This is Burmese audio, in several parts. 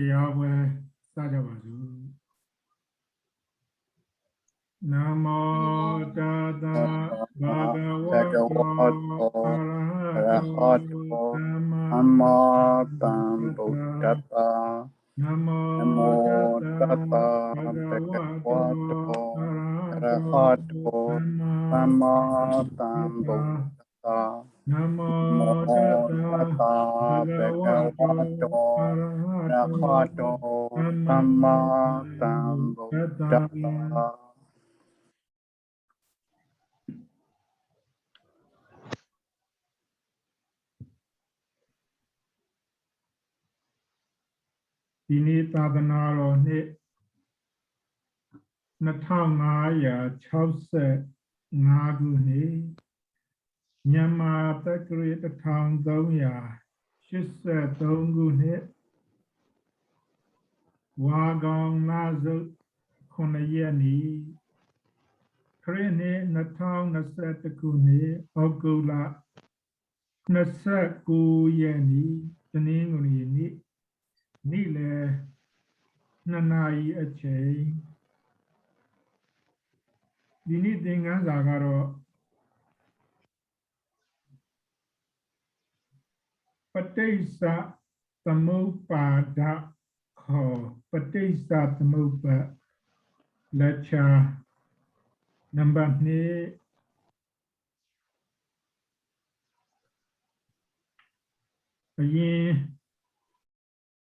Yahweh Sadavasu Namo Tata Bhagavato Arahato Sama Sambuddhassa Namo Tata Bhagavato Arahato Sama Sambuddhassa Namo Tata Bhagavato Arahato Sama Sambuddhassa Dini Tadanaro Nit Natangaya Chause Naguni Nyama Takri Tang Donya Shisse Donguni Wagong Nazu Kunayani Krene Natang Nasetakuni Ogula Nasakuyani Taninguni Nile Nanai Ache Dini Dingan Zagaro Patesa Tamupada Ko Patesa Tamupa Lecha Number Ne Ayin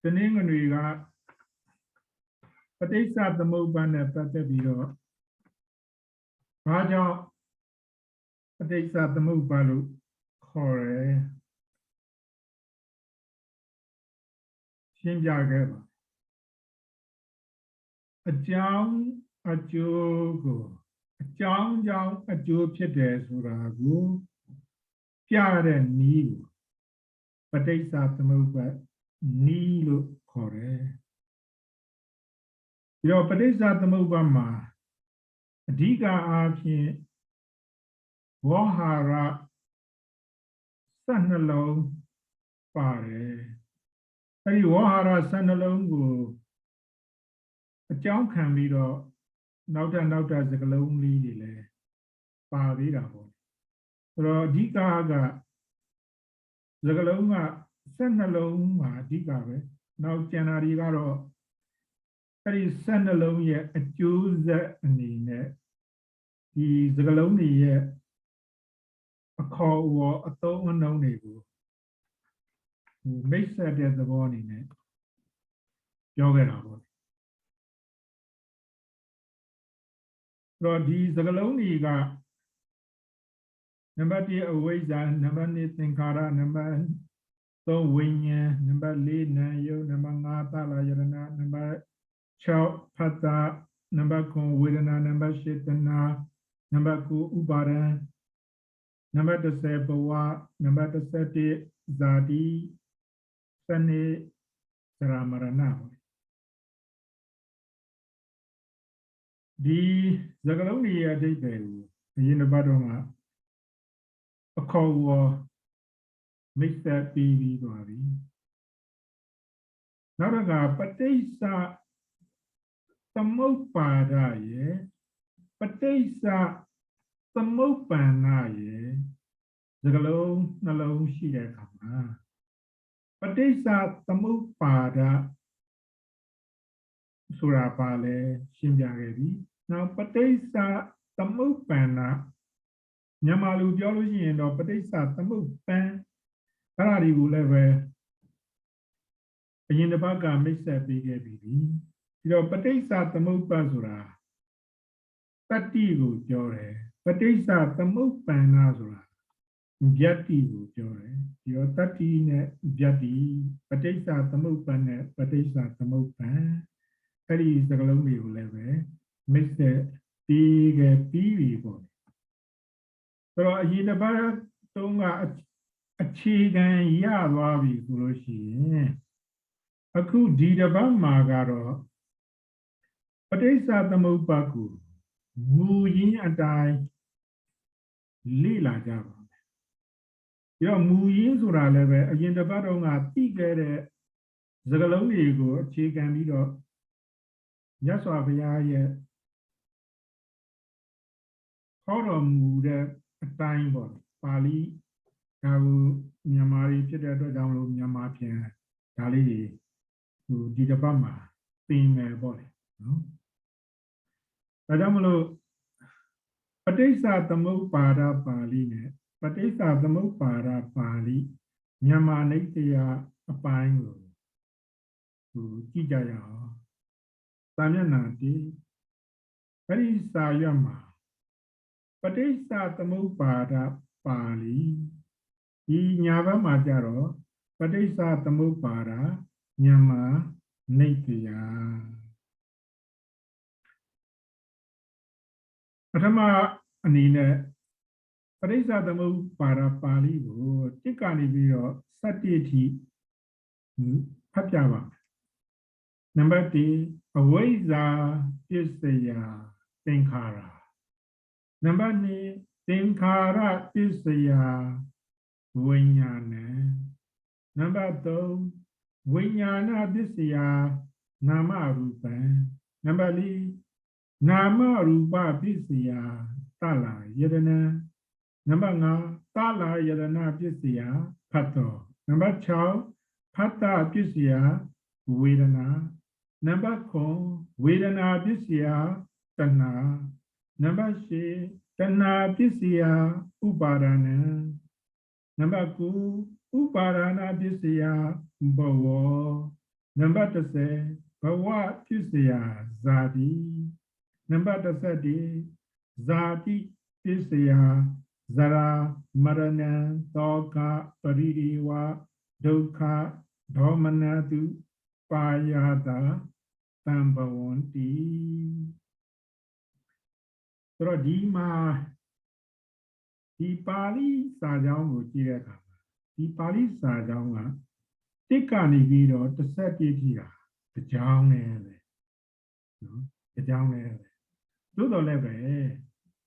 Taninganiga Patesa Tamupana Patabiro Raja Patesa Tamupalu Kore Shinjageva A Jang A Jogo A Jang A Jo Piede Suragu Piare Nilu Patesa Tamupa Nilu Kore Yo Patesa Tamupama Adiga Api Wahara Sanalong Pare Hey Wahara Sanalongo A John can be the Nauta Zagalong Lili Pavida. So Dika Zagalonga Sanalonga Dika now Janarigaro that is Sanalong yet a Jews that need the Zagaloni yet a call war a thought unknown neighbor who makes that at the morning. Yoga. So these Zagaloni got number 2 away than number 8 Tinkara, number 2 Winya, number 8 Nayo, number Nata La Yarana, number Chow Pata, number Kon Widana, number Shitana, number Ku Ubaran, number 7 Bawa, number 30 Zadi, Sani Saramarana. The Zagaloni are they do, in the bottom a call war makes that baby body. Naraga, but they saw the mopada, yeah, but they saw the mopana, yeah, the galone, alone, she had come. But they saw the mopada Surapale, Shimjagedi. Now, but they saw the mopana Yamalu geology and or but they saw the mopan. Karari will ever in the baga makes that big baby. You know, but they saw the mopazura. Tatigo Jore, but they saw the mopan azura. Jati Jore, your Tati Jati, but they saw the mopan, but they saw the mopan. That is the lonely level, makes the big PV boy. So in the bar, don't a chicken yawabi gurushi. A cool deed about Margaro, but they saw the mopaku. Wu yin and I lila java. Your mu yin sura level, again the battle are bigger စကလုံးတွေကိုအခြေခံပြီးတော့မြတ်စွာဘုရားရဲ့ဟောတော်မူတဲ့အတိုင်းပေါ့ပါဠိဒါကိုမြန်မာတွေဖြစ်တဲ့အတွက်ကြောင့်လို့မြန်မာပြန်ဒါလေးတွေဒီတစ်ပတ်မှာသင်မယ်ပေါ့လေနော်ဒါကြောင့်မလို့ပဋိစ္စသမုပ္ပါဒပါဠိနဲ့ပဋိစ္စသမုပ္ပါဒပါဠိမြန်မာနိတယအပိုင်းကိုကြည့်ကြရအောင်စာမျက်နှာတိပဋိစ္စရွတ်မှာပဋိစ္စသမုပ္ပါဒပါဠိဒီညာဘက်မှာကြတော့ပဋိစ္စသမုပ္ပါဒမြန်မာနိတယပထမအနေနဲ့ပဋိစ္စသမုပ္ပါဒပါဠိကိုတစ်ကနေပြီးတော့7အထိဖတ်ပြပါမယ်နံပါတ်1အဝိဇ္ဇာပစ္စယသင်္ခါရနံပါတ်2သင်္ခါရပစ္စယဝိညာဏနံပါတ်3ဝိညာဏပစ္စယနာမရူပံနံပါတ်4နာမရူပပစ္စယတလာယတနာနံပါတ်5တလာယတနာပစ္စယဖတ်တော်နံပါတ်6ဖတ်တာပစ္စယဝေဒနာနံပါတ်9ဝေဒနာပစ္စယတဏှာနံပါတ်10တဏှာပစ္စယဥပါဒနာနံပါတ်9ဥပါဒနာပစ္စယဘဝနံပါတ်10ဘဝပစ္စယဇာတိနံပါတ်11ဇာတိပစ္စယဇရာမရဏံတောကပရိဒီဝဒုက္ခဒေါမနတုပါယတာတံဘဝန္တိဆိုတော့ဒီမှာဒီပါဠိစာကြောင်းကိုကြည့်တဲ့အခါမှာဒီပါဠိစာကြောင်းကတစ်ကနေပြီးတော့17ထိတာတစ်ကြောင်းနဲ့ပဲနော်တစ်ကြောင်းနဲ့ပဲသို့တော်လည်းပဲ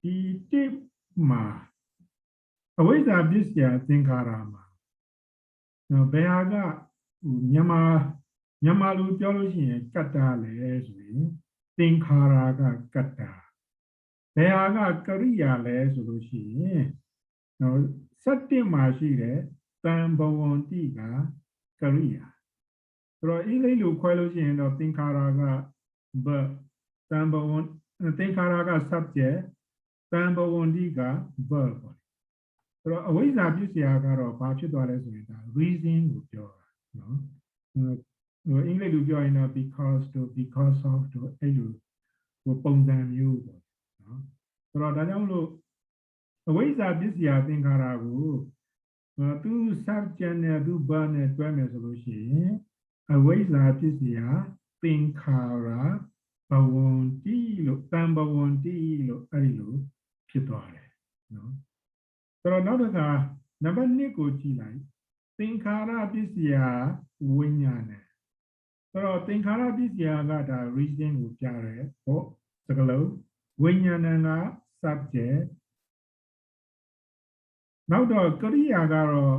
ဒီတစ်မှာအဝိဇ္ဇာပစ္စယသင်္ခါရမှာနော်ဘယ်ဟာကမြန်မာလူပြောလို့ရှိရင်ကတ္တာလဲဆိုရင်သင်္ခါရကကတ္တာဘယ်ဟာကကရိယာလဲဆိုလို့ရှိရင်နော်7မှာရှိတဲ့တံဘဝန္တိကကရိယာဆိုတော့အင်္ဂလိပ်လိုခွဲလို့ရှိရင်တော့သင်္ခါရက verb တံဘဝန္သင်္ခါရက subject တံဘဝန္တိက verb ပေါ့ဆိုတော့အဝိဇ္ဇာပစ္စယကတော့ဘာဖြစ်သွားလဲဆိုရင်ဒါ reason ကိုပြောတာနော်အင်္ဂလိပ်လိုပြောရင်တော့ because of အဲ့လိုပုံစံမျိုးပေါ့နော်ဆိုတော့ဒါကြောင့်မလို့အဝိဇ္ဇာပစ္စယသင်္ခါရကိုသူ subject နဲ့သူ verb နဲ့တွဲမယ်ဆိုလို့ရှိရင်အဝိဇ္ဇာပစ္စယသင်္ခါရဘဝန္တိလို့တံဘဝန္တိလို့အဲ့ဒီလိုဖြစ်သွားတယ်နော်ဆိုတော့နောက်တစ်ခါနံပါတ်2ကိုကြည့်လိုက်သင်္ခါရပစ္စယဝိညာဏဆိုတော့သင်္ခါရပစ္စယကဒါ reason ကိုပြတယ်ဟောစကလုံးဝိညာဏက subject နောက်တော့ကရိယာကတော့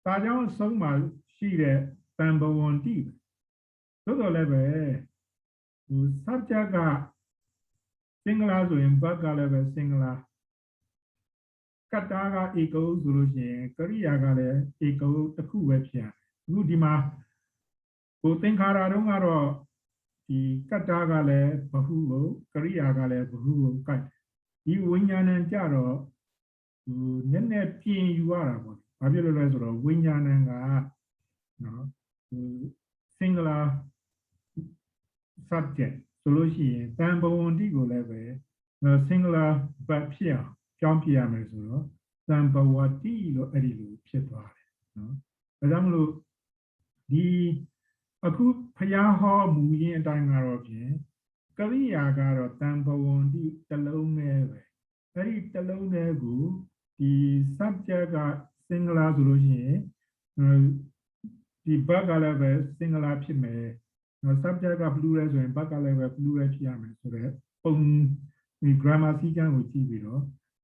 ဒါကြောင့်အဆုံးမှာရှိတဲ့တံဘဝန္တိသို့တော်လည်းပဲsubject က singular ဆိုရင် verb ကလည်းပဲ singular ကတ္တာကဧကဟုဆိုလို့ရှိရင်ကရိယာကလည်းဧကဟုတစ်ခုပဲဖြစ်ရတယ်အခုဒီမှာသင်္ခါရတုံးကတော့ဒီကတ္တာကလည်းဘဟုကိုကရိယာကလည်းဘဟုကိုကတ်ဒီဝိညာဏံကြတော့နည်းနည်းပြင်ယူရတာပေါ့ဘာဖြစ်လို့လဲဆိုတော့ဝိညာဏံကနော်singular subject ဆိုလို့ရှိရင်တံဘဝန္တိကိုလည်းပဲ singular verb ဖြစ်အောင်ကြောင်းပြရမယ်ဆိုတော့တံဘဝတိလို့အဲ့ဒီလိုဖြစ်သွားတယ်နော်ဒါကြောင့်မလို့ဒီအခုဖျားဟောမူရင်းအတိုင်းကတော့ဖြင့်ကရိယာကတော့တံဘဝန္တိတစ်လုံးနဲ့ပဲအဲ့ဒီတစ်လုံးနဲ့ကိုဒီ subject က singular ဆိုလို့ရှိရင်ဒီ verb ကလည်းပဲ singular ဖြစ်မယ် subject က plural ဆိုရင် verb ကလည်းပဲ plural ဖြစ်ရမယ်ဆိုတော့ပုံဒီ grammar စည်းကမ်းကိုကြည့်ပြီးတော့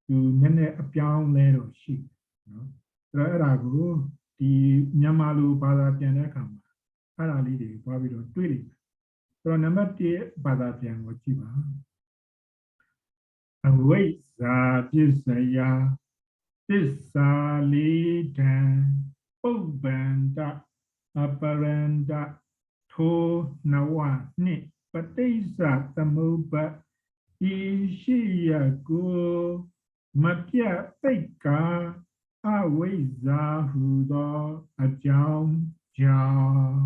သူနည်းနည်းအပြောင်းလဲတော့ရှိနော်အဲ့ဒါကိုဒီမြန်မာလိုဘာသာပြန်တဲ့အခါမှာ ara li de ba bi do twai li so number 1 ဘာသာပြန်ကိုကြည့်ပါအဝိဇ္ဇာပစ္စယသစ္စာလေးတံပုပ္ပန္တအပရန္တထိုနဝနှင့်ပဋိစ္စသမုပ္ပါဤရှိယကိုမပြတ်သိက္ခာအဝိဇ္ဇာဟုသောအကြောင်းကြောင့်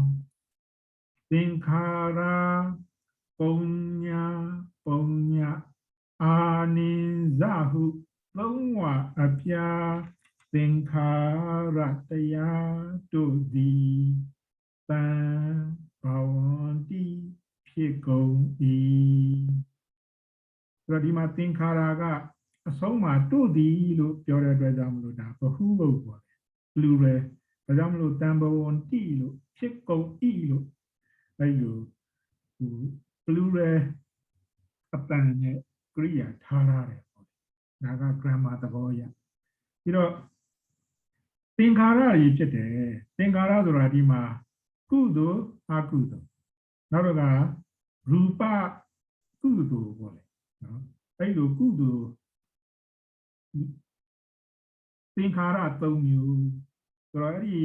သင်္ခါရပုံညာပုံညာအာနိဇဟုသုံးဝအပြာသင်္ခါရတရားတို့သည်တံဘဝန္တိဖြစ်ကုန်၏ဆိုတော့ဒီမှာသင်္ခါရကအဆုံးမှာတို့သည်လို့ပြောတဲ့အတွက်ကြောင့်မလို့ဒါဘဟုဘုတ်ပေါ့ဘလူပဲဒါကြောင့်မလို့တံဘဝန္တိလို့ဖြစ်ကုန်၏လို့အဲ့လိုဘလူပဲအတန်နဲ့ကရိယာထားရတယ်ပေါ့ဒါက grammar သဘောအရပြီးတော့သင်္ခါရကြီးဖြစ်တယ်သင်္ခါရဆိုတာဒီမှာကုသိုလ်အကုသိုလ်နောက်တော့ကရူပကုသိုလ်ပေါ့လေနော်အဲ့လိုကုသိုလ်သင်္ခါရ3မျိုးဆိုတော့အဲ့ဒီ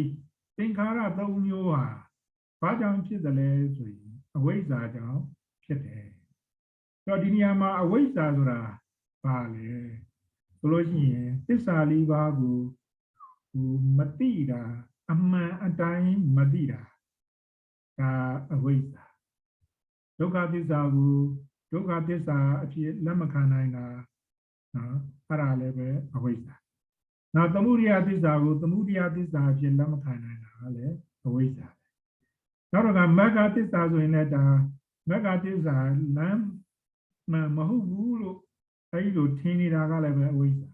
သင်္ခါရ3မျိုးဟာဘာကြောင့်ဖြစ်တယ်လဲဆိုရင်အဝိဇ္ဇာကြောင့်ဖြစ်တယ်ဆိုတော့ဒီနေရာမှာအဝိဇ္ဇာဆိုတာဘာလဲဆိုလို့ရှိရင်သစ္စာလေးပါးကိုမသိတာအမှန်အတိုင်းမသိတာဒါအဝိဇ္ဇာဒုက္ခသစ္စာကိုဒုက္ခသစ္စာအဖြစ်လက်မခံနိုင်တာနော်အဲ့ဒါလည်းပဲအဝိဇ္ဇာနောက်သမုဒယသစ္စာကိုသမုဒယသစ္စာအဖြစ်လက်မခံနိုင်တာလည်းအဝိဇ္ဇာနောက်တော့ကမဂ္ဂသစ္စာဆိုရင်လည်းဒါမဂ္ဂသစ္စာလမ်းမဟုတ်ဘူးလို့အဲဒီလိုထင်နေတာကလည်းပဲအဝိဇ္ဇာ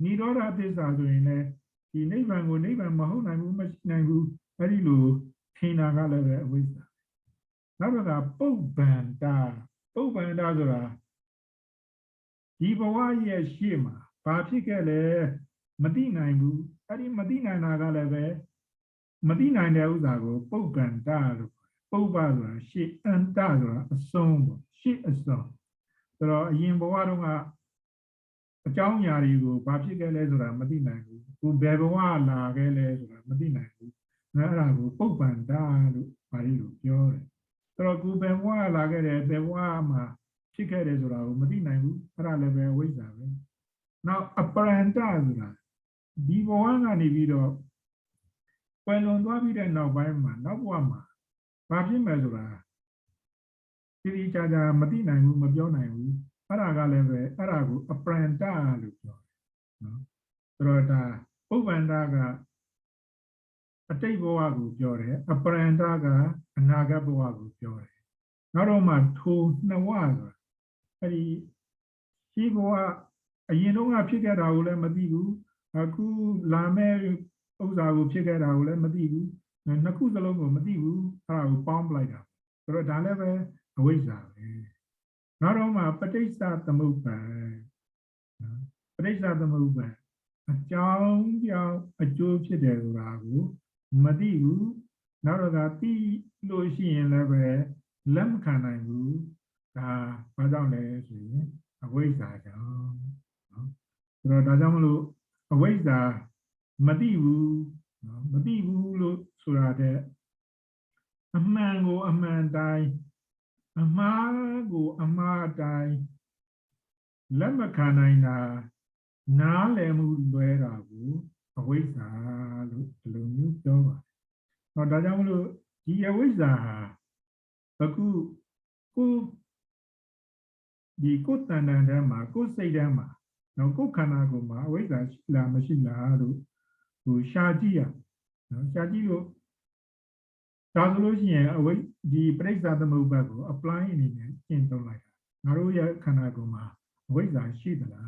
နိရောဓသစ္စာဆိုရင်လည်းဒီနိဗ္ဗာန်ကိုနိဗ္ဗာန်မဟုတ်နိုင်ဘူးမရှိနိုင်ဘူးအဲဒီလိုထင်တာကလည်းပဲအဝိဇ္ဇာနောက်တော့ကပုပ္ပန္တဆိုတာဒီဘဝရဲ့ရှေ့မှာဘာဖြစ်ခဲ့လဲမသိနိုင်ဘူးအဲ့ဒီမသိနိုင်တာကလည်းပဲမသိနိုင်တဲ့ဥစ္စာကိုပုပ္ပန္တလို့ပုပ္ပဆိုတာရှေ့အန္တဆိုတာအဆုံးပေါ့ရှေ့အဆုံးဆိုတော့အရင်ဘဝတုန်းကအကြောင်းအရာတွေကိုဘာဖြစ်ခဲ့လဲဆိုတာမသိနိုင်ဘူးကိုဘယ်ဘဝလာခဲ့လဲဆိုတာမသိနိုင်ဘူးအဲ့ဒါကိုပုပ္ပန္တလို့ပါဠိလိုပြောတယ်ဆိုတော့ကိုဘယ်ဘဝလာခဲ့တယ်ဘယ်ဘဝမှာဖြစ်ခဲ့တယ်ဆိုတာကိုမသိနိုင်ဘူးအဲ့ဒါလည်းပဲဝိဇ္ဇာပဲနောက်အပရန္တဆိုတာဒီဘဝကနေပြီးတော့ပယ်လွန်သွားပြီးတဲ့နောက်ပိုင်းမှာနောက်ဘဝမှာဘာဖြစ်မယ်ဆိုတာတိတိကျကျမသိနိုင်ဘူးမပြောနိုင်ဘူးအဲ့ဒါကလည်းပဲအဲ့ဒါကိုအပရန္တလို့ပြောတယ်နော်ဆိုတော့ဒါပုပ္ပန္တကအတိတ်ဘဝကိုပြောတယ်အပရန္တကအနာဂတ်ဘဝကိုပြောတယ်နောက်တော့မှထိုနှစ်ဝဆိုတာအဲ့ဒီရှိဘဝအရင်တုန်းကဖြစ်ခဲ့တာကိုလည်းမသိဘူးအခုလာမဲ့ဥစ္စာကိုဖြစ်ခဲ့တာကိုလည်းမသိဘူးနှစ်ခုစလုံးကိုမသိဘူးအဲ့ဒါကိုပေါင်းပလိုက်တာဆိုတော့ဒါလည်းပဲအဝိဇ္ဇာပဲနောက်တော့မှပဋိစ္စသမုပ္ပါနော်ပဋိစ္စသမုပ္ပါအကြောင်းကြောင့်အကျိုးဖြစ်တယ်ဆိုတာကိုမသိဘူးနောက်တော့ကသိလို့ရှိရင်လည်းပဲလက်မခံနိုင်ဘူးဒါဘာကြောင့်လဲဆိုရင်အဝိဇ္ဇာကြောင့်နော်ဆိုတော့ဒါကြောင့်မလို့အဝိဇ္ဇာမသိဘူးနော်မသိဘူးလို့ဆိုတာတဲ့အမှန်ကိုအမှန်တိုင်းအမှားကိုအမှားတိုင်းလက်မခံနိုင်တာနားလည်မှုလွဲတာကိုအဝိဇ္ဇာလို့ဒီလိုမျိုးပြောပါတယ်။ဒါကြောင့်မလို့ဒီအဝိဇ္ဇာဟာအခုကိုယ်တဏ္ဍာထဲမှာကိုယ်စိတ်ထဲမှာနော်ကိုယ်ခန္ဓာကိုယ်မှာအဝိဇ္ဇာရှိလားမရှိလားလို့ရှာကြည့်ရနော်ရှာကြည့်လို့ဒါဆိုလို့ရှိရင်ဒီပရိစ္ဆာသမုပ္ပါကို apply အနေနဲ့ကျင့်သုံးလိုက်တာငါတို့ရဲ့ခန္ဓာကိုယ်မှာအဝိဇ္ဇာရှိသလား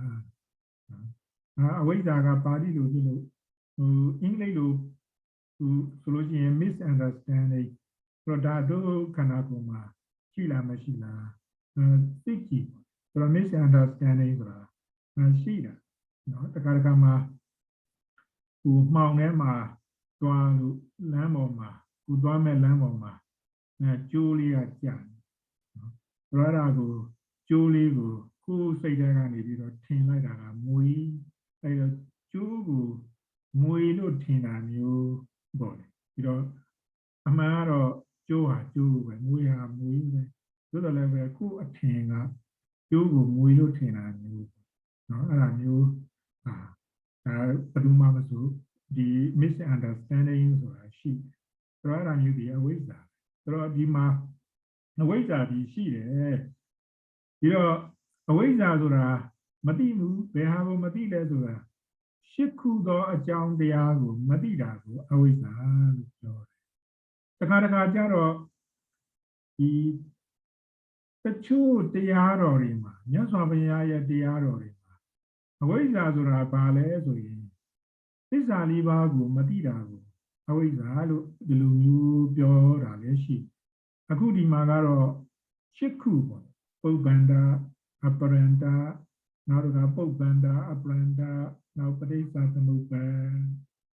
နော်အဝိဇ္ဇာကပါဠိလိုဖြစ်လို့အင်္ဂလိပ်လိုဆိုလို့ရှိရင် misunderstanding ဆိုတော့ဒါတို့ခန္ဓာကိုယ်မှာရှိလားမရှိလားသိကြည့်ဆိုတော့ misunderstanding ဆိုတာရှိတာနော်တခါမှာမှောင်ထဲမှာတွားလို့လမ်းပေါ်မှာ ကုသွားမဲ့လမ်းပေါ်မှာကျိုးလေးကကြာနော်ရတာကိုကျိုးလေးကိုကိုယ်စိတ်ထဲကနေပြီးတော့ထင်လိုက်တာကမွေအဲတော့ကျိုးကိုမွေလို့ထင်တာမျိုးပေါ့လေပြီးတော့အမှန်ကတော့ကျိုးဟာကျိုးပဲမွေဟာမွေပဲသို့တော်လည်းပဲကိုယ်အထင်ကကျိုးကိုမွေလို့ထင်တာမျိုးနော်အဲ့ဒါမျိုးဒါဘယ်သူမှမဆိုဒီ misunderstanding ဆိုတာရှိတယ်ဆိုတော့အဲ့ဒါမျိုးဒီအဝိဇ္ဇာဆိုတော့ဒီမှာအဝိဇ္ဇာဒီရှိတယ်ပြီးတော့အဝိဇ္ဇာဆိုတာမသိဘူးဘယ်ဟာကိုမသိလဲဆိုတာရှစ်ခုသောအကြောင်းတရားကိုမသိတာကိုအဝိဇ္ဇာလို့ပြောတယ်တခါတခါကျတော့ဒီတချို့တရားတော်တွေမှာမြတ်စွာဘုရားရဲ့တရားတော်တွေမှာအဝိဇ္ဇာဆိုတာဘာလဲဆိုရင်သစ္စာလေးပါးကိုမသိတာကိုအဝိဇ္ဇာလို့ဒီလိုမျိုးပြောတာလည်းရှိအခုဒီမှာကတော့ရှစ်ခုပေါ့ပုပ္ပန္ဒအပရန္တနောက်တစ်ခါပုပ္ပန္ဒအပရန္တနောက်ပဋိစ္စသမုပ္ပါ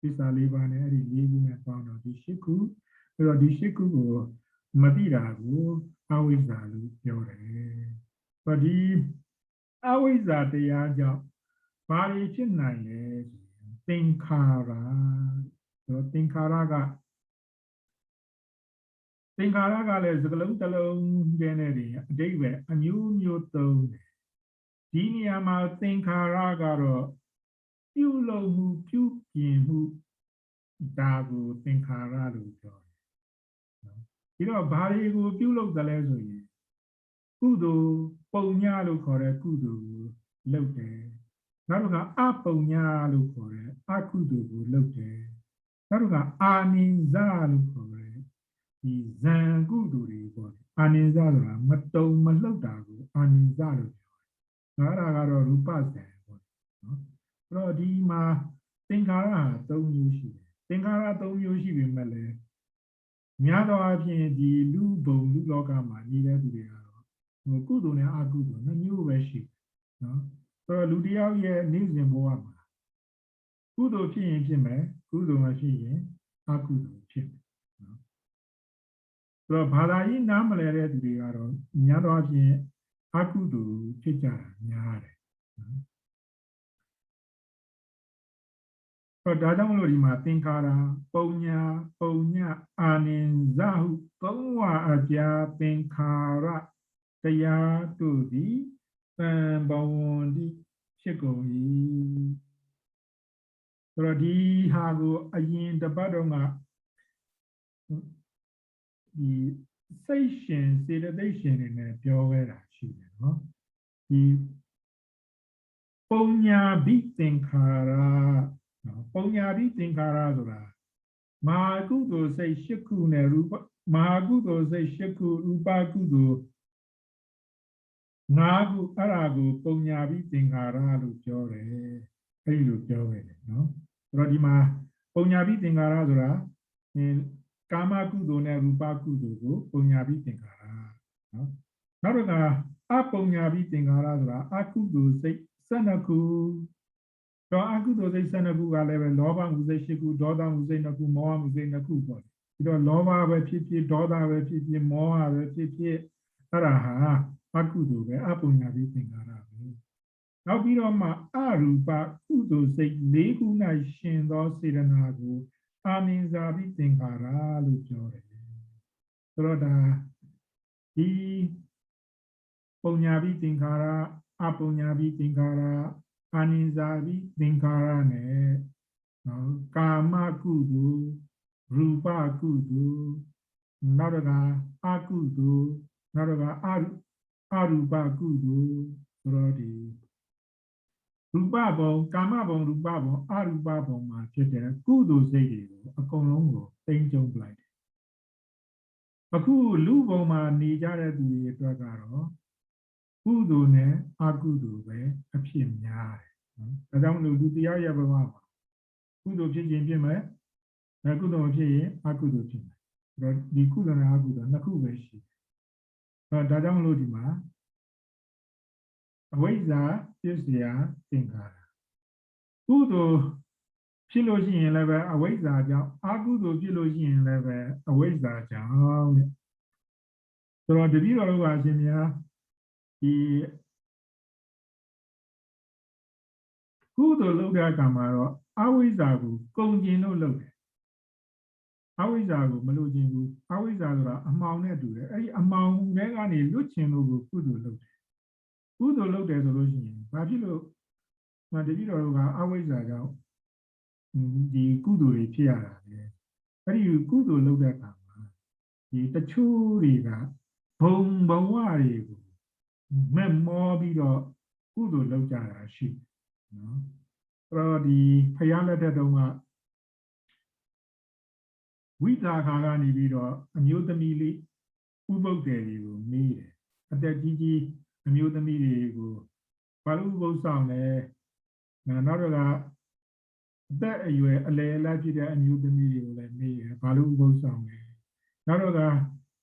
သစ္စာလေးပါးနဲ့အဲ့ဒီလေးခုနဲ့ပေါင်းတော့ဒီရှစ်ခုအဲ့တော့ဒီရှစ်ခုကိုမသိတာကိုအဝိဇ္ဇာလို့ပြောတယ်။ဆိုတော့ဒီအဝိဇ္ဇာတရားကြောင့်ဘာတွေဖြစ်နိုင်လဲသင်္ခါရဆိုတော့သင်္ခါရကလည်းစကလုံးတစ်လုံးကျင်းနေတယ်အတိတ်ပဲအမျိုးမျိုးသုံးတယ်ဒီနေရာမှာသင်္ခါရကတော့ပြုလုပ်မှုပြုပြင်မှုဒါကိုသင်္ခါရလို့ပြောတယ်နော်ပြီးတော့ဘာတွေကိုပြုလုပ်တယ်လဲဆိုရင်ကုသိုလ်ပုံညလို့ခေါ်တဲ့ကုသိုလ်ကိုလုပ်တယ်နောက်တစ်ခါအပုံညလို့ခေါ်တဲ့အကုသိုလ်ကိုလုပ်တယ်နောက်တစ်ခါအာနိဇလို့ခေါ်တဲ့ဒီဇံကုသိုလ်တွေပေါ့အာနိဇဆိုတာမတုံမလှုပ်တာကိုအာနိဇလို့ပြောတယ်အဲ့ဒါကတော့ရူပဇံပေါ့နော်အဲ့တော့ဒီမှာသင်္ခါရဟာ၃မျိုးရှိတယ်သင်္ခါရ၃မျိုးရှိပေမဲ့လည်းများသောအားဖြင့်ဒီလူဘုံလူလောကမှာနေတဲ့သူတွေကတော့ကုသိုလ်နဲ့အကုသိုလ်နှစ်မျိုးပဲရှိနော်ဆိုတော့လူတယောက်ရဲ့နေ့စဉ်ဘဝမှာကုသိုလ်ဖြစ်ရင်ဖြစ်မယ်ကုသိုလ်မရှိရင်အကုသိုလ်ဖြစ်မယ်နော်ဆိုတော့ဘာသာရေးနားမလည်တဲ့သူတွေကတော့များသောအားဖြင့်အကုသိုလ်ဖြစ်ကြတာများတယ်နော်ဆိုတော့ဒါကြောင့်မလို့ဒီမှာသင်္ခါရပုံညာအာနိဇဟုသုံးဝအပြာသင်္ခါရတရားတို့သည်သံဘဝန္တိဖြစ်ကုန်၏ဆိုတော့ဒီဟာကိုအရင်တပတ်တော့ကဒီစိတ်ရှင်စေတသိက်ရှင်တွေနဲ့ပြောခဲ့တာရှိတယ်နော်ဒီပုံညာဘိသင်္ခါရနော်ပုံညာဘိသင်္ခါရဆိုတာမဟာကုသိုလ်စိတ်၈ခုနဲ့မဟာကုသိုလ်စိတ်၈ခုရူပကုသိုလ်၅ခုအဲ့ဒါကိုပုံညာဘိသင်္ခါရလို့ပြောတယ်အဲ့ဒီလိုပြောခဲ့တယ်နော်ဆိုတော့ဒီမှာပုံညာဘိသင်္ခါရဆိုတာကာမကုသိုလ်နဲ့ရူပကုသိုလ်ကိုပုံညာဘိသင်္ခါရနော်နောက်တစ်ခါအပုံညာဘိသင်္ခါရဆိုတာအကုသိုလ်စိတ်12ခုတော့အကုသိုလ်စိတ်12ခုကလည်းပဲလောဘမှုစိတ်10ခုဒေါသမှုစိတ်2ခုမောဟမှုစိတ်2ခုပေါ့ပြီးတော့လောဘပဲဖြစ်ဖြစ်ဒေါသပဲဖြစ်ဖြစ်မောဟပဲဖြစ်ဖြစ်အဲ့ဒါဟာအကုသိုလ်ပဲအပုံညာဘိသင်္ခါရပဲနောက်ပြီးတော့မှအရူပကုသိုလ်စိတ်၄ခု၌ရှင်သောစေတနာကိုအာနိဇာဘိသင်္ခါရလို့ပြောတယ်ဆိုတော့ဒါဒီပုံညာဘိသင်္ခါရအပုံညာဘိသင်္ခါရအာနိဇာဘိသင်္ခါရနဲ့နော်ကာမကုသိုလ်ရူပကုသိုလ်နောက်တစ်ခါအကုသိုလ်နောက်တစ်ခါအရူပကုသိုလ်ဆိုတော့ဒီရူပဘုံကာမဘုံရူပဘုံအရူပဘုံမှာဖြစ်တဲ့ကုသိုလ်စိတ်တွေကိုအကုန်လုံးကိုသိမ်းကျုံပလိုက်တယ်အခုလူဘုံမှာနေကြတဲ့သူတွေအတွက်ကတော့ကုသိုလ်နဲ့အကုသိုလ်ပဲအဖြစ်များတယ်နော်ဒါကြောင့်မလို့လူတရားရဲ့ဘဝမှာကုသိုလ်ဖြစ်ခြင်းဖြစ်မယ်အကုသိုလ်ဖြစ်ရင်အကုသိုလ်ဖြစ်မယ်အဲ့တော့ဒီကုသိုလ်နဲ့အကုသိုလ်နှစ်ခုပဲရှိတယ်ဒါကြောင့်မလို့ဒီမှာအဝိဇ္ဇာပစ္စယသင်္ခါရကုသိုလ် ဖြစ်လို့ရှိရင်လည်းပဲအဝိဇ္ဇာကြောင့်အာကုသိုလ်ဖြစ်လို့ရှိရင်လည်းပဲအဝိဇ္ဇာကြောင့်တဲ့ဆိုတော့တပည့်တော်တို့ကအရှင်များဒီကုသိုလ်လုပ်တဲ့အခါမှာတော့အဝိဇ္ဇာကိုကုန်ကျင်လို့လုပ်တယ်အဝိဇ္ဇာကိုမလို့ခြင်းဘူးအဝိဇ္ဇာဆိုတာအမှောင်နဲ့တူတယ်အဲ့ဒီအမှောင်တွေကနေလွတ်ချင်လို့ကိုကုသိုလ်လုပ်တယ်ကုသိုလ်လုပ်တယ်ဆိုလို့ရှိရင်ဘာဖြစ်လို့တပည့်တော်တို့ကအဝိဇ္ဇာကြောင့်ဒီကုသိုလ်တွေဖြစ်ရတာလေအဲ့ဒီကုသိုလ်လုပ်တဲ့အခါမှာဒီတချို့တွေကဘုံဘဝတွေကိုမဲ့မောပြီးတော့ကုသိုလ်လုပ်ကြတာရှိနော်အဲ့တော့ဒီဖယားလက်ထက်တုန်းကဝိသာခါကနေပြီးတော့အမျိုးသမီးလေးဥပုပ်တယ်တွေကိုမေးတယ်အသက်ကြီးကြီးအမျိုးသမီးတွေကိုဘာလို့ဥပုပ်ဆောင်လဲနောက်တော့ကအသက်အရွယ်အလယ်အလတ်ဖြစ်တဲ့အမျိုးသမီးတွေကိုလည်းမေးတယ်ဘာလို့ဥပုပ်ဆောင်လဲနောက်တော့က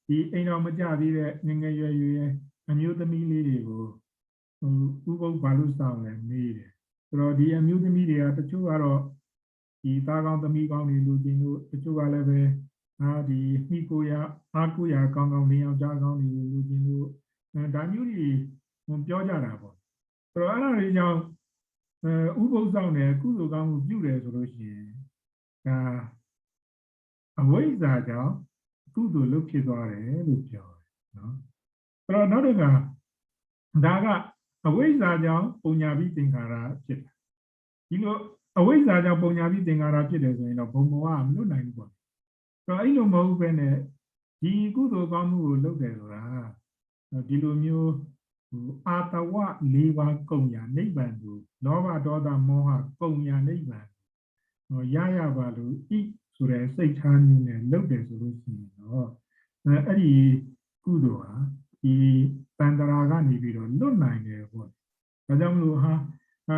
ဒီအိမ်တော်မကြသေးတဲ့ငငယ်ရွယ်ရွယ်အမျိုးသမီးလေးတွေကိုဥပုပ်ဘာလို့ဆောင်လဲမေးတယ်ဆိုတော့ဒီအမျိုးသမီးတွေကတချို့ကတော့ဒီသားကောင်းသမီးကောင်းတွေလူချင်းတို့တချို့ကလည်းပဲဒီမိကိုရအားကိုရကောင်းကောင်းလင်းယောက်ျားကောင်းတွေလူချင်းတို့ဒါမျိုးတွေပြောကြတာပေါ့ဆိုတော့အဲ့ဒါတွေကြောင့်ဥပုပ်ဆောင်တယ်ကုသိုလ်ကောင်းမှုပြုတယ်ဆိုလို့ရှိရင်ဒါအဝိဇ္ဇာကြောင့်ကုသိုလ်လုပ်ဖြစ်သွားတယ်လို့ပြောတယ်နော်အဲ့တော့နောက်တစ်ခါဒါကအဝိဇ္ဇာကြောင့်ပုံညာပြီးသင်္ခါရဖြစ်တယ်ဒီလိုအဝိဇ္ဇာကြောင့်ပုံညာပြီးသင်္ခါရဖြစ်တယ်ဆိုရင်တော့ဘုံဘဝကမလွတ်နိုင်ဘူးပေါ့အဲ့တော့အဲ့လိုမဟုတ်ဘဲနဲ့ဒီကုသိုလ်ကောင်းမှုကိုလုပ်တယ်ဆိုတာဒီလိုမျိုးအာတဝ၄ပါးကုန်ရာနိဗ္ဗာန်ကိုလောဘဒေါသမောဟကုန်ရာနိဗ္ဗာန်ရရပါလို့ဤဆိုတဲ့စိတ်ထားမျိုးနဲ့လုပ်တယ်ဆိုလို့ရှိရင်တော့အဲ့ဒီကုသိုလ်ဟာဒီတန်တရာကနေပြီးတော့လွတ်နိုင်တယ်ပေါ့ဒါကြောင့်မလို့ဟာ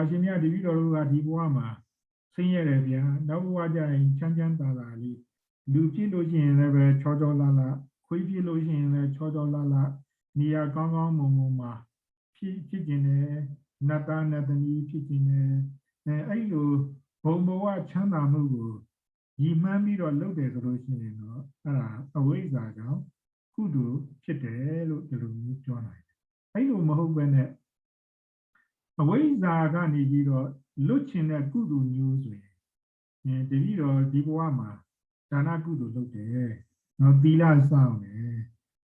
ရှင်မြတ်တပည့်တော်တို့ကဒီဘဝမှာဆင်းရဲတယ်ဗျာနောက်ဘဝကျရင်ချမ်းချမ်းသာသာလေးလူဖြစ်လို့ရှိရင်လည်းပဲချောချောလာလာခွေးဖြစ်လို့ရှိရင်လည်းချောချောလာလာနေရာကောင်းကောင်းမုံမုံမှာဖြစ်ကျင်တယ်နတ်သားနတ်သမီးဖြစ်ကျင်တယ်အဲ့လိုဘုံဘဝချမ်းသာမှုကိုညီမှန်းပြီးတော့လုပ်တယ်ဆိုလို့ရှိရင်တော့အဲ့ဒါအဝိဇ္ဇာကြောင့်ကုသိုလ်ဖြစ်တယ်လို့ဒီလိုမျိုးပြောနိုင်တယ်အဲ့လိုမဟုတ်ဘဲနဲ့အဝိဇ္ဇာကနေပြီးတော့လွတ်ချင်တဲ့ကုသိုလ်မျိုးဆိုရင်တတိတော်ဒီဘဝမှာဒါနကုသိုလ်လုပ်တယ်နော်သီလစောင့်တယ်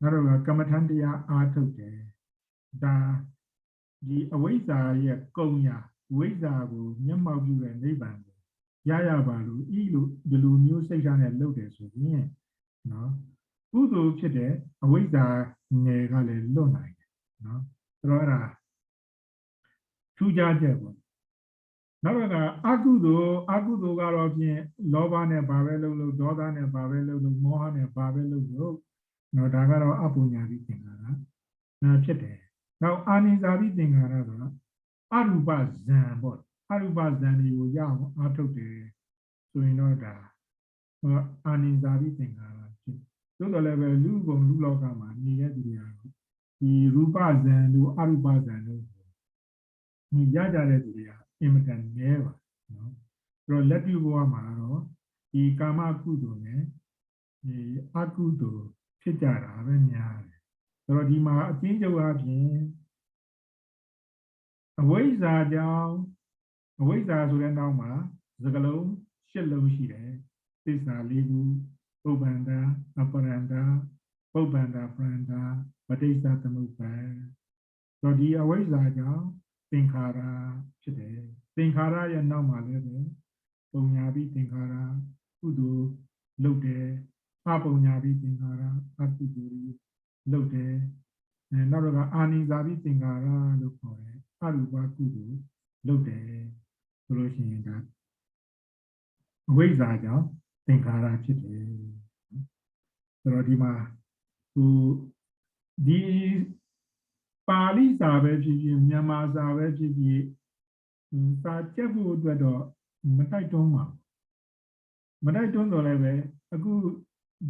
နောက်တော့ကမ္မထန်တရားအားထုတ်တယ်ဒါဒီအဝိဇ္ဇာရဲ့ကုံညာဝိဇ္ဇာကိုမျက်မှောက်ပြုတဲ့နိဗ္ဗာန်ကိုရရပါလို့ဤလိုဒီလိုမျိုးစိတ်ထားနဲ့လုပ်တယ်ဆိုရင်နော်ကုသိုလ်ဖြစ်တဲ့အဝိဇ္ဇာငယ်ကလည်းလွတ်နိုင်တယ်နော်ဆိုတော့အဲ့ဒါထူးခြားချက်ပေါ့နောက်ကအကုသိုလ်ကတော့ဖြင့်လောဘနဲ့ဘာပဲလုပ်လို့ဒေါသနဲ့ဘာပဲလုပ်လို့မောဟနဲ့ဘာပဲလုပ်လို့နော်ဒါကတော့အပုညာတိသင်္ခါရဖြစ်တယ်နောက်အာနိဇာတိသင်္ခါရဆိုတာအရူပဇံပေါ့အရူပဇံတွေကိုရအောင်အားထုတ်တယ်ဆိုရင်တော့ဒါအာနိဇာတိသင်္ခါရဖြစ်သို့တော်လည်းပဲလူဘုံလူလောကမှာနေတဲ့သူတွေကတော့ဒီရူပဇံတို့အရူပဇံတို့ရကြတဲ့သူတွေကအင်မတန်နည်းပါနော်ဆိုတော့လက်တွေ့ဘဝမှာတော့ဒီကာမကုသိုလ်နဲ့ဒီအကုသိုလ်ဖြစ်ကြတာပဲများတယ်ဆိုတော့ဒီမှာအကျဉ်းချုပ်အပြင်အဝိဇ္ဇာကြောင့်အဝိဇ္ဇာဆိုတဲ့နောက်မှာစကလုံး၈လုံးရှိတယ်သစ္စာ၄ခုပုပ္ပန္တာအပရန္တာပုပ္ပန္တာပရန္တာပဋိစ္စသမုပ္ပါဆိုတော့ဒီအဝိဇ္ဇာကြောင့်သင်္ခါရဖြစ်တယ်သင်္ခါရရဲ့နောက်မှာလည်းပဲပုံညာပြီးသင်္ခါရကုသိုလ်လုပ်တယ်အပုံညာပြီးသင်္ခါရအကုသိုလ်လုပ်တယ်နောက်တော့အာနိဇာပြီးသင်္ခါရလို့ခေါ်တယ်အရူပကုသိုလ်လုပ်တယ်ဆိုလို့ရှိရင်ဒါအဝိဇ္ဇာကြောင့်သင်္ခါရဖြစ်တယ်ဆိုတော့ဒီမှာဒီပါဠိစာပဲဖြစ်ဖြစ်မြန်မာစာပဲဖြစ်ဖြစ်စာကျက်ဖို့အတွက်တော့မတိုက်တွန်းပါဘူးမတိုက်တွန်းတော့လည်းပဲအခု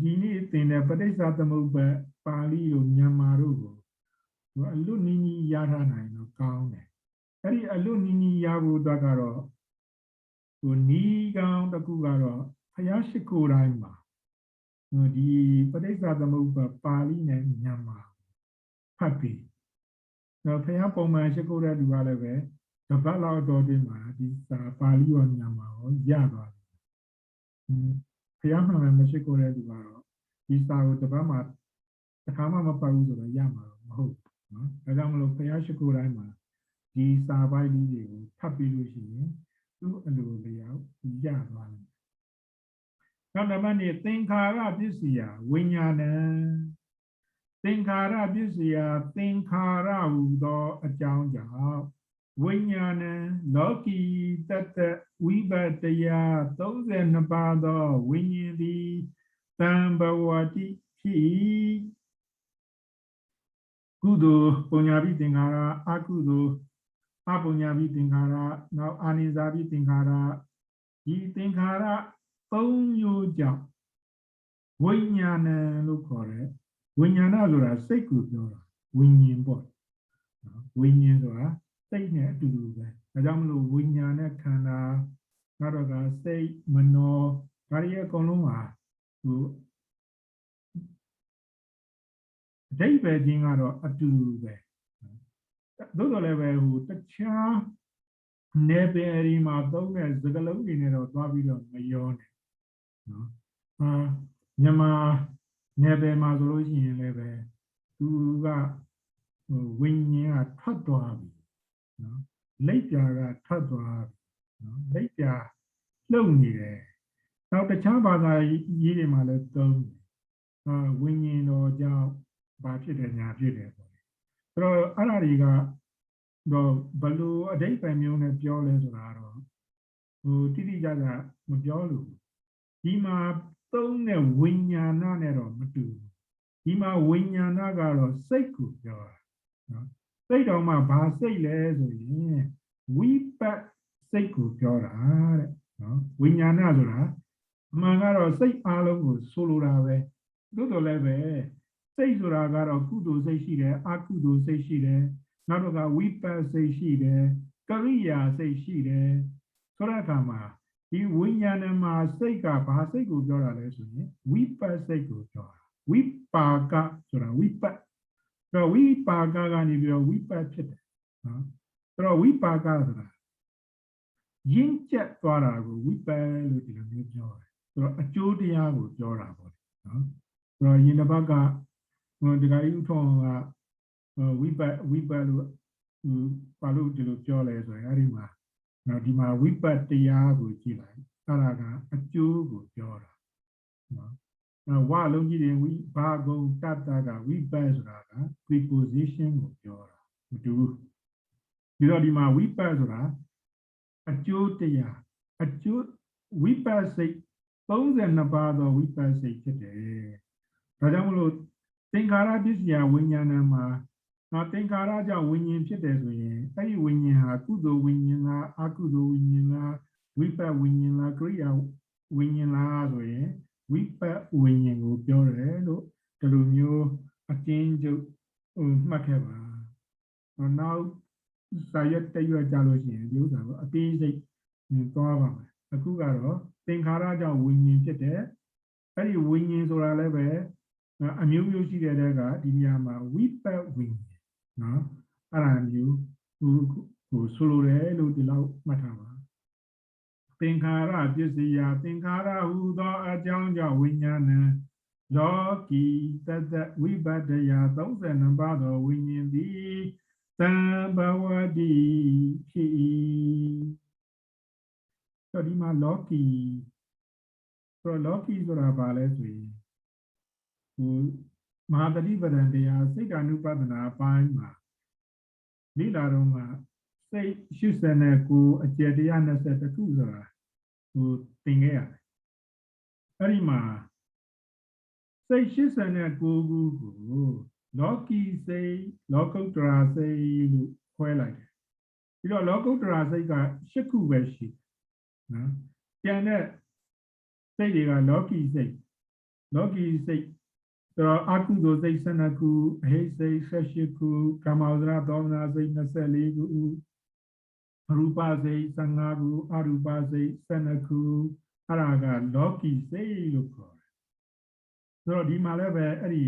ဒီနေ့သင်တဲ့ပဋိစ္စသမုပ္ပါပါဠိတို့မြန်မာတို့ကိုအလွတ်နည်းနည်းရထားနိုင်တော့ကောင်းတယ်အဲ့ဒီအလွတ်နည်းနည်းရဖို့အတွက်ကတော့ ကိုနီးကောင်းတစ်ခုကတော့ဘုရားရှိခိုးတိုင်းမှာဒီပဋိစ္စသမုပ္ပါပါဠိနဲ့မြန်မာဖတ်ပြီးတော့ဘုရားပုံမှန်ရှိခိုးတဲ့လူကလည်းပဲတပတ်လောက်တော့ဒီမှာဒီစာပါဠိရောမြန်မာရောရသွားတယ်ဘုရားမှန်မှန်မရှိခိုးတဲ့လူကတော့ဒီစာကိုတပတ်မှာတစ်ခါမှမပတ်ဘူးဆိုတော့ရမှာတော့မဟုတ်ဘူးနော်ဒါကြောင့်မလို့ဘုရားရှိခိုးတိုင်းမှာဒီစာပိုက်လေးတွေကိုဖတ်ပြီးလို့ရှိရင်သူ့အလိုလျောက်ရသွားတယ်နောက်တစ်ပတ်နေ့သင်္ခါရပစ္စယဝိညာဏံသင်္ခါရပစ္စယသင်္ခါရဟူသောအကြောင်းကြောင့်ဝိညာဏံလောကီတတဝိပတ္တယ32ပါးသောဝိညာဉ်သည်တံဘဝတိဖြစ်ကုသိုလ်ပုညပိသင်္ခါရအကုသိုလ်အပုညပိသင်္ခါရနောက်အာနိဇာပိသင်္ခါရဒီသင်္ခါရ3မျိုးကြောင့်ဝိညာဏံလို့ခေါ်တယ်ဝိညာဏဆိုတာစိတ်ကိုပြောတာဝိညာဉ်ပေါ့နော်ဝိညာဉ်ဆိုတာစိတ်နဲ့အတူတူပဲဒါကြောင့်မလို့ဝိညာဉ်နဲ့ခန္ဓာနောက်တော့ကစိတ်မနောဒါတွေအကုန်လုံးဟာဟိုအဓိပ္ပာယ်ချင်းကတော့အတူတူပဲသို့တော်လည်းပဲဟိုတခြားနယ်ပယ်ဒီမှာသုံးတဲ့စကားလုံးတွေနဲ့တော့သွားပြီးတော့မရောနဲ့နော်မြန်မာနယ်ပယ်မှာဆိုလို့ရှိရင်လည်းပဲသူကဟိုဝိညာဉ်ကထွက်သွားပြီနော်လက်ပြာကထွက်သွားပြီနော်လက်ပြာလှုပ်နေတယ်နောက်တခြားဘာသာရေးတွေမှာလည်းသုံးဝိညာဉ်တော်ကြောင့်ဘာဖြစ်တယ်ညာဖြစ်တယ်ပေါ့အဲ့တော့အဲ့ဒါတွေကတော့ဘလို့အဓိပ္ပာယ်မျိုးနဲ့ပြောလဲဆိုတာတော့ဟိုတိတိကျကျမပြောလို့ဒီမှာသုံးတဲ့ဝိညာဏနဲ့တော့မတူဘူးဒီမှာဝိညာဏကတော့စိတ်ကိုပြောတာနော်စိတ်တော်မှာဘာစိတ်လဲဆိုရင်ဝိပတ်စိတ်ကိုပြောတာတဲ့နော်ဝိညာဏဆိုတာအမှန်ကတော့စိတ်အားလုံးကိုဆိုလိုတာပဲသို့တော်လည်းပဲစိတ်ဆိုတာကတော့ကုသိုလ်စိတ်ရှိတယ်အကုသိုလ်စိတ်ရှိတယ်နောက်တော့ကဝိပတ်စိတ်ရှိတယ်ကရိယာစိတ်ရှိတယ်ဆိုတဲ့အခါမှာဒီဝိညာဏမှာစိတ်ကဘာစိတ်ကိုပြောတာလဲဆိုရင်ဝိပတ်စိတ်ကိုပြောတာဝိပါကဆိုတာဝိပတ်ဆိုတော့ဝိပါကကနေပြီးတော့ဝိပတ်ဖြစ်တယ်နော်ဆိုတော့ဝိပါကဆိုတာရင့်ကျက်သွားတာကိုဝိပတ်လို့ဒီလိုမျိုးပြောတယ်ဆိုတော့အကျိုးတရားကိုပြောတာပေါ့နော်ဆိုတော့ယင်တစ်ပတ်ကဒီကကြီးဥထုံးကဝိပတ်လို့ဘာလို့ဒီလိုပြောလဲဆိုရင်အဲ့ဒီမှာနော်ဒီမှာဝိပတ်တရားကိုကြည့်လိုက်အဲ့ဒါကအကျိုးကိုပြောတာနော်ဝါလုံးကြီးတွေဝိဘာဂုံတတကဝိပတ်ဆိုတာက preposition ကိုပြောတာမတူဘူးဒီတော့ဒီမှာဝိပတ်ဆိုတာအကျိုးတရားအကျိုးဝိပတ်စိတ်32ပါးသောဝိပတ်စိတ်ဖြစ်တယ်ဒါကြောင့်မလို့သင်္ခါရပစ္စယဝိညာဏမှာသင်္ခါရကြောင့်ဝိညာဉ်ဖြစ်တယ်ဆိုရင်အဲ့ဒီဝိညာဉ်ဟာကုသိုလ်ဝိညာဉ်လားအကုသိုလ်ဝိညာဉ်လားဝိပတ်ဝိညာဉ်လားကရိယာဝိညာဉ်လားဆိုရင်ဝိပတ်ဝိညာဉ်ကိုပြောတယ်လို့ဒီလိုမျိုးအကျဉ်းချုပ်မှတ်ခဲ့ပါနောက်စာရွက်တက်ရွက်ကြလို့ရှိရင်ဒီဥစ္စာကိုအသေးစိတ်သွားပါမယ်အခုကတော့သင်္ခါရကြောင့်ဝိညာဉ်ဖြစ်တယ်အဲ့ဒီဝိညာဉ်ဆိုတာလည်းပဲအမျိုးမျိုးရှိတဲ့ကဒီနေရာမှာဝိပတ်ဝိညာဉ်နော်အဲ့ဒါမျိုးဟိုဆိုလိုတယ်လို့ဒီလောက်မှတ်ထားပါသင်္ခါရပစ္စယသင်္ခါရဟူသောအကြောင်းကြောင့်ဝိညာဏံလောကီတတဝိပတ္တယ32ပါးသောဝိညာဉ်သည်သံဘဝတိဖြစ်၏ဆိုဒီမှာလောကီဆိုလောကီဆိုတာဘာလဲဆိုရင်ဟိုမဟာတတိပဒံတရားစိတ်ဓာနုပဒနာအပိုင်းမှာလေ့လာတော့မှစိတ်89အကျယ်120ခုဆိုတာဟိုသင်ခဲ့ရတယ်အဲ့ဒီမှာစိတ်89ခုကိုလောကီစိတ်လောကုတ္တရာစိတ်လို့ခွဲလိုက်တယ်ပြီးတော့လောကုတ္တရာစိတ်က8ခုပဲရှိနော်ကျန်တဲ့စိတ်တွေကလောကီစိတ်ဆိုတော့အကုသိုလ်စိတ်12ခုအဟိစိတ်18ခုကာမဝဇ္ဇသောမနာစိတ်24ခု รูปาเซสังฆากูอรูปาเซสนคูအရာကလောကီစိတ်လို့ခေါ်တယ်ဆိုတော့ဒီမှာလည်းပဲအဲ့ဒီ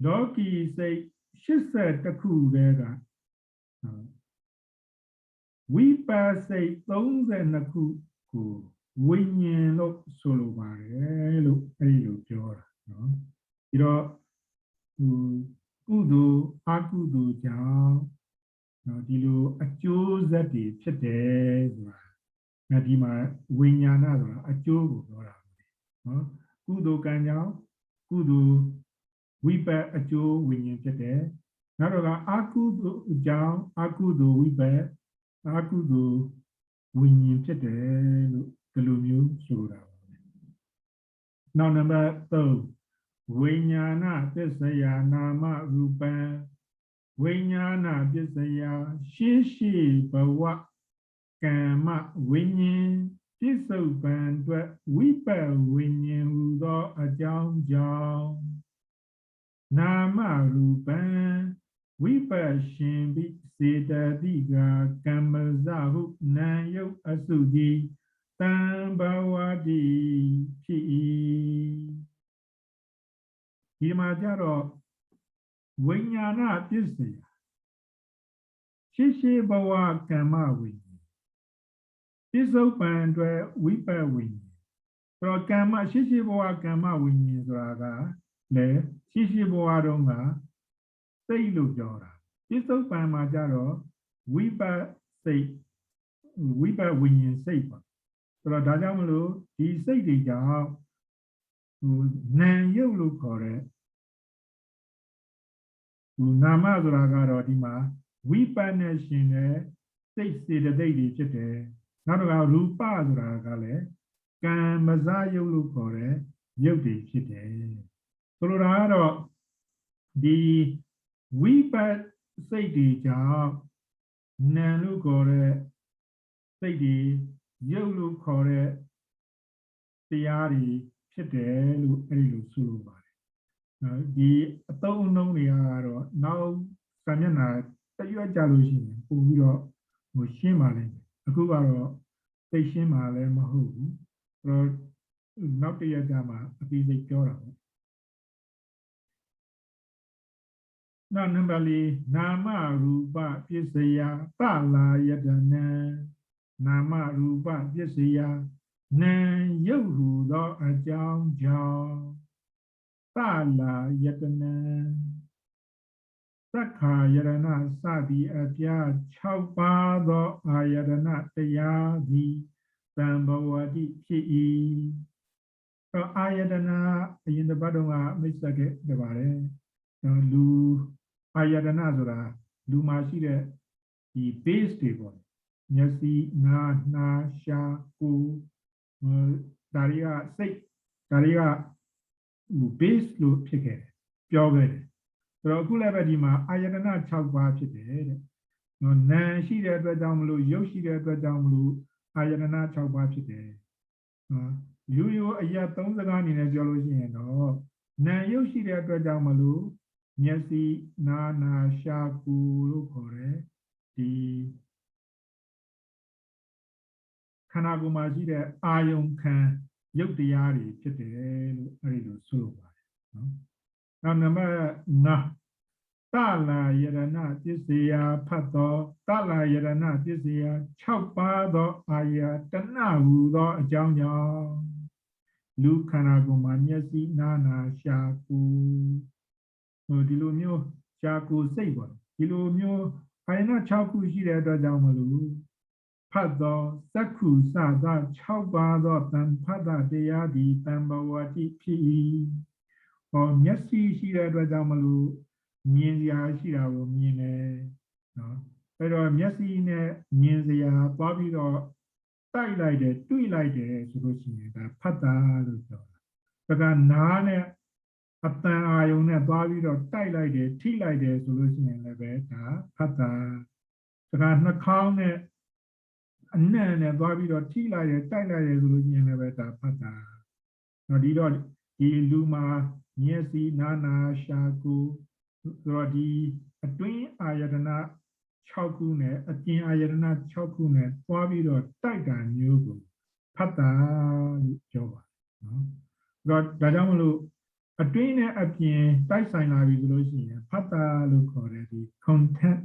လောကီစိတ်80ခုတည်းကဝိပါစိတ်32ခုကိုဝိညာဉ်လို့ဆိုလိုပါတယ်လို့အဲ့ဒီလိုပြောတာနော်ပြီးတော့ကုသိုလ်အကုသိုလ်ကြောင့်နော်ဒီလိုအကျိုးဆက်တွေဖြစ်တယ်ဆိုတာဒီမှာဝိညာဏဆိုတာအကျိုးကိုပြောတာနော်ကုသိုလ်ကံကြောင့်ကုသိုလ်ဝိပတ်အကျိုးဝိညာဉ်ဖြစ်တယ်နောက်တော့ကအကုသိုလ်ကြောင့်အကုသိုလ်ဝိပတ်အကုသိုလ်ဝိညာဉ်ဖြစ်တယ်လို့ဒီလိုမျိုးဆိုတာပါနောက်နံပါတ်3ဝိညာဏပစ္စယနာမရူပံဝိညာဏပစ္စယရှေးရှေးဘဝကမ္မဝိညာဉ်ပြစ္ဆုတ်ပံအတွက်ဝိပတ်ဝိညာဉ်ဟူသောအကြောင်းကြောင့်နာမရူပံဝိပတ်ရှင်ပိစေတတိကကမ္မဇဟုနာယုတ်အစုတိတံဘဝတိဖြစ်၏ဒီမှာကြတော့ဝိညာဏပစ္စယရှေးရှေးဘဝကမ္မဝိညာဉ်ပြစ္ဆုတ်ပံအတွက်ဝိပတ်ဝိညာဉ်ဆိုတော့ကမ္မရှေးရှေးဘဝကမ္မဝိညာဉ်ဆိုတာကလည်းရှေးရှေးဘဝတုန်းကစိတ်လို့ပြောတာပြစ္ဆုတ်ပံမှာကြတော့ဝိပတ်စိတ်ဝိပတ်ဝိညာဉ်စိတ်ပါဆိုတော့ဒါကြောင့်မလို့ဒီစိတ်တွေကြောင့်နာမ်ရုပ်လို့ခေါ်တဲ့နာမဆိုတာကတော့ဒီမှာဝိပတ်နဲ့ရှင်တဲ့စိတ်စေတသိက်တွေဖြစ်တယ်နောက်တော့ရူပဆိုတာကလည်းကံမဇရုပ်လို့ခေါ်တဲ့ရုပ်တွေဖြစ်တယ်ဆိုလိုတာကတော့ဒီဝိပတ်စိတ်တွေကြောင့်နာမ်လို့ခေါ်တဲ့စိတ်တွေရုပ်လို့ခေါ်တဲ့တရားတွေဖြစ်တယ်လို့အဲ့ဒီလိုဆိုလိုပါတယ်ဒီအသုံးအနှုန်းတွေကတော့နောက်စာမျက်နှာတရွက်ကြလို့ရှိရင်ပို့ပြီးတော့ရှင်းပါလိမ့်မယ်အခုကတော့သိရှင်းပါလည်းမဟုတ်ဘူးအဲ့တော့နောက်တစ်ရက်ကြမှာအပြီးစိတ်ပြောတာပေါ့နောက်နံပါတ်4နာမရူပပစ္စယသလာယတနံနာမရူပပစ္စယနာရုပ်ဟူသောအကြောင်းကြောင့်သလာယတနံသက္ခာယရဏစသည်အပြား6ပါးသောအာယတနတရားသည်တံဘဝတိဖြစ်၏တော့အာယတနာအရင်တစ်ပတ်တုန်းကမိတ်ဆက်ခဲ့ကြပါတယ်လူအာယတနာဆိုတာလူမှာရှိတဲ့ဒီ base တွေပေါ့မျက်စိနားနှာရှားကိုယ်ဒါတွေကစိတ်ဒါတွေက base လို့ဖြစ်ခဲ့တယ်ပြောခဲ့တယ်ဆိုတော့အခုလည်းပဲဒီမှာအာယတနာ6ပါးဖြစ်တယ်တဲ့နာမ်ရှိတဲ့အတွက်ကြောင့်မလို့ရုပ်ရှိတဲ့အတွက်ကြောင့်မလို့အာယတနာ6ပါးဖြစ်တယ်ရိုးရိုးအရာ3စကားအနေနဲ့ပြောလို့ရှိရင်တော့နာမ်ရုပ်ရှိတဲ့အတွက်ကြောင့်မလို့မျက်စိနားနာရှားကိုယ်လို့ခေါ်တယ်ဒီခန္ဓာကိုယ်မှာရှိတဲ့အာယုံခံရုပ်တရားတွေဖြစ်တယ်လို့အဲဒီလိုဆိုပါတယ်နော်နောက်နံပါတ်5တလာယရဏပစ္စယဖတ်သောတလာယရဏပစ္စယ6ပါးသောအာယတနာဟူသောအကြောင်းကြောင့်လူခန္ဓာကိုယ်မှာမျက်စိနားနာရှားကိုယ်ဒီလိုမျိုးရှားကိုယ်စိတ်ပေါ့ဒီလိုမျိုးအာယနာ6ခုရှိတဲ့အတွက်ကြောင့်မလို့ဖတ်သောသက္ခုစသ6ပါးသောတံဖတ်တရားသည်တံဘဝတိဖြစ်၏မျက်စိရှိတဲ့အတွက်ကြောင့်မလို့မြင်စရာရှိတာကိုမြင်တယ်နော်အဲ့တော့မျက်စိနဲ့မြင်စရာသွားပြီးတော့တိုက်လိုက်တယ်တွေ့လိုက်တယ်ဆိုလို့ရှိရင်ဒါဖတ်တာလို့ပြောတာဒါကနားနဲ့အတန်အာယုံနဲ့သွားပြီးတော့တိုက်လိုက်တယ်ထိလိုက်တယ်ဆိုလို့ရှိရင်လည်းပဲဒါဖတ်တာဒါကနှာခေါင်းနဲ့အနံ့နဲ့သွားပြီးတော့ထိလိုက်တယ်တိုက်လိုက်တယ်ဆိုလို့ရှိရင်လည်းပဲဒါဖတ်တာနော်ဒီတော့ဒီလူမှာမျက်စိနားနာရှာကိုဆိုတော့ဒီအတွင်းအာယတနာ 6ခုနဲ့အကျဉ်အာယတနာ6ခုနဲ့တွားပြီးတော့တိုက်တာမျိုးကိုဖတ်တာလို့ပြောပါတယ်နော်ဒါကြောင့်မလို့အတွင်းနဲ့အပြင်တိုက်ဆိုင်လာပြီဆိုလို့ရှိရင်ဖတ်တာလို့ခေါ်တဲ့ဒီ content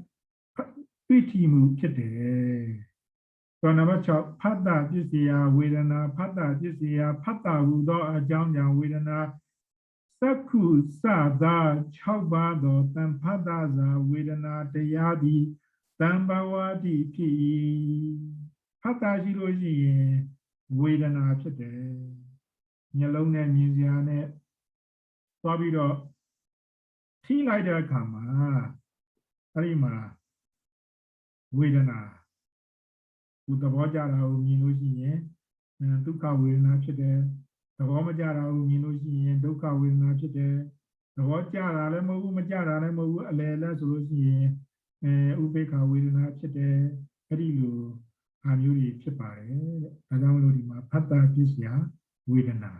တွေ့ထီမှုဖြစ်တယ်နံပါတ်6ဖတ်တာပစ္စယဝေဒနာဖတ်တာပစ္စယဖတ်တာဟူသောအကြောင်းကြောင့်ဝေဒနာသက္ခုစသာ6ပါးသောတံဖတ်တာဇာဝေဒနာတရားသည်တံဘဝတိဖြစ်၏ဖတ်တာရှိလို့ရှိရင်ဝေဒနာဖြစ်တယ်မျက်လုံးနဲ့မြင်စရာနဲ့သွားပြီးတော့ထိလိုက်တဲ့အခါမှာအဲ့ဒီမှာဝေဒနာဒီသဘောကြတာကိုမြင်လို့ရှိရင်ဒုက္ခဝေဒနာဖြစ်တယ်သဘောမကြတာကိုမြင်လို့ရှိရင်ဒုက္ခဝေဒနာဖြစ်တယ်သဘောကြတာလည်းမဟုတ်ဘူးမကြတာလည်းမဟုတ်ဘူးအလယ်လည်းဆိုလို့ရှိရင်ဥပေက္ခဝေဒနာဖြစ်တယ်အဲ့ဒီလိုအားမျိုးတွေဖြစ်ပါတယ်တဲ့ဒါကြောင့်လို့ဒီမှာဖတ်တာပစ္စယဝေဒနာ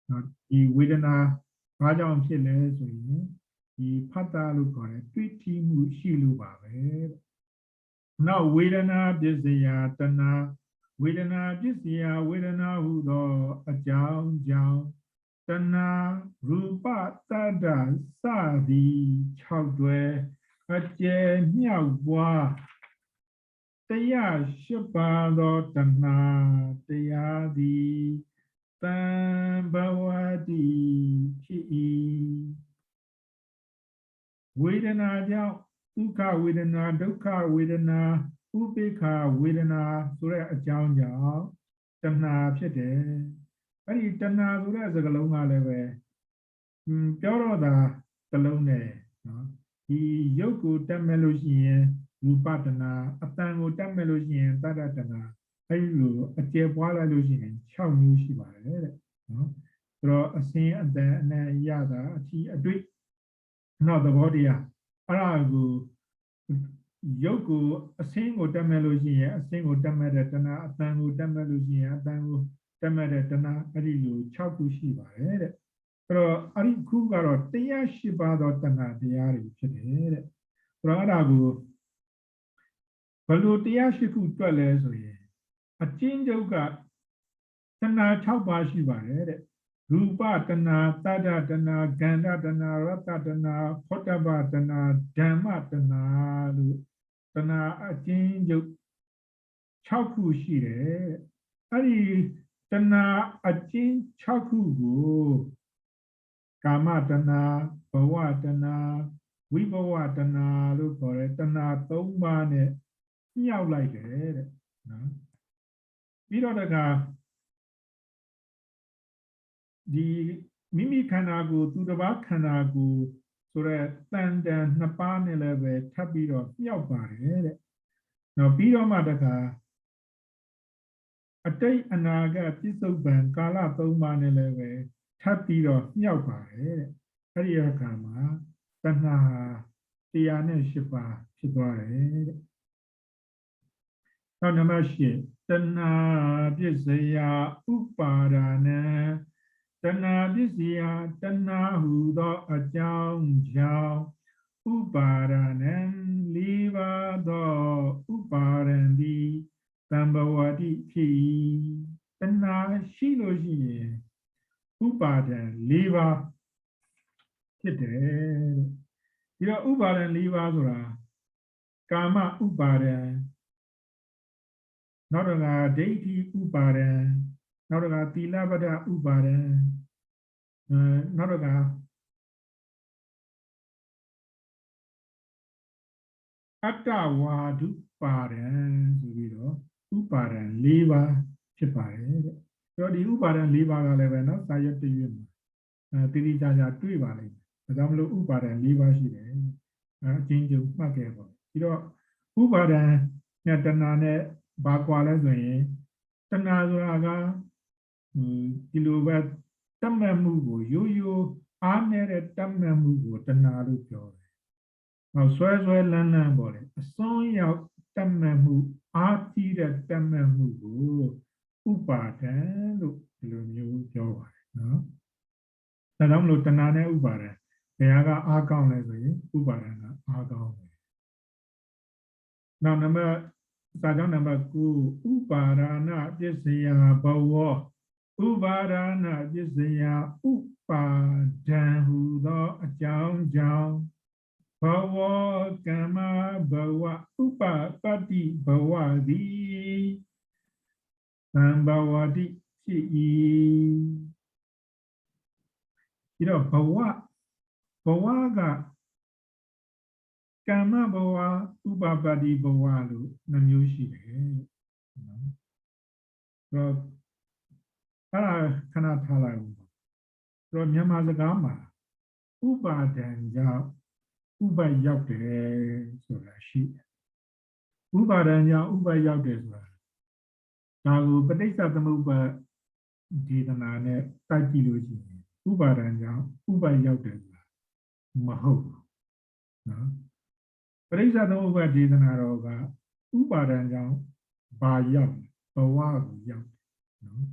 နော်ဒီဝေဒနာဘာကြောင့်ဖြစ်လဲဆိုရင်ဒီဖတ်တာလို့ခေါ်တဲ့တွေ့ထိမှုရှိလို့ပါပဲနောက်ဝေဒနာပစ္စယတဏဝေဒနာပစ္စယဝေဒနာဟုသောအကြောင်းကြောင့်တဏရူပတတ္တစသည်6တွဲအကျယ်မြောက်ပွား108ပါးသောတဏတရားသည်တံဘဝတိဖြစ်၏ဝေဒနာကြောင့်ဒုက္ခဝေဒနာဒုက္ခဝေဒနာဥပေက္ခဝေဒနာဆိုတဲ့အကြောင်းကြောင့်တဏှာဖြစ်တယ်အဲ့ဒီတဏှာဆိုတဲ့စကားလုံးကလည်းပဲပြောတော့တာစလုံးနဲ့နော်ဒီရုပ်ကိုတတ်မဲ့လို့ရှိရင်ရူပတဏှာအတန်ကိုတတ်မဲ့လို့ရှိရင်တတ္တတဏှာအဲ့ဒီလိုအကျယ်ပွားလိုက်လို့ရှိရင်6မျိုးရှိပါတယ်တဲ့နော်ဆိုတော့အစင်းအတန်အနံ့ရတာအထီးအတွေ့နောက်သဘောတရားအဲ့ဒါကိုရုပ်ကိုအစင်းကိုတတ်မဲ့လို့ရှိရင်အစင်းကိုတတ်မဲ့တဲ့တဏှာအတန်ကိုတတ်မဲ့လို့ရှိရင်အတန်ကိုတတ်မဲ့တဲ့တဏှာအဲ့ဒီလို6ခုရှိပါတယ်တဲ့အဲ့တော့အဲ့ဒီခုကတော့108ပါးသောတဏှာတရားတွေဖြစ်တယ်တဲ့ဆိုတော့အဲ့ဒါကိုဘယ်လို108ခုတွက်လဲဆိုရင်အကျဉ်းချုပ်ကတဏှာ6ပါးရှိပါတယ်တဲ့ရူပတဏှာသတ္တတဏှာဂန္ဓတဏှာရတ္တတဏှာဖောတ္တပတဏှာဓမ္မတဏှာလို့တဏှာအကျဉ်းချုပ်6ခုရှိတယ်အဲ့ဒီတဏှာအကျဉ်း6ခုကိုကာမတဏှာဘဝတဏှာဝိဘဝတဏှာလို့ခေါ်တဲ့တဏှာ3ပါးနဲ့မြောက်လိုက်တယ်တဲ့နော်ပြီးတော့တခါဒီမိမိခန္ဓာကိုယ်သူတစ်ပါးခန္ဓာကိုယ်ဆိုတဲ့တန်တန်2ပါးနဲ့လည်းပဲထပ်ပြီးတော့မြောက်ပါတယ်တဲ့နော်ပြီးတော့မှတခါအတိတ်အနာဂတ်ပြစ္ဆုတ်ပံကာလ3ပါးနဲ့လည်းပဲထပ်ပြီးတော့မြောက်ပါတယ်တဲ့အဲ့ဒီအခါမှာတဏှာ108ပါးဖြစ်သွားတယ်တဲ့နောက်နံပါတ်8တဏှာပစ္စယဥပါဒာနံတဏှာပစ္စယတဏှာဟူသောအကြောင်းကြောင့်ဥပါဒာနံ4ပါးသောဥပါဒံသည်တံဘဝတိဖြစ်၏တဏှာရှိလို့ရှိရင်ဥပါဒံ4ပါးဖြစ်တယ်ဒီတော့ဥပါဒံ4ပါးဆိုတာကာမဥပါဒံနောက်တော့ကဒိဋ္ဌိဥပါဒံနောက်တော့ကသီလပဒဥပါဒံနောက်တော့ကအတ္တဝါဒုပါဒံဆိုပြီးတော့ဥပါဒံ4ပါးဖြစ်ပါတယ်တဲ့ဆိုတော့ဒီဥပါဒံ4ပါးကလည်းပဲနော်စာရွက်တရွက်မှာတိတိကျကျတွေ့ပါလိမ့်မယ်ဒါကြောင့်မလို့ဥပါဒံ4ပါးရှိတယ်အချင်းချင်းမှတ်ခဲ့ပါပြီးတော့ဥပါဒံနဲ့တဏှာနဲ့ဘာကွာလဲဆိုရင်တဏှာဆိုတာကဒီလိုပဲတတ်မှတ်မှုကိုရိုးရိုးအားနေတဲ့တတ်မှတ်မှုကိုတဏှာလို့ပြောတယ်။နောက်ဆွဲဆွဲလန်းလန်းပေါ့လေအစွန်းရောက်တတ်မှတ်မှုအားကြီးတဲ့တတ်မှတ်မှုကိုဥပါဒံလို့ဒီလိုမျိုးပြောပါတယ်နော်။ဒါကြောင့်မလို့တဏှာနဲ့ဥပါဒံဘယ်ဟာကအားကောင်းလဲဆိုရင်ဥပါဒံကအားကောင်းတယ် Now number sajang number ku uparana pisaya bawa uparana pisaya upadan hu tho ajang jang bawa kama bawa upapati bawa di bawa di chi itu bawa ga kama bawa upapati bawa lu 2 မျိုးရှိတယ်နော်ဆိုတော့အဲ့ဒါခဏထားလိုက်ဦးဆိုတော့မြန်မာစကားမှာဥပါဒံကြောင့်ဥပရောက်တယ်ဆိုတာရှိတယ်ဥပါဒံကြောင့်ဥပရောက်တယ်ဆိုတာဒါကိုပဋိစ္စသမုပ္ပါဒေသနာနဲ့တိုက်ကြည့်လို့ရှိရင်ဥပါဒံကြောင့်ဥပရောက်တယ်ဆိုတာမဟုတ်ဘူးနော်ပဋိစ္စသမုပ္ပါဒေသနာတော်ကဥပါဒံကြောင့်ဘာရောက်ဘဝကိုရောက်နော်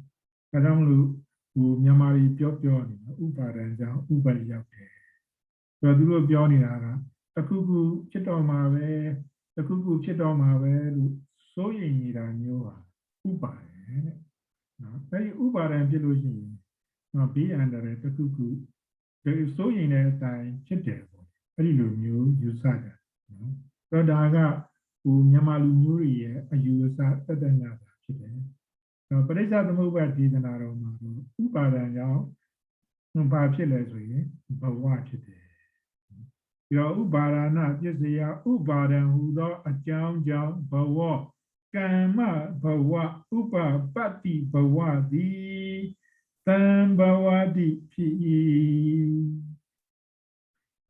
အဲဒါမလို့ဟိုမြန်မာပြည်ပြောနေတာဥပါဒံကြောင့်ဥပရောက်တယ်ဆိုတော့သူတို့ပြောနေတာကတခုခုဖြစ်တော့မှာပဲတခုခုဖြစ်တော့မှာပဲလို့စိုးရိမ်နေတာမျိုးပါဥပါဒံတဲ့နော်အဲဒီဥပါဒံဖြစ်လို့ရှိရင်နော်ဘေးအန္တရာယ်တခုခုဒီစိုးရိမ်တဲ့အတိုင်းဖြစ်တယ်ပေါ့အဲဒီလိုမျိုးယူဆတာနော်ဆိုတော့ဒါကဟိုမြန်မာလူမျိုးတွေရဲ့အယူအဆတက်တက်ညာတာဖြစ်တယ်ပရိစ္ဆေသမုပ္ပါဒေသနာတော်မှာတော့ဥပါဒံကြောင့်ဘာဖြစ်လဲဆိုရင်ဘဝဖြစ်တယ်ပြီးတော့ဥပါဒနာပစ္စယဥပါဒံဟူသောအကြောင်းကြောင့်ဘဝကမ္မဘဝဥပပတ္တိဘဝသည်တံဘဝတိဖြစ်၏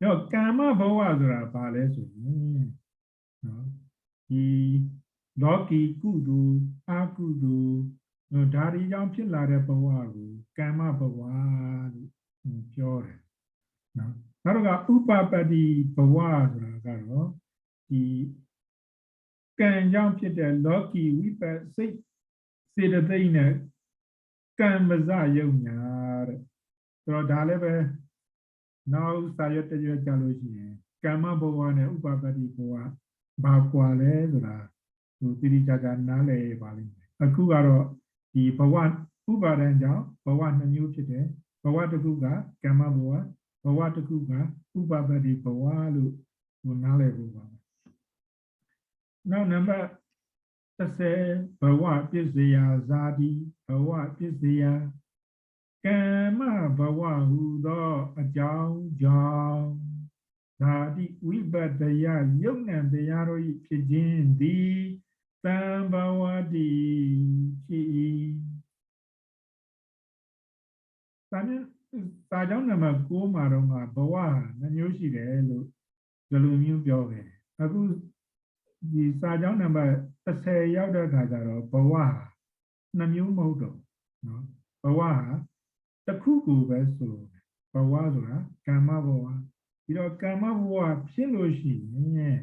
တော့ကမ္မဘဝဆိုတာဘာလဲဆိုရင်နော်ဒီလောကီကုသိုလ်အကုသိုလ်ဒါတွေကြောင့်ဖြစ်လာတဲ့ဘဝကိုကမ္မဘဝလို့ပြောတယ်နော်နောက်ကဥပပတ္တိဘဝဆိုတာကတော့ဒီကံကြောင့်ဖြစ်တဲ့လောကီဝိပဿစိတ်စေတသိက်နဲ့ကံမစယုံညာတဲ့ဆိုတော့ဒါလည်းပဲနောက်စာရွက်တရွက်ကြလို့ရှိရင်ကမ္မဘဝနဲ့ဥပပတ္တိဘဝဘာကွာလဲဆိုတာဟိုတိတိကျကျနားလည်ပါလိမ့်မယ်အခုကတော့ဒီဘဝဥပါဒံကြောင့်ဘဝ 2 မျိုးဖြစ်တယ်ဘဝတစ်ခုကကမ္မဘဝဘဝတစ်ခုကဥပပတ္တိဘဝလို့ဟိုနားလည်ဖို့ပါနောက်နံပါတ်30ဘဝပစ္စယဇာတိဘဝပစ္စယကမ္မဘဝဟူသောအကြောင်းကြောင့်ဇာတိဝိပတ္တယယုတ်နံတရားတို့၏ဖြစ်ခြင်းသည်သံဘဝတိဖြစ်၏စာကြောင်းနံပါတ်9မှာတော့ဘဝ2 မျိုးရှိတယ်လို့ဒီလိုမျိုးပြောတယ်အခုဒီစာကြောင်းနံပါတ်30ရောက်တဲ့အခါကျတော့ဘဝ2 မျိုးမဟုတ်တော့နော်ဘဝတစ်ခုကိုပဲဆိုဘဝဆိုတာကမ္မဘဝပြီးတော့ကမ္မဘဝဖြစ်လို့ရှိရင်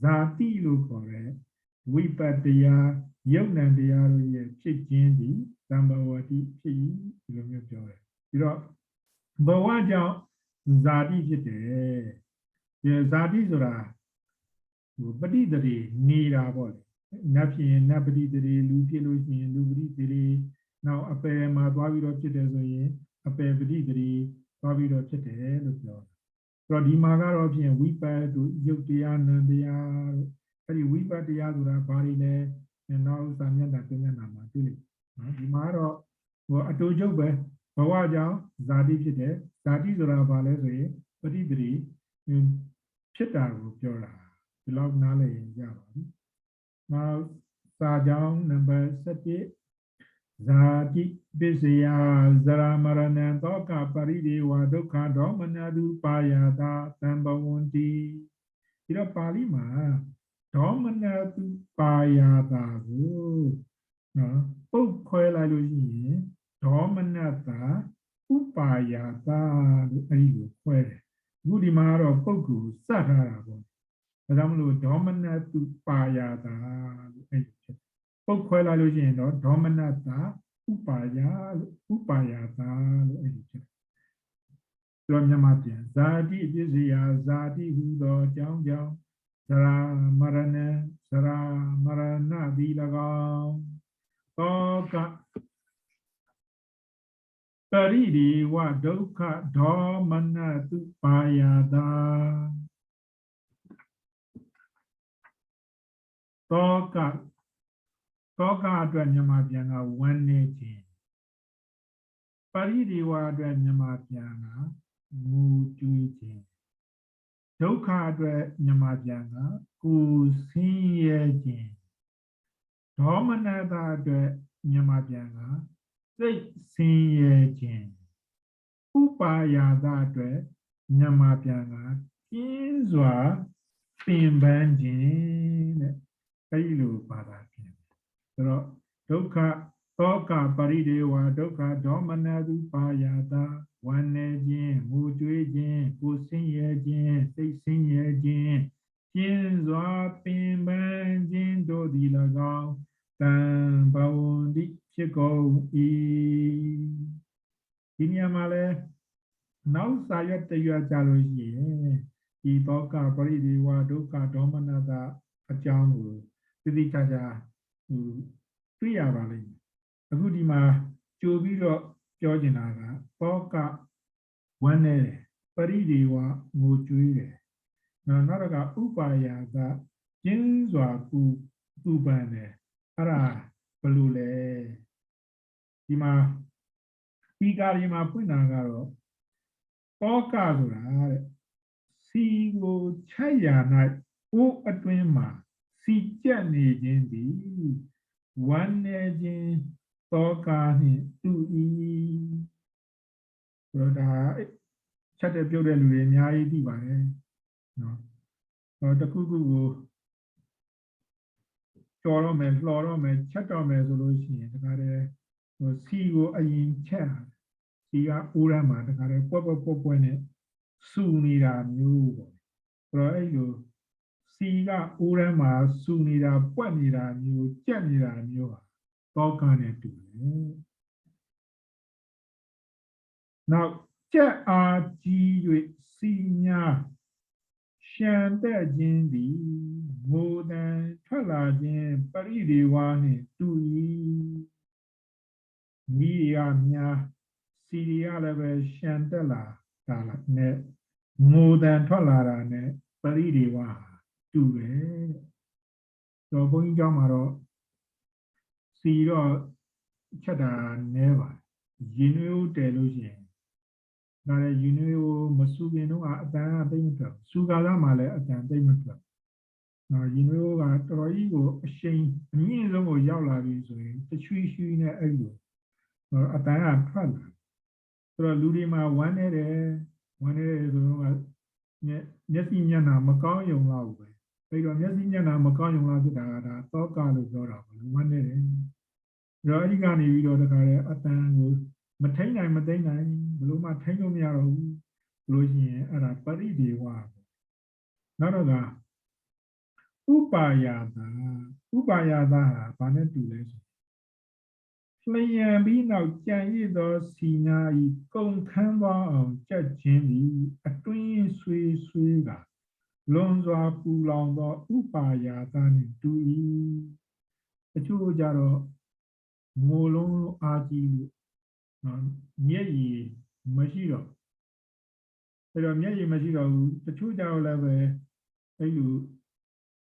ဇာတိလို့ခေါ်တဲ့ဝိပတ္တယယုတ်နံတရားတို့ရဲ့ဖြစ်ခြင်းဒီသံဘဝတိဖြစ်၏ဒီလိုမျိုးပြောတယ်ပြီးတော့ဘဝကြောင့်ဇာတိဖြစ်တယ်ဒီဇာတိဆိုတာပဋိသန္ဓေနေတာပေါ့လေနတ်ဖြစ်ရင်နတ်ပဋိသန္ဓေလူဖြစ်လို့ရှိရင်လူပဋိသန္ဓေနောက်အပယ်မှာသွားပြီးတော့ဖြစ်တယ်ဆိုရင်အပယ်ပဋိသန္ဓေသွားပြီးတော့ဖြစ်တယ်လို့ပြောတယ်ဆိုတော့ဒီမှာကတော့ဖြင့်ဝိပဿနာယုတ်တရားနံတရားတို့အဲ့ဒီဝိပဿနာတရားဆိုတာဘာတွေလဲနောက်စာမျက်နှာပြမျက်နှာမှာတွေ့လိမ့်နော်ဒီမှာတော့ဟိုအတူချုပ်ပဲဘဝကြောင့်ဇာတိဖြစ်တယ်ဇာတိဆိုတာဘာလဲဆိုရင်ပဋိသန္ဓေဖြစ်တာကိုပြောတာဒီလောက်နားလည်ရင်ကြပါပြီ။နောက်စာကြောင်းနံပါတ်7ဇာတိပစ္စယဇရာမရဏံသောကပရိဒေဝဒုက္ခဒေါမနတုပါယတာသံဘဝန္တိဒီတော့ပါဠိမှာဒေါမနတုပါယတာကိုနော်ပုတ်ခွဲလိုက်လို့ရှိရင်ဒေါမနတာဥပါယတာလို့အဲ့ဒီကိုခွဲတယ်အခုဒီမှာတော့ပုတ်ကိုစတ်ထားတာပေါ့ဒါကြောင့်မလို့ဒေါမနတုပါယတာလို့အဲ့ဒီဖြစ်ပုတ်ခွဲလိုက်လို့ရှိရင်တော့ဒေါမနတာဥပါယဥပါယတာလို့အဲ့ဒီဖြစ်ပြောမြန်မာပြန်ဇာတိပစ္စယဇာတိဟူသောအကြောင်းကြောင့်ဇရာမရဏံ สรามรณะดีละกองก็กะปริเดวะดุက္ขโทมนัสตุปายาตาก็กะအတွက်မြန်မာပြန်ကဝမ်းနေခြင်းပရိဒီဝါအတွက်မြန်မာပြန်ကငူကြွေးခြင်းဒုက္ခအတွက်မြန်မာပြန်ကကိုယ်ဆင်းရဲခြင်းဒေါမနတာအတွက်မြန်မာပြန်ကစိတ်ဆင်းရဲခြင်းဥပါယတာအတွက်မြန်မာပြန်ကကျင်းစွာပင်ပန်းခြင်းတဲ့အဲဒီလိုပါတာဖြစ်ဆိုတော့ဒုက္ခသောကပရိဒေဝဒုက္ခဒေါမနတုပါယတာဝန္နေခြင်းငိုကြွေးခြင်းကိုယ်ဆင်းရဲခြင်းစိတ်ဆင်းရဲခြင်းကျင်းစွာပင်ပန်းခြင်းတို့သည်၎င်းတံဘဝန္တိဖြစ်ကုန်၏ဒီနေရာမှာလဲနောက်စာရွက်တရွက်ကြလို့ရှိရင်ဒီသောကပရိဒေဝဒုက္ခဒေါမနတာအကြောင်းကိုသိသိချာချာတွေ့ရပါလိမ့်မယ်အခုဒီမှာကြိုပြီးတော့ပြောချင်တာကသောကဝမ်းနေတယ်ပရိဒေဝငိုကြွေးတယ်နောက်တစ်ခါဥပါယကကျင်းစွာပူပန်တယ်အဲ့ဒါဘယ်လိုလဲဒီမှာဒီကားဒီမှာဖွင့်တာကတော့သောကဆိုတာတဲ့စီကိုချက်ရ၌အိုးအတွင်းမှာစီကြက်နေခြင်းသည်ဝမ်းနေခြင်းသောကနှင့်တူ၏ဆိုတော့ဒါချက်တဲ့ပြုတ်တဲ့လူတွေအများကြီးသိပါတယ်နော်တခုခုကိုကြော်တော့မယ်လှော်တော့မယ်ချက်တော့မယ်ဆိုလို့ရှိရင်တခါတည်းစီကိုအရင်ချက်စီကအိုးရမှာတခါတည်းပွဲနဲ့စူနေတာမျိုးပေါ့ဆိုတော့အဲ့လိုစီကအိုးရမှာစူနေတာပွက်နေတာမျိုးကြက်နေတာမျိုးဟာသောကနဲ့တူတယ်နောက်ကြက်အားကြီး၍စီညာရှံတဲ့ခြင်းသည်ငိုတန်ထွက်လာခြင်းပရိဒေဝနှင့်တူ၏မိယာများစီရီကလည်းပဲရှံတက်လာတာနဲ့ငိုတန်ထွက်လာတာနဲ့ပရိဒေဝတူတယ်တော့ဘုန်းကြီးကျောင်းမှာတော့စီတော့ချက်တာနဲပါရင်နွေးဦးတယ်လို့ရှိရင်ဒါလည်းရင်နွေးဦးမစူခင်တော့အတန်သိမ့်မထွက်စူကာလမှာလည်းအတန်သိမ့်မထွက်နော်ရင်နွေးဦးကတော်တော်ကြီးကိုအရှိန်အမြင့်ဆုံးကိုရောက်လာပြီဆိုရင်တချွီချွီနဲ့အဲ့လိုအတန်ကထွက်လာဆိုတော့လူတွေမှာဝမ်းနေတယ်ဆိုတော့မျက်စိမျက်နှာမကောင်းရုံလောက်ပဲအဲ့တော့မျက်စိမျက်နှာမကောင်းရုံလောက်ဖြစ်တာကဒါသောကလို့ပြောတာပေါ့ဝမ်းနေတယ်တော့အဲ့ဒီကနေပြီးတော့တခါလေအတန်ကိုမထိန်နိုင်မသိနိုင်ဘလို့မှထိန်လို့မရတော့ဘူးလို့ရှိရင်အဲ့ဒါပရိဒေဝနောက်တော့ကဥပါယတာဟာဘာနဲ့တူလဲဆိုလျံပြီးနောက်ကြံရည်သောစီနာဤကုန်ခန်းသွားအောင်ကြက်ခြင်းသည်အတွင်းဆွေကလွန်စွာပူလောင်သောဥပါယတာနှင့်တူ၏တချို့ကြတော့ငိုလုံးအားကြီးလို့မျက်ရည်မရှိတော့အဲ့တော့မျက်ရည်မရှိတော့ဘူးတချို့ကြတော့လည်းပဲအဲ့လို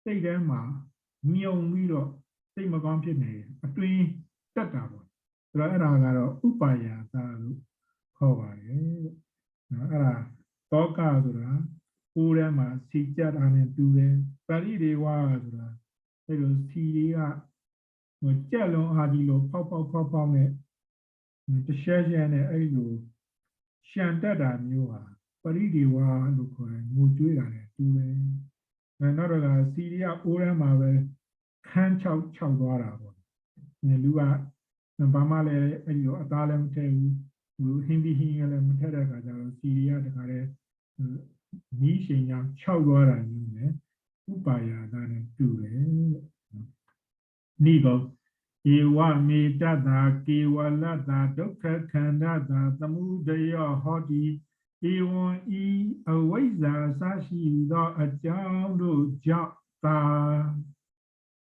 စိတ်ထဲမှာမြုံပြီးတော့စိတ်မကောင်းဖြစ်နေအတွင်းတက်တာပေါ့ဆိုတော့အဲ့ဒါကတော့ဥပါယတာလို့ခေါ်ပါတယ်နော်အဲ့ဒါတောကဆိုတာကိုယ်ထဲမှာစီကြတာနဲ့တူတယ်ပရိဒေဝဆိုတာအဲ့လိုစီတွေကကြက်လုံးအားကြီးလို့ဖောက်နဲ့တရှဲနဲ့အဲ့လိုရှံတက်တာမျိုးဟာပရိဒေဝလို့ခေါ်တယ်ငိုကြွေးတာနဲ့တူတယ်နောက်တော့စီတွေကအိုးထဲမှာပဲခန်းချောက်သွားတာပေါ့လူကဘာမှလည်းအဲ့ဒီတော့အသားလည်းမထည့်ဘူးဟင်းဒီဟင်းလည်းမထည့်တဲ့အခါကျတော့စီရီကတခါတည်းမီးရှိန်ကြောင့်ခြောက်သွားတာမျိုးနဲ့ဥပါယတာနဲ့တူတယ်နိဂောဧဝမေတ္တာကေဝလတ္တာဒုက္ခခန္ဓာတာသမုဒယောဟောတိဧဝံဤအဝိဇ္ဇာစရှိသောအကြောင်းတို့ကြောင့်သာ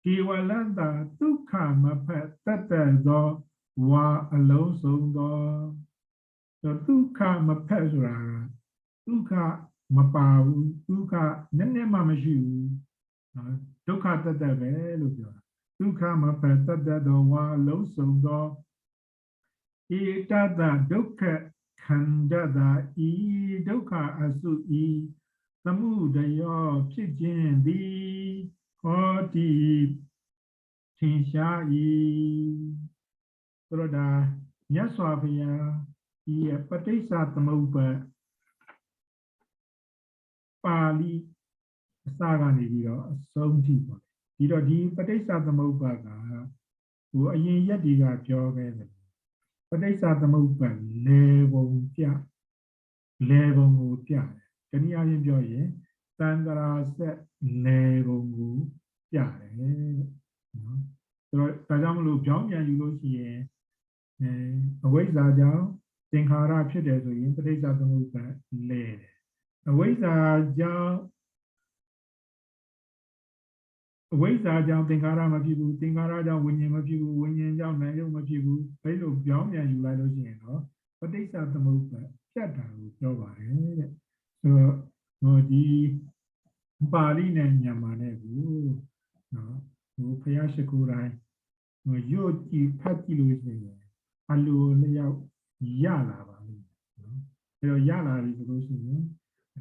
Kiwalanda Dukha Mapet Tata Wa alone so the Dukha Mapezra Dukha Mapawu Dukha Nene Mamashu Dukha Tata Veluga Dukha Mapet Tata Wa alone so Itada Dukha Kandada E Dukha Asu E Samudaya Pijin Di Oti Tinsha E Broda Yaswabia E Patisa Tamuba Pali Saga Nibiro some people. Did he Patisa Tamuba who a yin yadiga jogged. Patisa Tamuba level mutia. Can you enjoy it? Sandra said level mutia. Tajamulu Jong and you look here. Away Zaja, Tinkara Pide, so in Patisa Tamuba led. Away Zaja. Away Zaja, Tinkara Mapibu, Tinkara, Winnie Mapibu, Winnie Jam, Mapibu, Pelo Jong and you like those, but they start the move. So, no, the Bali and Yamane, no, Payashakurai, no, Yoti Patilu, Alu Lea Yala, no, Yala is Rosino,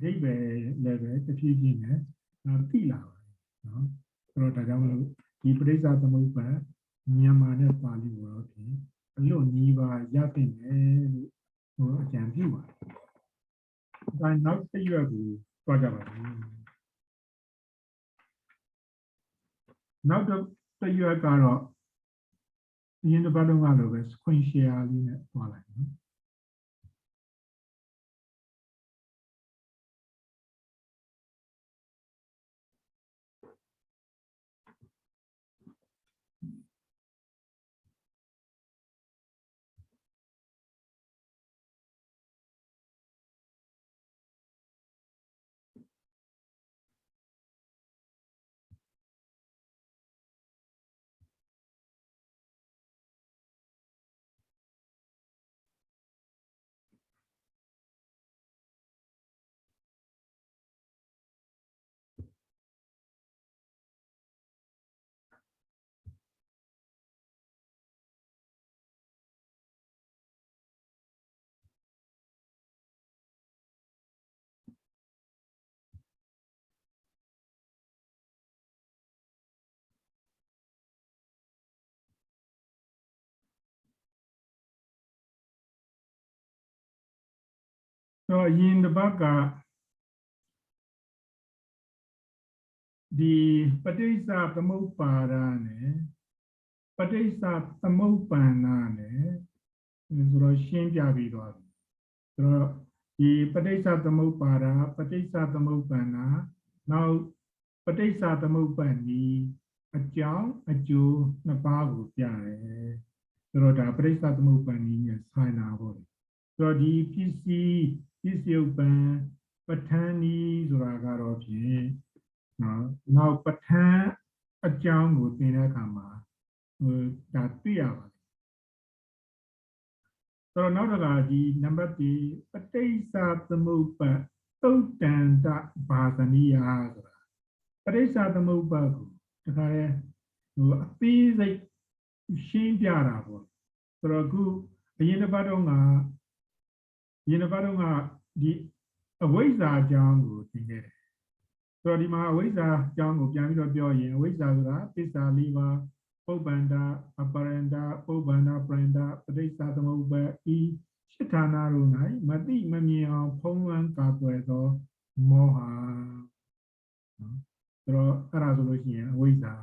they were level, the Fiji, Pila, no, Rotagamo, he prays out the move, Yamane Pali, okay, alone, Niva, Yapin, a champion. I now say you have now the you are got in the bottom of us, Queen Share in it. So in the back, the Patisa Tamuparane, Patisa Tamupanane, is Roshin Javido. So the Patisa Tamupara, Patisa Tamupana, now Patisa Tamupani, a Jao, a Jew, Napago, Jare. So the Patisa Tamupani is high now. So the PC open, Patani, Zuragaro, now Patan, a Jam would be a Kama, that 3 hours. So now the number the Patesa the move, Otan that Basania, Patesa the move, the Kare, a piece like Shin Diarabo. So a good, the Yinabadonga, the Awayza Jango thing. So the Awayza Jango, Jamio Joy, Awayza, Pisa Liva, Obanda, Aparenda, Obanda, Brenda, Patesa the move, E. Shitana Runai, Mati Mamia, Pongan Capueto, Moha. So Arazologia, Awayza.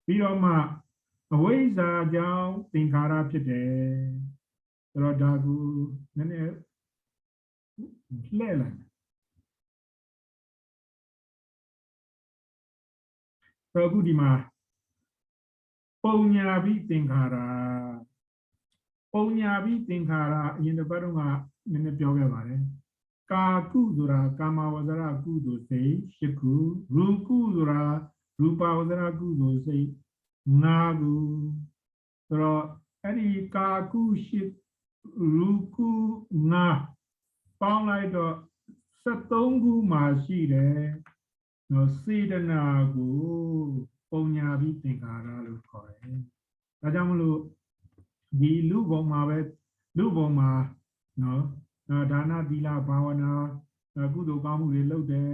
Piroma, Awayza Jao, Tinkara Pide. Rodagu, Nene Leland. Prabhudima, Ponyabi Tinkara, Ponyabi Tinkara, in the Baruma, Minapioga, Kakudura, Kamawazara Kudu say, Shiku, Rukudura, ရူပဝဇ္ဇရာကုသိုလ်စိတ်၅ခုဆိုတော့အဲ့ဒီကာကုရှိရူကု၅ပေါင်းလိုက်တော့73ခုမှရှိတယ်နော်စေတနာကိုပုံညာပြီးသင်္ခါရလို့ခေါ်တယ်ဒါကြောင့်မလို့ဒီလူဘုံမှာပဲလူဘုံမှာနော်ဒါနသီလဘာဝနာကုသိုလ်ကောင်းမှုတွေလုပ်တယ်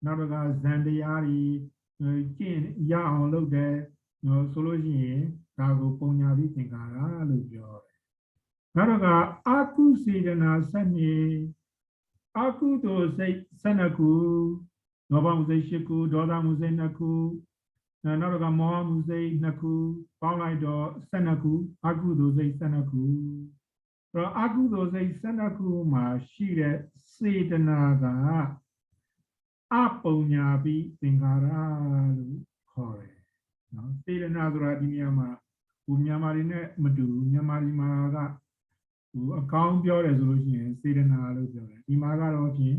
နောက်တစ်ခါဇန်တရားတွေကျင့်ရအောင်လုပ်တယ်နော်ဆိုလို့ရှိရင်ဒါကိုပုံညာပြီးသင်္ခါရလို့ပြောတယ်နောက်တစ်ခါအာကုစေတနာ7အာကုသိုလ်စိတ်12ခုလောဘမှုစိတ်10ခုဒေါသမှုစိတ်2ခုနောက်တစ်ခါမောဟမှုစိတ်2ခုပေါင်းလိုက်တော့12ခုအာကုသိုလ်စိတ်12ခုအဲ့တော့အာကုသိုလ်စိတ်12ခုမှာရှိတဲ့စေတနာကအပုံညာပြီးသင်္ခါရလို့ခေါ်တယ်နော်စေတနာဆိုတာဒီနေရာမှာမြန်မာတွေနဲ့မတူဘူးမြန်မာပြည်မှာကအကောင်းပြောတယ်ဆိုလို့ရှိရင်စေတနာလို့ပြောတယ်ဒီမှာကတော့ဖြင့်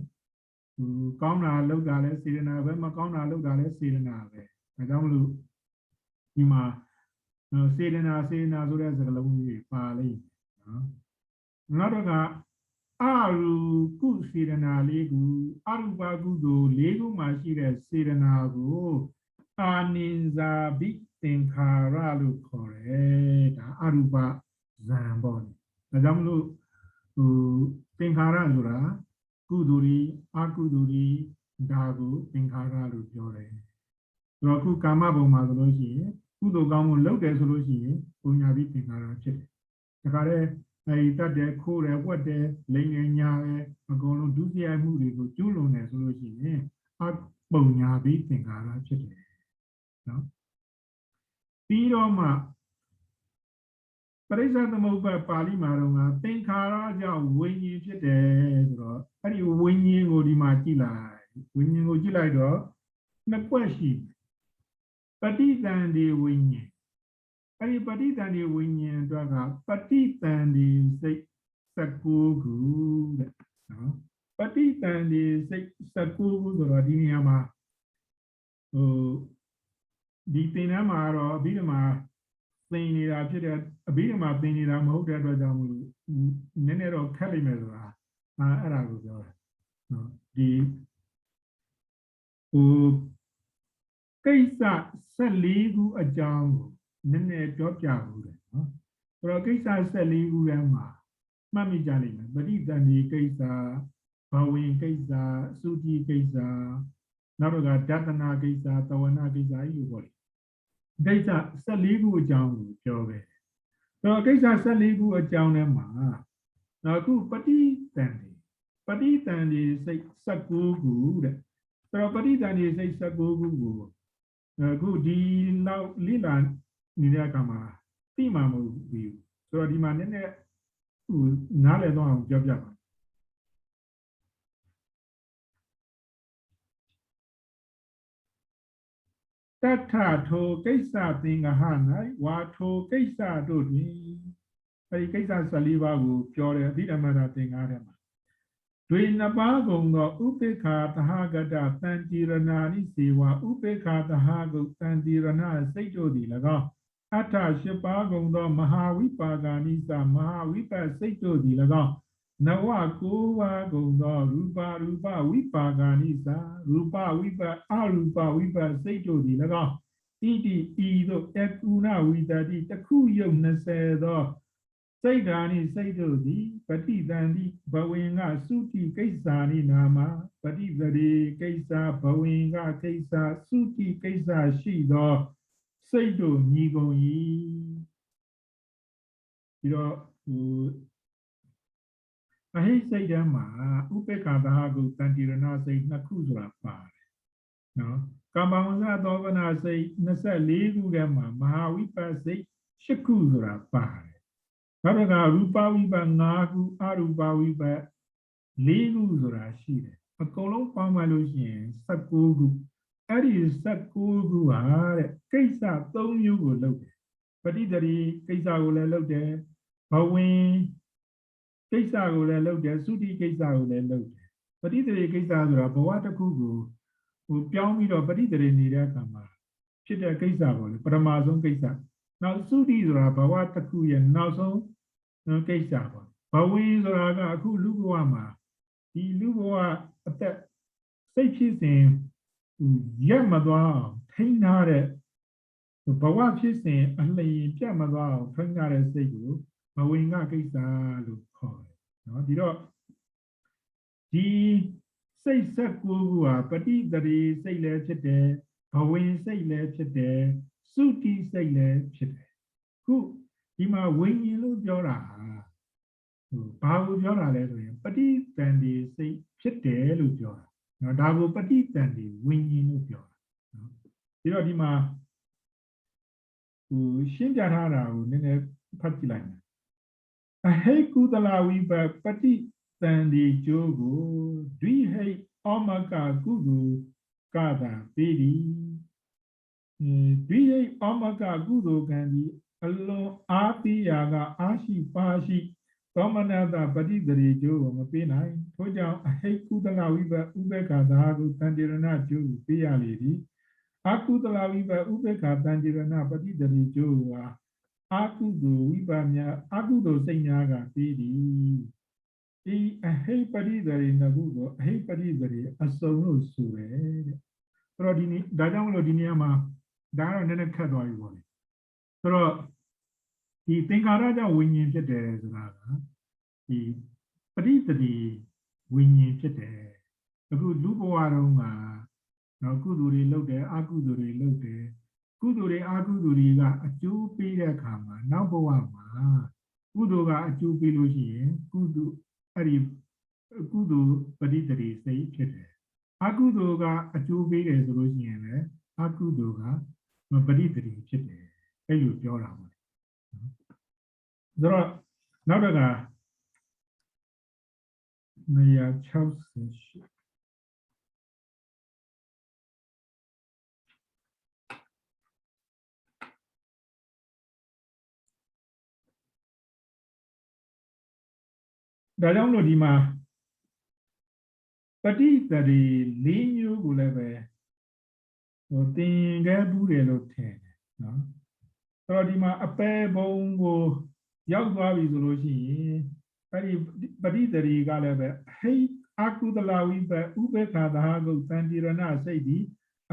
ကောင်းတာလုပ်တာလဲစေတနာပဲမကောင်းတာလုပ်တာလဲစေတနာပဲဒါကြောင့်မလို့ဒီမှာစေတနာဆိုတဲ့စကားလုံးကြီးပါလိမ့်နော်နောက်တော့ကအရူကုစေတနာ၄ခုအရူပကုသိုလ်၄ခုမှာရှိတဲ့စေတနာကိုအာနိဇာဘိသင်္ခါရလို့ခေါ်တယ်ဒါအရူပဇံပေါ့ဒါကြောင့်မလို့သင်္ခါရဆိုတာကုသိုလ်ကြီးအကုသိုလ်ကြီးဒါကိုသင်္ခါရလို့ပြောတယ်ဆိုတော့အခုကာမဘုံမှာဆိုလို့ရှိရင်ကုသိုလ်ကောင်းမှုလုပ်တယ်ဆိုလို့ရှိရင်ပုံညာပြီးသင်္ခါရဖြစ်တယ်ဒါကြတဲ့တတ်တယ်ခိုးတယ်ဝက်တယ်လိမ်ငယ်ညာတယ်အကုန်လုံးဒုစရိုက်မှုတွေကိုကျူးလွန်တယ်ဆိုလို့ရှိရင်အပုံညာပြီးသင်္ခါရဖြစ်တယ်နော်ပြီးတော့မှပရိစ္ဆေသမုပ္ပါပါဠိမှာတော့သင်္ခါရကြောင့်ဝိညာဉ်ဖြစ်တယ်ဆိုတော့အဲ့ဒီဝိညာဉ်ကိုဒီမှာကြည့်လိုက်ဝိညာဉ်ကိုကြည့်လိုက်တော့နှစ်ကွက်ရှိပဋိသန္ဓေဝိညာဉ်အဲ့ဒီပဋိသန္ဓေဝိညာဉ်အတွက်ကပဋိသန္ဓေစိတ်19ခုတဲ့နော်ပဋိသန္ဓေစိတ်19ခုဆိုတော့ဒီနေရာမှာဒီသင်္นานမှာတော့အဘိဓမ္မာသင်နေတာဖြစ်တဲ့အဘိဓမ္မာသင်နေတာမဟုတ်တဲ့အတွက်ကြောင့်မလို့နည်းနည်းတော့ခက်လိမ့်မယ်ဆိုတာအဲ့ဒါကိုပြောတာနော်ဒီကိစ္စ14ခုအကြောင်းကိုနည်းနည်းပြောပြဘူးတယ်နော်ဆိုတော့ကိစ္စ14ခုထဲမှာမှတ်မိကြလိမ့်မယ်ပဋိသန္ဓေကိစ္စဘဝင်ကိစ္စသုတိကိစ္စနောက်တော့ဒသနာကိစ္စတဝနာကိစ္စကြီးလို့ပြောတယ်ကိစ္စ14ခုအကြောင်းကိုပြောခဲ့တယ်ဆိုတော့ကိစ္စ14ခုအကြောင်းထဲမှာအခုပဋိသန္ဓေစိတ်19ခုတဲ့ဆိုတော့ပဋိသန္ဓေစိတ်19ခုကိုအခုဒီနောက်လိလာနေတဲ့အခါမှာသိမှာမဟုတ်ဘူးဆိုတော့ဒီမှာနည်းနည်းနားလည်တော့အောင်ပြောပြပါတထထိုကိစ္စသင်္ဃဟ၌ဝါထိုကိစ္စတို့တွင်အဲဒီကိစ္စ14ပါးကိုပြောတယ်အဘိဓမ္မာသင်္ဃထဲမှာတွင်နှစ်ပါးကုန်သောဥပေက္ခာသဟဂတတန်တိရဏာနိစေဝဥပေက္ခာသဟဂုတန်တိရဏစိတ်တို့သည်၎င်းအထ8ပါးကုန်သောမဟာဝိပါကနိသမဟာဝိပတ်စိတ်တို့သည်၎င်းနဝ9ပါးကုန်သောရူပဝိပါကနိသရူပဝိပတ်အရူပဝိပတ်စိတ်တို့သည်၎င်းဣတိဤသို့အကုဏဝိတတိတခုယုတ်20သောစိတ်ဓာနိစိတ်တို့သည်ပဋိသန္ဓိဘဝင်ကသုတိကိစ္ဆာနိနာမပဋိသရေကိစ္ဆာဘဝင်ကကိစ္ဆာသုတိကိစ္ဆာရှိသောစိတ်တို့ညီကုန်၏ပြီးတော့အဟိစိတ်ထဲမှာဥပေက္ခသဟကုတန်တိရဏစိတ်2ခုဆိုတာပါတယ်နော်ကာမဝဇ္ဇသောဝနာစိတ်24ခုထဲမှာမဟာဝိပတ်စိတ်8ခုဆိုတာပါတယ်နောက်ကရူပဝိပတ်5ခုအရူပဝိပတ်4ခုဆိုတာရှိတယ်အကုန်လုံးပေါင်းမှလို့ရှိရင်19ခုအဲ့ဒီ19ခုဟာတဲ့ကိစ္စ3မျိုးကိုလုပ်တယ်ပဋိသရီကိစ္စကိုလည်းလုပ်တယ်ဘဝင်ကိစ္စကိုလည်းလုပ်တယ်သုတိကိစ္စကိုလည်းလုပ်တယ်ပဋိသရီကိစ္စဆိုတာဘဝတစ်ခုကိုပြောင်းပြီးတော့ပဋိသရီနေတဲ့အခါမှာ ဖြစ်တဲ့ကိစ္စပေါ့လေပထမဆုံးကိစ္စနောက်သုတိဆိုတာဘဝတစ်ခုရဲ့နောက်ဆုံးကိစ္စပေါ့ဘဝင်ဆိုတာကအခုလူဘဝမှာဒီလူဘဝအသက်စိတ်ဖြစ်စဉ်ရက်မသွားအောင်ထိန်းထားတဲ့ဘဝဖြစ်စဉ်အလျင်ပြတ်မသွားအောင်ထိန်းထားတဲ့စိတ်ကိုဘဝင်ကကိစ္စလို့ခေါ်တယ်နော်ဒီတော့ဒီစိတ်ဆက်ကိုခုဟာပဋိသန္ဓေစိတ်လည်းဖြစ်တယ်ဘဝင်စိတ်လည်းဖြစ်တယ်သုတိစိတ်လည်းဖြစ်တယ်ခုဒီမှာဝိညာဉ်လို့ပြောတာဘာကိုပြောတာလဲဆိုရင်ပဋိသန္ဓေစိတ်ဖြစ်တယ်လို့ပြောတာနော်ဒါကိုပဋိသန္ဓေဝိညာဉ်လို့ပြောတာနော်ဒီတော့ဒီမှာရှင်းပြထားတာကိုနည်းနည်းဖတ်ကြည့်လိုက်မယ်အဟိကုသလဝိပပฏิတန်ဒီကျိုးကိုဒွိဟိဩမကကုကုကတာပေဒီဒွိဟိဩမကကုသိုလ်ကံဒီအလွန်အားပေးရာကအာရှိပါရှိသောမနတပฏิတရေကျိုးကိုမပေးနိုင်ထို့ကြောင့်အဟိကုသလဝိပဥပေက္ခသာကိုတန်တေရဏကျိုးကိုပေးရလေသည်အကုသလဝိပဥပေက္ခတန်တေရဏပฏิတရေကျိုးဟာအကုသိုလ်ဝိပများအကုသိုလ်စိတ်များကပေးသည်ဒီအဟိပရိသေရဏကုကိုအဟိပရိသေရအစုံလို့ဆိုတယ်တဲ့ဆိုတော့ဒီနေ့ဒါကြောင့်မလို့ဒီနေရာမှာဒါကတော့နည်းနည်းခက်သွားပြီပေါ့လေဆိုတော့ဒီသင်္ခါရကြောင့်ဝိညာဉ်ဖြစ်တယ်ဆိုတာကဒီပရိသေရဝိညာဉ်ဖြစ်တယ်အခုလူဘဝတုန်းမှာနော်ကုသိုလ်တွေလုပ်တယ်အကုသိုလ်တွေလုပ်တယ်ကုသိုလ်တွေအကုသိုလ်တွေကအကျိုးပေးတဲ့အခါမှာနောက်ဘဝမှာကုသိုလ်ကအကျိုးပေးလို့ရှိရင်ကုသိုလ်အဲ့ဒီကုသိုလ်ပဋိသန္ဓေစိတ်ဖြစ်တယ်အကုသိုလ်ကအကျိုးပေးတယ်ဆိုလို့ရှိရင်လည်းအကုသိုလ်ကပဋိသန္ဓေဖြစ်တယ်အဲ့လိုပြောတာပေါ့ဆိုတော့နောက်တစ်ခါ168ဒါကြောင့်လို့ဒီမှာပဋိသန္ဓေ၄မျိုးကိုလည်းပဲသင်ခဲ့ဘူးတယ်လို့ထင်တယ်နော်ဆိုတော့ဒီမှာအပယ်ဘုံကိုရောက်သွားပြီဆိုလို့ရှိရင်အဲ့ဒီပဋိသန္ဓေကလည်းပဲဟိအကုသလဝိပဥပေက္ခသာကုတန်တိရဏစိတ်ဒီ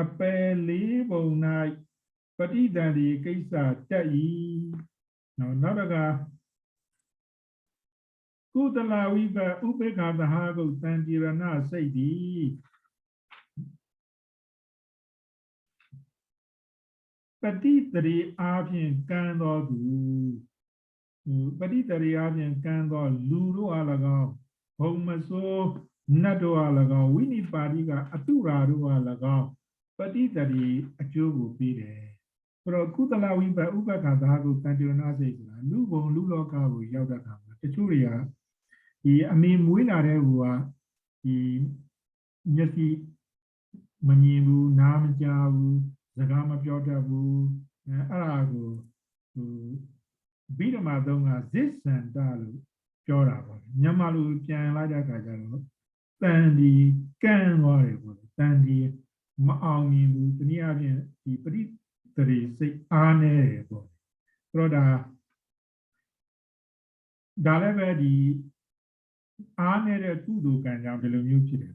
အပယ်၄ဘုံ၌ပဋိသန္ဓေကိစ္စတက်ဤနော်နောက်တစ်ခါကုသလဝိပဥပေက္ခသဟာကုတန်တိရဏစိတ်ဒီပฏิတရေအားဖြင့်ကံတော်သူပฏิတရေအားဖြင့်ကံတော်လူတို့အား၎င်းဘုံမစိုးနတ်တို့အား၎င်းဝိနိပါတိကအတုရာတို့အား၎င်းပฏิတရေအကျိုးကိုပေးတယ်ဆိုတော့ကုသလဝိပဥပေက္ခသဟာကုတန်တိရဏစိတ်ဆိုတာလူဘုံလူလောကကိုရောက်တဲ့အခါမှာတချို့တွေကဒီအမေမွေးလာတဲ့ဟိုကဒီမျက်စိမမြင်ဘူးနားမကြားဘူးစကားမပြောတတ်ဘူးအဲ့ဒါကိုဘိဓမ္မာသုံးကဇစ္ဆန္တလို့ပြောတာပေါ့မြန်မာလူပြန်လိုက်တဲ့အခါကျတော့တန်ဒီကန့်သွားတယ်ပေါ့တန်ဒီမအောင်မြင်ဘူးတနည်းအားဖြင့်ဒီပရိသေရစိတ်အားနေတယ်ပေါ့ဆိုတော့ဒါလည်းပဲဒီအားနေတဲ့ကုသိုလ်ကံကြောင့်ဒီလိုမျိုးဖြစ်တယ်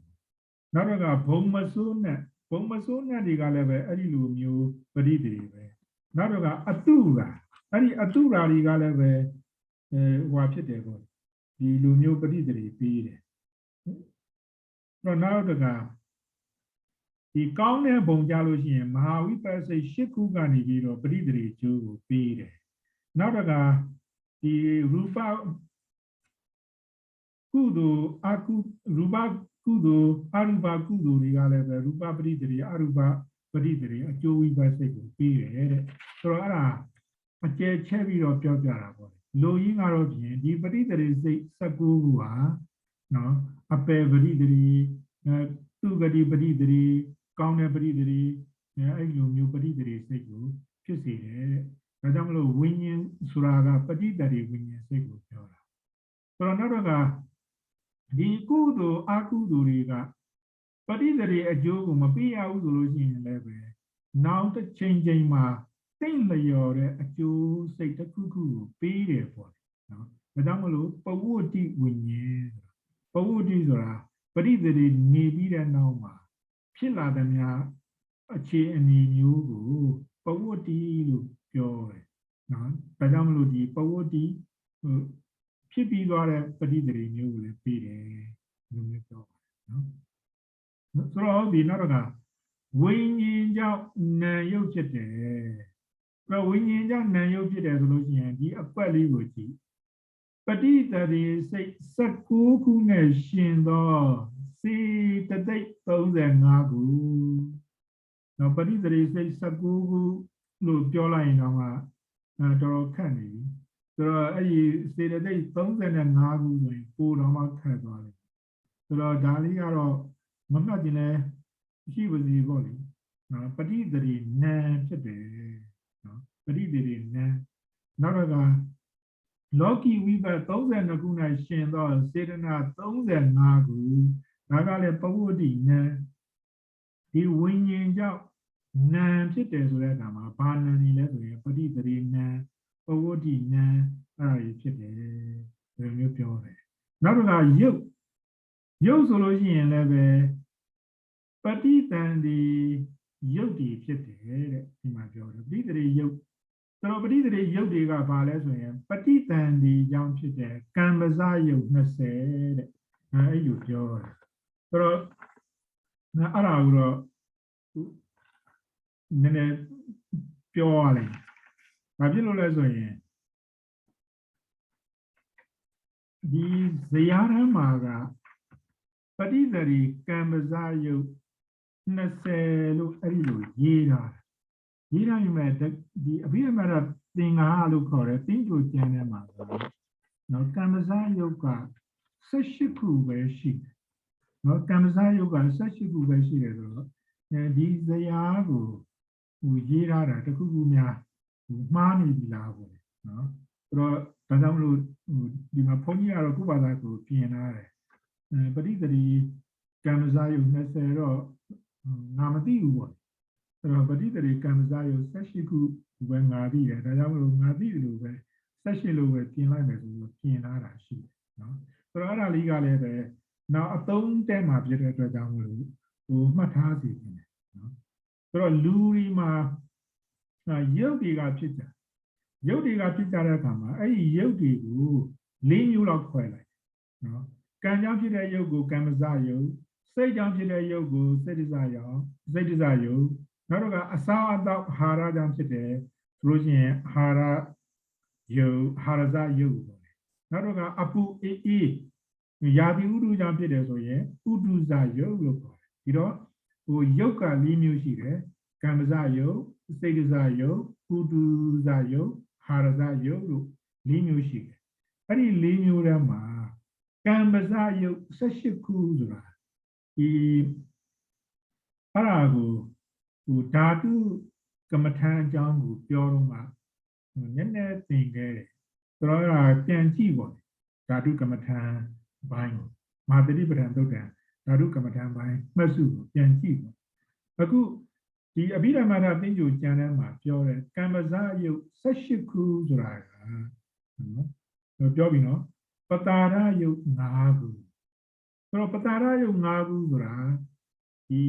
နောက်တော့ကဘုံမစိုးနဲ့တွေကလည်းပဲအဲ့ဒီလိုမျိုးပရိသေတွေပဲနောက်တော့ကအတုရာအဲ့ဒီအတုရာတွေကလည်းပဲဟွာဖြစ်တယ်ပေါ့ဒီလိုမျိုးပရိသေတွေပေးတယ်နောက်တော့ကဒီကောင်းတဲ့ဘုံကြလို့ရှိရင်မဟာဝိပဿနာ၈ခုကနေပြီးတော့ပရိသေတွေကျိုးကိုပေးတယ်နောက်တော့ကဒီရူပကုသိုလ်အကုရူပကုသိုလ်အရူပကုသိုလ်တွေကလည်းပဲရူပပရိသေရအရူပပရိသေရအကျိုးဝိပဿနာကိုပြီးတယ်တဲ့ဆိုတော့အဲ့ဒါအကျယ်ချဲ့ပြီးတော့ပြောပြတာပေါ့လူရင်းကတော့ဖြင့်ဒီပရိသေရစိတ်19ခုဟာနော်အပယ်ပရိသေရသူဂတိပရိသေရကောင်းတဲ့ပရိသေရအဲ့လိုမျိုးပရိသေရစိတ်ကိုဖြစ်စေတယ်တဲ့ဒါကြောင့်မလို့ဝိညာဉ်ဆိုတာကပရိသေရဝိညာဉ်စိတ်ကိုပြောတာဆိုတော့နောက်တော့ကဒီကုသိုလ်အကုသိုလ်တွေကပဋိသန္ဓေအကျိုးကိုမပေးရဘူးဆိုလို့ရှိရင်လည်းပဲ နောက်တစ်ချိန်မှာသိမ့်လျော်တဲ့အကျိုးစိတ်တစ်ခုခုကိုပေးတယ်ပေါ့နော်ဒါကြောင့်မလို့ပဝတ္တိဝိညာဉ်ပဝတ္တိဆိုတာပရိသေတွေနေပြီးတဲ့နောက်မှာဖြစ်လာတဲ့များအခြေအနေမျိုးကိုပဝတ္တိလို့ပြောတယ်နော်ဒါကြောင့်မလို့ဒီပဝတ္တိဖြစ်ပြီးသွားတဲ့ပရိသေတွေမျိုးကိုလည်းပေးတယ်လို့မျိုးပြောနော်ဆိုတော့ဒီနောက်တော့ဝိညာဉ်ကြောင့်နာယုတ်ဖြစ်တယ်။ဒါဝိညာဉ်ကြောင့်နာယုတ်ဖြစ်တယ်ဆိုလို့ရှိရင်ဒီအကွက်လေးကိုကြည့်ပဋိသန္ဓေစိတ်16ခုနဲ့ရှင်သောစေတသိက်35ခု။နောက်ပဋိသန္ဓေစိတ်16ခုလို့ပြောလိုက်ရင်တော့တော်တော်ခက်နေပြီ။ဆိုတော့အဲ့ဒီစေတသိက်35ခုဆိုရင်ပိုတော့မှခက်သွားတယ်။ဆိုတော့ဒါလေးကတော့မမှတ်တင်လဲရှိပါစီပေါ့လေနော်ပဋိသန္ဓေနံဖြစ်တယ်နော်ပဋိသန္ဓေနံနောက်တော့ကလောကီဝိပတ်32ခုနဲ့ရှင်သောစေတနာ35ခုဒါကလည်းပဝတ္တိနံဒီဝိညာဉ်ကြောင့်နံဖြစ်တယ်ဆိုတဲ့အခါမှာဘာနံနေလဲဆိုရင်ပဋိသန္ဓေနံပဝတ္တိနံအဲ့ဒါကြီးဖြစ်တယ်ဒီလိုမျိုးပြောတယ်နောက်တော့ကရုပ်ဆိုလို့ရှိရင်လည်းပဲပဋိသန္ဓေရုပ်တည်ဖြစ်တယ်တဲ့ဒီမှာပြောတယ်ပဋိသန္ဓေရုပ်ဆိုတော့ပဋိသန္ဓေရုပ်တွေကဘာလဲဆိုရင်ပဋိသန္ဓေကြောင့်ဖြစ်တဲ့ကံပဇရုပ်20တဲ့အဲ့လိုပြောတယ်ဆိုတော့အဲ့ဒါကိုတော့နည်းနည်းပြောရလိမ့်ဘာဖြစ်လို့လဲဆိုရင်ဒီဇယားရမ်းမှာကပဋိသန္ဓေကံပဇရုပ်20လို့အဲ့ဒီလိုရေးထားယူမဲ့ဒီအဘိဓမ္မာသင်္ဃာလို့ခေါ်တယ်တင်းကြိုကျမ်းထဲမှာနော်ကံပဇရုပ်က18ခုပဲရှိတယ်နော်ကံပဇရုပ်က18ခုပဲရှိတယ်ဆိုတော့ဒီဇယားကိုရေးထားတာတခုခုများမှားနေပြီလားပေါ့နော်ဆိုတော့ဒါကြောင့်မလို့ဒီမှာဘုန်းကြီးကတော့ခုဘာသာကိုပြင်ထားတယ်ပဋိသန္ဓေကံပဇရုပ်20တော့ငါမသိဘူးပေါ့အဲ့တော့ပဋိသန္ဓေကံပဇရုပ်18ခုပဲငါသိတယ်ဒါကြောင့်မလို့ငါသိတယ်လို့ပဲ18လို့ပဲပြင်လိုက်မယ်ဆိုလို့ပြင်လာတာရှိတယ်နော်ဆိုတော့အဲ့ဒါလေးကလည်းပဲနောက်အသုံးတဲမှာပြတဲ့အတွက်ကြောင့်မလို့မှတ်ထားစီနေတယ်နော်ဆိုတော့လူဒီမှာရုပ်တွေကဖြစ်ကြတဲ့အခါမှာအဲ့ဒီရုပ်တွေကို၄မျိုးလောက်ခွဲလိုက်နော်ကံကြောင့်ဖြစ်တဲ့ရုပ်ကိုကံပဇရုပ်စိတ်ကြောင့်ဖြစ်တဲ့ရုပ်ကိုစိတ်တဇရုပ်နောက်တော့ကအစာအသောက်အာဟာရကြောင့်ဖြစ်တယ်ဆိုလို့ရှိရင်အာဟာရဇရုပ်ပေါ့နောက်တော့ကအပူအေးရာသီဥတုကြောင့်ဖြစ်တယ်ဆိုရင်ဥတုဇရုပ်လို့ခေါ်တယ်ဒီတော့ရုပ်က၄မျိုးရှိတယ်ကံပဇရုပ်စိတ်တဇရုပ်ဥတုဇရုပ်အာဟာရဇရုပ်လို့၄မျိုးရှိတယ်အဲ့ဒီ၄မျိုးထဲမှာကံပဇရုပ်18ခုဆိုတာဒီအဲ့ဒါကိုဓာတုကမ္မထာအကြောင်းကိုပြောတော့မှနည်းနည်းသင်ခဲ့တယ်ဆိုတော့ပြန်ကြည့်ပေါ့ဓာတုကမ္မထာဘိုင်းမဟာသတိပဋ္ဌာန်သုတ်တံဓာတုကမ္မထာဘိုင်းမှတ်စုကိုပြန်ကြည့်ပေါ့အခုဒီအဘိဓမ္မာသင်္ကြန်ကျမ်းထဲမှာပြောတဲ့ကံပဇရုပ်18ခုဆိုတာကနော်ပြောပြီနော်ပတာရယုတ်5ခုဆိုတော့ပတာရယုတ်5ခုဆိုတာဒီ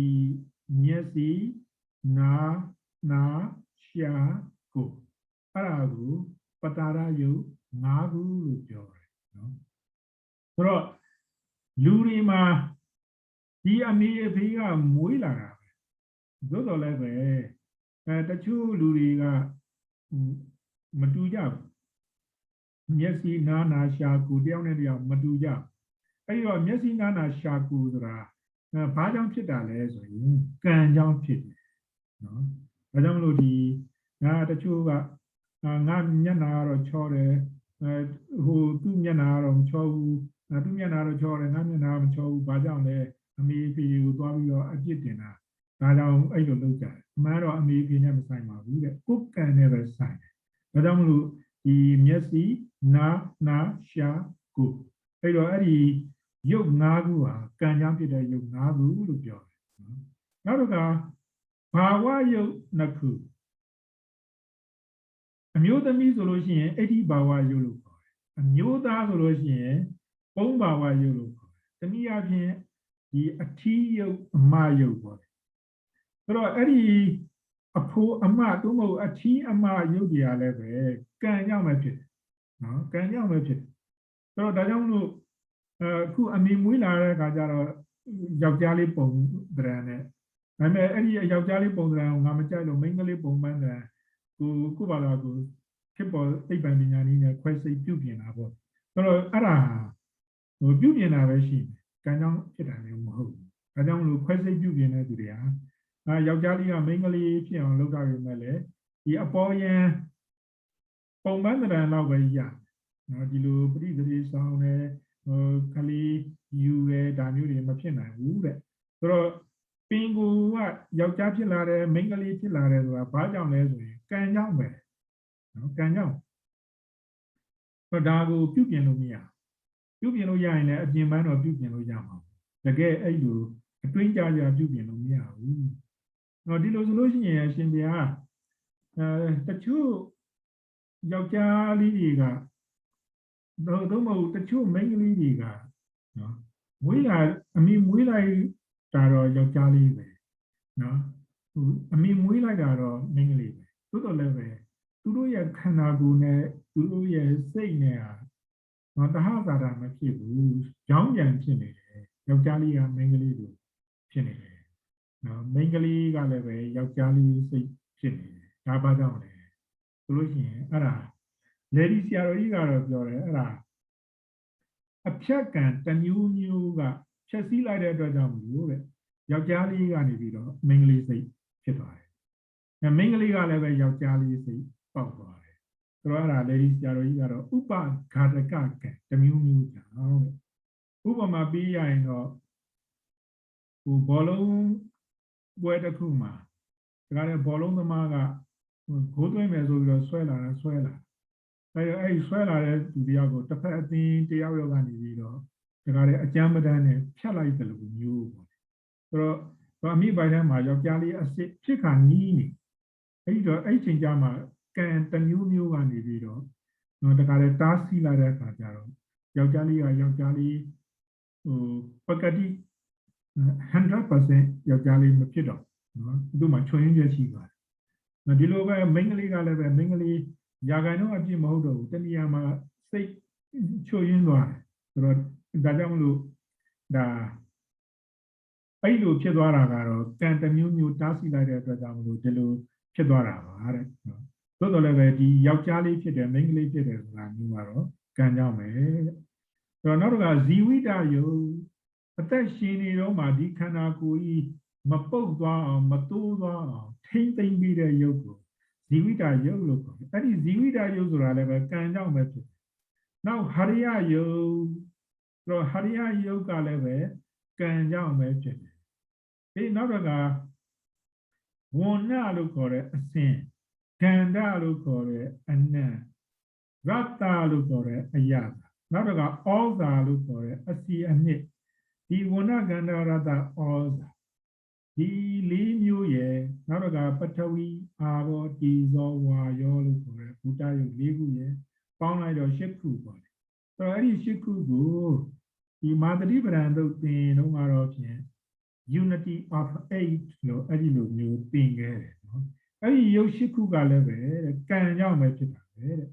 မျက်စိနာရှာကိုအဲ့ဒါကိုပတာရယုတ်5ခုလို့ပြောတယ်နော်ဆိုတော့လူတွေမှာဒီအမေအဖေကမွေးလာတာပဲသို့တော်လည်းပဲတချို့လူတွေကမတူကြဘူးမျက်စိနာရှာကိုတယောက်နဲ့တယောက်မတူကြအဲ့တော့မျက်စိနာရှာကိုဆိုတာဘာကြောင့်ဖြစ်တာလဲဆိုရင်ကံကြောင့်ဖြစ်တယ်နော်ဒါကြောင့်မလို့ဒီတချို့ကငါမျက်နာကတော့ချောတယ်သူ့မျက်နာကတော့မချောဘူးသူ့မျက်နာတော့ချောတယ်ငါမျက်နာမချောဘူးဘာကြောင့်လဲအမေအဖေကိုသွားပြီးတော့အပြစ်တင်တာဒါကြောင့်အဲ့လိုလုပ်ကြတယ်အမှန်တော့အမေအဖေနဲ့မဆိုင်ပါဘူးတဲ့ကိုယ်ကံနဲ့ပဲဆိုင်တယ်ဒါကြောင့်မလို့ဒီမျက်စိနာရှာကိုအဲ့တော့အဲ့ဒီရုပ်၅ခုဟာကံကြောင့်ဖြစ်တဲ့ရုပ်၅ခုလို့ပြောတယ်နောက်တစ်ခါ ဘာဝယုတ်နှစ်ခုအမျိုးသမီးဆိုလို့ရှိရင်အဋ္ဌိဘာဝယုတ်လို့ခေါ်တယ်အမျိုးသားဆိုလို့ရှိရင်ပုံဘာဝယုတ်လို့ခေါ်တယ်တနည်းအားဖြင့်ဒီအထီးယုတ်အမယုတ်ပေါ့ဆိုတော့အဲ့ဒီအဖိုးအမသို့မဟုတ်အထီးအမယုတ်တွေကလည်းပဲကံကြောင့်ပဲဖြစ်တယ်နော်ကံကြောင့်ပဲဖြစ်တယ်ဆိုတော့ဒါကြောင့်မလို့အခုအမေမွေးလာတဲ့အခါကျတော့ယောက်ျားလေးပုံသဏ္ဍာန်နဲ့ဒါပေမဲ့အဲ့ဒီယောက်ျားလေးပုံသဏ္ဍာန်ကိုငါမကြိုက်လို့မိန်းကလေးပုံပန်းသဏ္ဍာန်ကိုဘာလို့ကိုဖြစ်ပေါ်သိပ္ပံပညာနည်းနဲ့ခွဲစိတ်ပြုပြင်တာပေါ့ဆိုတော့အဲ့ဒါဟိုပြုပြင်တာပဲရှိတယ်ကံကြောင့်ဖြစ်တာမျိုးမဟုတ်ဘူးဒါကြောင့်မလို့ခွဲစိတ်ပြုပြင်တဲ့သူတွေကယောက်ျားလေးကမိန်းကလေးဖြစ်အောင်လုပ်တာပဲမဲ့လေဒီအပေါ်ယံပုံပန်းသဏ္ဍာန်လောက်ပဲရနော်ဒီလိုပရိသေတွေဆောင်တယ်ခလေးယူရဲဒါမျိုးတွေမဖြစ်နိုင်ဘူးတဲ့ဆိုတော့ပင်ကိုကယောက်ျားဖြစ်လာတယ်မိန်းကလေးဖြစ်လာတယ်ဆိုတာဘာကြောင့်လဲဆိုရင်ကံကြောင့်ပဲနော်ကံကြောင့်ဆိုတော့ဒါကိုပြုပြင်လို့မရပြုပြင်လို့ရရင်လည်းအပြင်ပန်းတော့ပြုပြင်လို့ရမှာတကယ်အဲ့လိုအတွင်းကြပြုပြင်လို့မရဘူးနော်ဒီလိုဆိုလို့ရှိရင်အရှင်ဘုရားတချို့ယောက်ျားလေးတွေကသို့မဟုတ်တချို့မိန်းကလေးတွေကနော်မွေးလာအမေမွေးလိုက်တာတော့ယောက်ျားလေးပဲနော်အမေမွေးလိုက်တာတော့မိန်းကလေးပဲသို့တော်လည်းပဲသူတို့ရဲ့ခန္ဓာကိုယ်နဲ့သူတို့ရဲ့စိတ်နဲ့ဟာတဟဇာတာမဖြစ်ဘူးကြောင်းပြန်ဖြစ်နေတယ်ယောက်ျားလေးကမိန်းကလေးလိုဖြစ်နေတယ်နော်မိန်းကလေးကလည်းပဲယောက်ျားလေးစိတ်ဖြစ်နေတယ်ဒါဘာကြောင့်လဲဆိုလို့ရှိရင်အဲ့ဒါလေဒီဆရာတော်ကြီးကတော့ပြောတယ်အဲ့ဒါအဖြတ်ကံတစ်မျိုးကဖြတ်စည်းလိုက်တဲ့အတွက်ကြောင့်မလို့တဲ့ယောက်ျားလေးကနေပြီးတော့မိန်းကလေးစိတ်ဖြစ်သွားတယ်။မိန်းကလေးကလည်းပဲယောက်ျားလေးစိတ်ပေါက်သွားတယ်။ဆိုတော့အဲ့ဒါလေဒီဆရာတော်ကြီးကတော့ဥပဂါတကကံတစ်မျိုးကြောင့်တဲ့။ဥပမာပေးရရင်တော့ဟိုဘောလုံးပွဲတစ်ခုမှာဒါကလည်းဘောလုံးသမားကဂိုးသွင်းမယ်ဆိုပြီးတော့ဆွဲလာအဲ့ဆွဲလာတဲ့သူတယောက်ကိုတစ်ဖက်အသင်းတယောက်ယောက်ကနေပြီးတော့ဒါကလည်းအကြမ်းပဒန်းနဲ့ဖြတ်လိုက်တယ်လို့မျိုးပေါ့ဆိုတော့အမိပိုင်ထဲမှာယောက်ျားလေးအစ်စ်ဖြစ်ခါနီးနေအဲ့တော့အဲ့ချိန်ကြမှာကံတစ်မျိုးကနေပြီးတော့ဒါကလည်းတားဆီးလိုက်တဲ့အခါကျတော့ယောက်ျားလေးကယောက်ျားလေးဟိုပကတိ 100% ယောက်ျားလေးမဖြစ်တော့နော်သူ့မှာချွင်းချက်ရှိပါတယ်ဒီလိုပဲမိန်းကလေးကလည်းပဲမိန်းကလေးရာခိုင်နှုန်းအပြည့်မဟုတ်တော့ဘူးတနည်းမှာစိတ်ချွတ်ယွင်းသွားတယ်ဆိုတော့ဒါကြောင့်မလို့ဒါအဲ့လိုဖြစ်သွားတာကတော့ကံတစ်မျိုးတားဆီးလိုက်တဲ့အတွက်ကြောင့်မလို့ဒီလိုဖြစ်သွားတာပါတဲ့နော်သို့တော်လည်းပဲဒီယောက်ျားလေးဖြစ်တယ်မိန်းကလေးဖြစ်တယ်ဆိုတာမျိုးကတော့ကံကြောင့်ပဲဆိုတော့နောက်တစ်ခါဇီဝိတယုတ်အသက်ရှင်နေတော့မှဒီခန္ဓာကိုယ်ကြီးမပုတ်သွားအောင်မတိုးသွားအောင်ထိမ့်သိမ့်ပြီးတဲ့ယုတ်ကိုဇီဝိတယုတ်လို့ခေါ်တယ်အဲ့ဒီဇီဝိတယုတ်ဆိုတာလည်းပဲကံကြောင့်ပဲဖြစ်တယ်နောက်ဟရိယယုတ်ဆိုတော့ဟရိယယုတ်ကလည်းပဲကံကြောင့်ပဲဖြစ်တယ်ဒီနောက်တစ်ခါဝဏ္ဏလို့ခေါ်တဲ့အစဉ်ကန္တလို့ခေါ်တဲ့အနံ့ရတ္တလို့ခေါ်တဲ့အယနောက်တစ်ခါဩဇာလို့ခေါ်တဲ့အစီအနှစ်ဒီဝဏ္ဏကန္တရတ္တဩဇာဒီလေးမျိုးရဲ့နောက်တစ်ခါပထဝီအာဘောတီဇောဝါယောလို့ခေါ်တဲ့ဘုဒ္ဓယုတ်၄ခုရဲ့ပေါင်းလိုက်တော့၈ခုပေါ့လေဆိုတော့အဲ့ဒီ၈ခုကိုဒီမာတတိပဒံတို့သင်တော့ကတော့ဖြင့် unity of 8လို့အဲ့ဒီလိုမျိုးသင်ခဲ့တယ်နော်အဲ့ဒီယုတ်၈ခုကလည်းပဲကံကြောင့်ပဲဖြစ်တာပဲတဲ့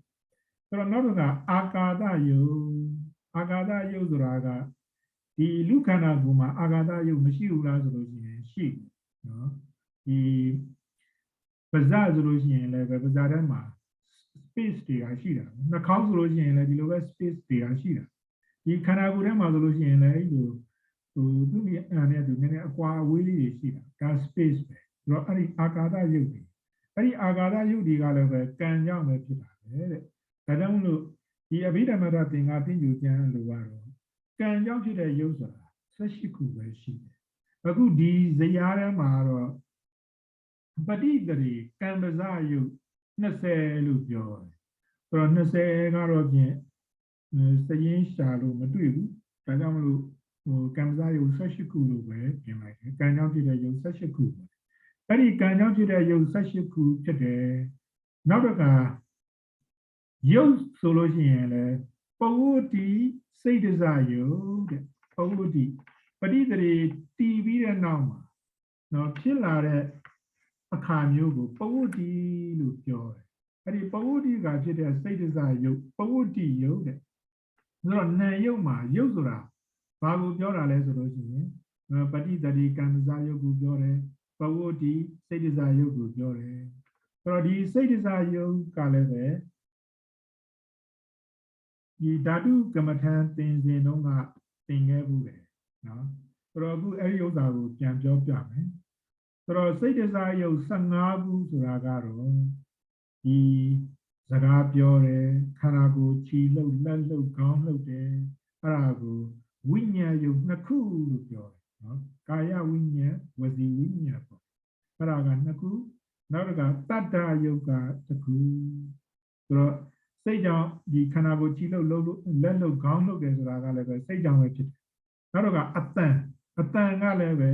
ဆိုတော့နောက်တစ်ခါအာကာသယုတ်ဆိုတာကဒီလူခန္ဓာကိုယ်မှာအာကာသယုတ်မရှိဘူးလားဆိုလို့ရှိရင်ရှိနော်ဒီပါးစပ်ဆိုလို့ရှိရင်လည်းပဲပါးစပ်ထဲမှာ space တွေကရှိတာနှာခေါင်းဆိုလို့ရှိရင်လည်းဒီလိုပဲ space တွေကရှိတာဒီခန္ဓာကိုယ်ထဲမှာဆိုလို့ရှိရင်လည်းအဲ့လိုသူ့နဲ့သူနည်းနည်းအကွာအဝေးလေးတွေရှိတာဒါ space ပဲဆိုတော့အဲ့ဒီအာကာသယုတ်တွေအဲ့ဒီအာကာသယုတ်တွေကလည်းပဲကံကြောင့်ပဲဖြစ်တာပဲတဲ့ဒါကြောင့်မလို့ဒီအဘိဓမ္မာသင်္ကာသင်္ကြန်ကျမ်းလိုကတော့ကံကြောင့်ဖြစ်တဲ့ယုတ်ဆိုတာ18ခုပဲရှိတယ်အခုဒီဇယားထဲမှာတော့ပဋိသရေကံပဇယုတ်20လို့ပြောတယ်ဆိုတော့20ကတော့ဖြင့်စရင်ရှာလို့မတွေ့ဘူးဒါကြောင့်မလို့ကံပဇယုတ်18ခုလို့ပဲပြင်လိုက်တယ်ကံကြောင့်ဖြစ်တဲ့ယုတ်18ခုပဲ အဲ့ဒီကံကြောင့်ဖြစ်တဲ့ယုတ်18ခုဖြစ်တယ်နောက်တော့ကယုတ်ဆိုလို့ရှိရင်လေပဝုတိစိတ်တစယုတ်တဲ့ပဝုတိပဋိသရေတည်ပြီးတဲ့နောက်မှာနော်ဖြစ်လာတဲ့အခါမျိုးကိုပဝုတိလို့ပြောတယ်အဲ့ဒီပဝုတိကဖြစ်တဲ့စိတ်တစယုတ်ပဝုတိယုတ်တဲ့ဆိုတော့နာယုတ်မှာယုတ်ဆိုတာဘာကိုပြောတာလဲဆိုလို့ရှိရင်ပဋိသရေကံစားယုတ်ကိုပြောတယ်ပဝုတိစိတ်တစယုတ်ကိုပြောတယ်ဆိုတော့ဒီစိတ်တစယုတ်ကလည်းပဲဒီဓာတုကမ္မထံသင်စဉ်တုန်းကသင်ခဲ့ဘူးတယ်နော်ဆိုတော့အခုအဲ့ဒီဥစ္စာကိုပြန်ပြောပြမယ်ဆိုတော့စိတ်တစားယုတ်15ခုဆိုတာကတော့ဒီစကားပြောတယ်ခန္ဓာကိုယ်ခြေလှုပ်လက်လှုပ်ခေါင်းလှုပ်တယ်အဲ့ဒါကိုဝိညာဉ်ယုတ်2ခုလို့ပြောတယ်နော်ကာယဝိညာဉ်ဝစီဝိညာဉ်ပေါ့အဲ့ဒါက2ခုနောက်တစ်ခါတတ္တယုတ်က1ခုဆိုတော့စိတ်ကြောင့်ဒီခန္ဓာကိုယ်ကြည်လို့လက်လို့ခေါင်းလို့တယ်ဆိုတာကလည်းပဲစိတ်ကြောင့်ပဲဖြစ်တယ်။နောက်တော့ကအတန်ကလည်းပဲ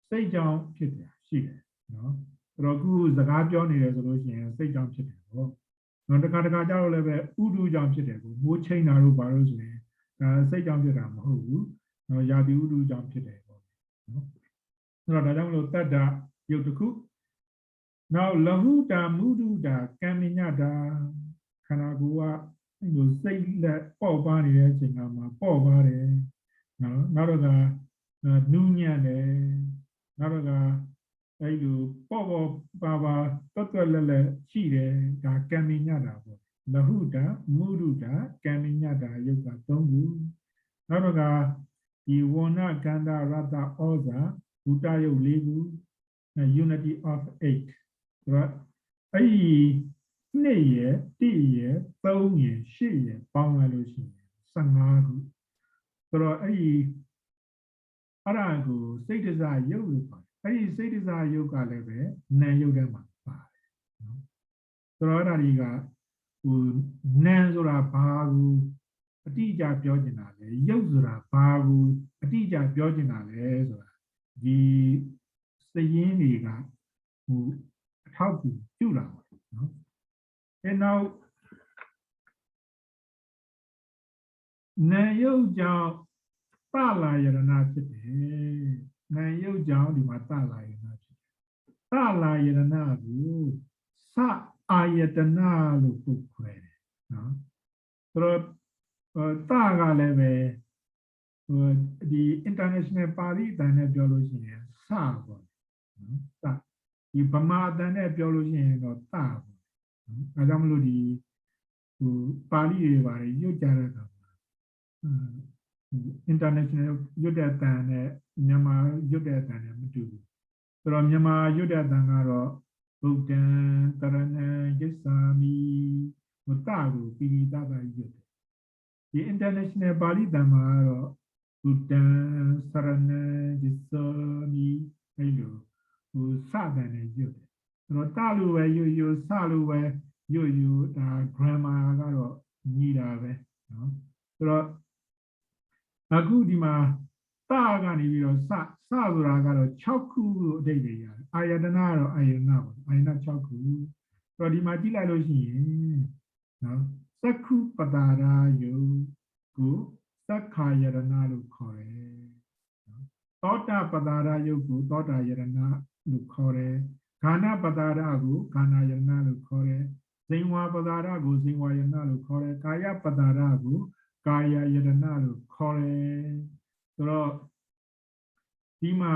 စိတ်ကြောင့်ဖြစ်တယ်ရှိတယ်နော်။ဆိုတော့ခုစကားပြောနေတယ်ဆိုလို့ရှိရင်စိတ်ကြောင့်ဖြစ်တယ်ပေါ့။နောက်တစ်ခါကြောက်လည်းပဲဥဒုကြောင့်ဖြစ်တယ်ကိုမိုးချိန်တာတို့ဘာလို့ဆိုရင်စိတ်ကြောင့်ဖြစ်တာမဟုတ်ဘူး။နော်ယာတိဥဒုကြောင့်ဖြစ်တယ်ပေါ့နော်။ဆိုတော့ဒါကြောင့်မလို့တတ္တယုတ်တစ်ခုနောက်လဟုတာမုဒုတာကံမြညတာခန္ဓာကိုယ်ကစိတ်လက်ပေါ့ပါနေတဲ့အချိန်မှာပေါ့ပါတယ်နော်နောက်တော့ကနူးညံ့တယ်နောက်တော့ကအဲ့လိုပေါ့ပါတွတ်လက်လက်ရှိတယ်ဒါကံမြညတာပေါ့လဟုတာမုဒုတာကံမြညတာယုတ်က3ခုနောက်တော့ကဒီဝဏကန္တာရတ္တဩဇာဘူတယုတ်4ခု unity of 8ဆိုတော့အဲ့ဒီ2ရယ်1ရယ်3ရယ်8ရယ်ပေါင်းလိုက်လို့ရှိရင်15ခုဆိုတော့အဲ့ဒါကိုစိတ်တစားယုတ်လို့ပါတယ်အဲ့ဒီစိတ်တစားယုတ်ကလည်းပဲနာယုတ်ထဲမှာပါတယ်နော်ဆိုတော့အဲ့ဒါတွေကဟိုနာဆိုတာဘာကိုအတိအကျပြောချင်တာလဲယုတ်ဆိုတာဘာကိုအတိအကျပြောချင်တာလဲဆိုတာဒီစည်ရင်းတွေကဟိုအထောက်အကူပြုလာပါတယ်နော်အဲနောက်နာယုတ်ကြောင့်တလာယရဏဖြစ်တယ်နာယုတ်ကြောင့်ဒီမှာတလာယရဏဖြစ်တယ်တလာယရဏကိုသအာယတနာလို့ပုတ်ခွဲတယ်နော်ဆိုတော့တကလည်းပဲဒီ international ပါဠိအတန်နဲ့ပြောလို့ရှိရင်သပေါ့နော်သဒီဗမာအတန်နဲ့ပြောလို့ရှိရင်တော့တပေါ့အဲကြောင့်မလို့ဒီဟိုပါဠိတွေပါတယ်ရွတ်ကြတဲ့အခါမှာinternational ရွတ်တဲ့အတန်နဲ့မြန်မာရွတ်တဲ့အတန်နဲ့မတူဘူးဆိုတော့မြန်မာရွတ်တဲ့အတန်ကတော့ဗုဒ္ဓံတရဏံယစ္ဆာမိမတကိုပိဋိတကရွတ်တယ်ဒီ international ပါဠိတန်မှာကတော့ဗုဒ္ဓံသရဏံယစ္ဆာမိအဲ့လိုဟိုစတဲ့နဲ့ရွတ်တယ်ဆိုတော့တလို့ပဲရွတ်စလို့ပဲရွတ်ဒါ grammar ကတော့ညီတာပဲနော်ဆိုတော့အခုဒီမှာတကနေပြီးတော့စဆိုတာကတော့6ခုလို့အဓိပ္ပာယ်ရတယ်အာယတနာကတော့အာယတနာပေါ့အာယတနာ6ခုဆိုတော့ဒီမှာကြည့်လိုက်လို့ရှိရင်နော်သက္ခုပတာရာယုကိုသက္ခာယရဏလို့ခေါ်တယ်နော်သောတာပတာရာယုကိုသောတာယရဏလို့ခေါ်တယ်ခန္ဓာပတာရကိုခန္ဓာယရဏလို့ခေါ်တယ်ဇိဝပတာရကိုဇိဝယရဏလို့ခေါ်တယ်ကာယပတာရကိုကာယယရဏလို့ခေါ်တယ်ဆိုတော့ဒီမှာ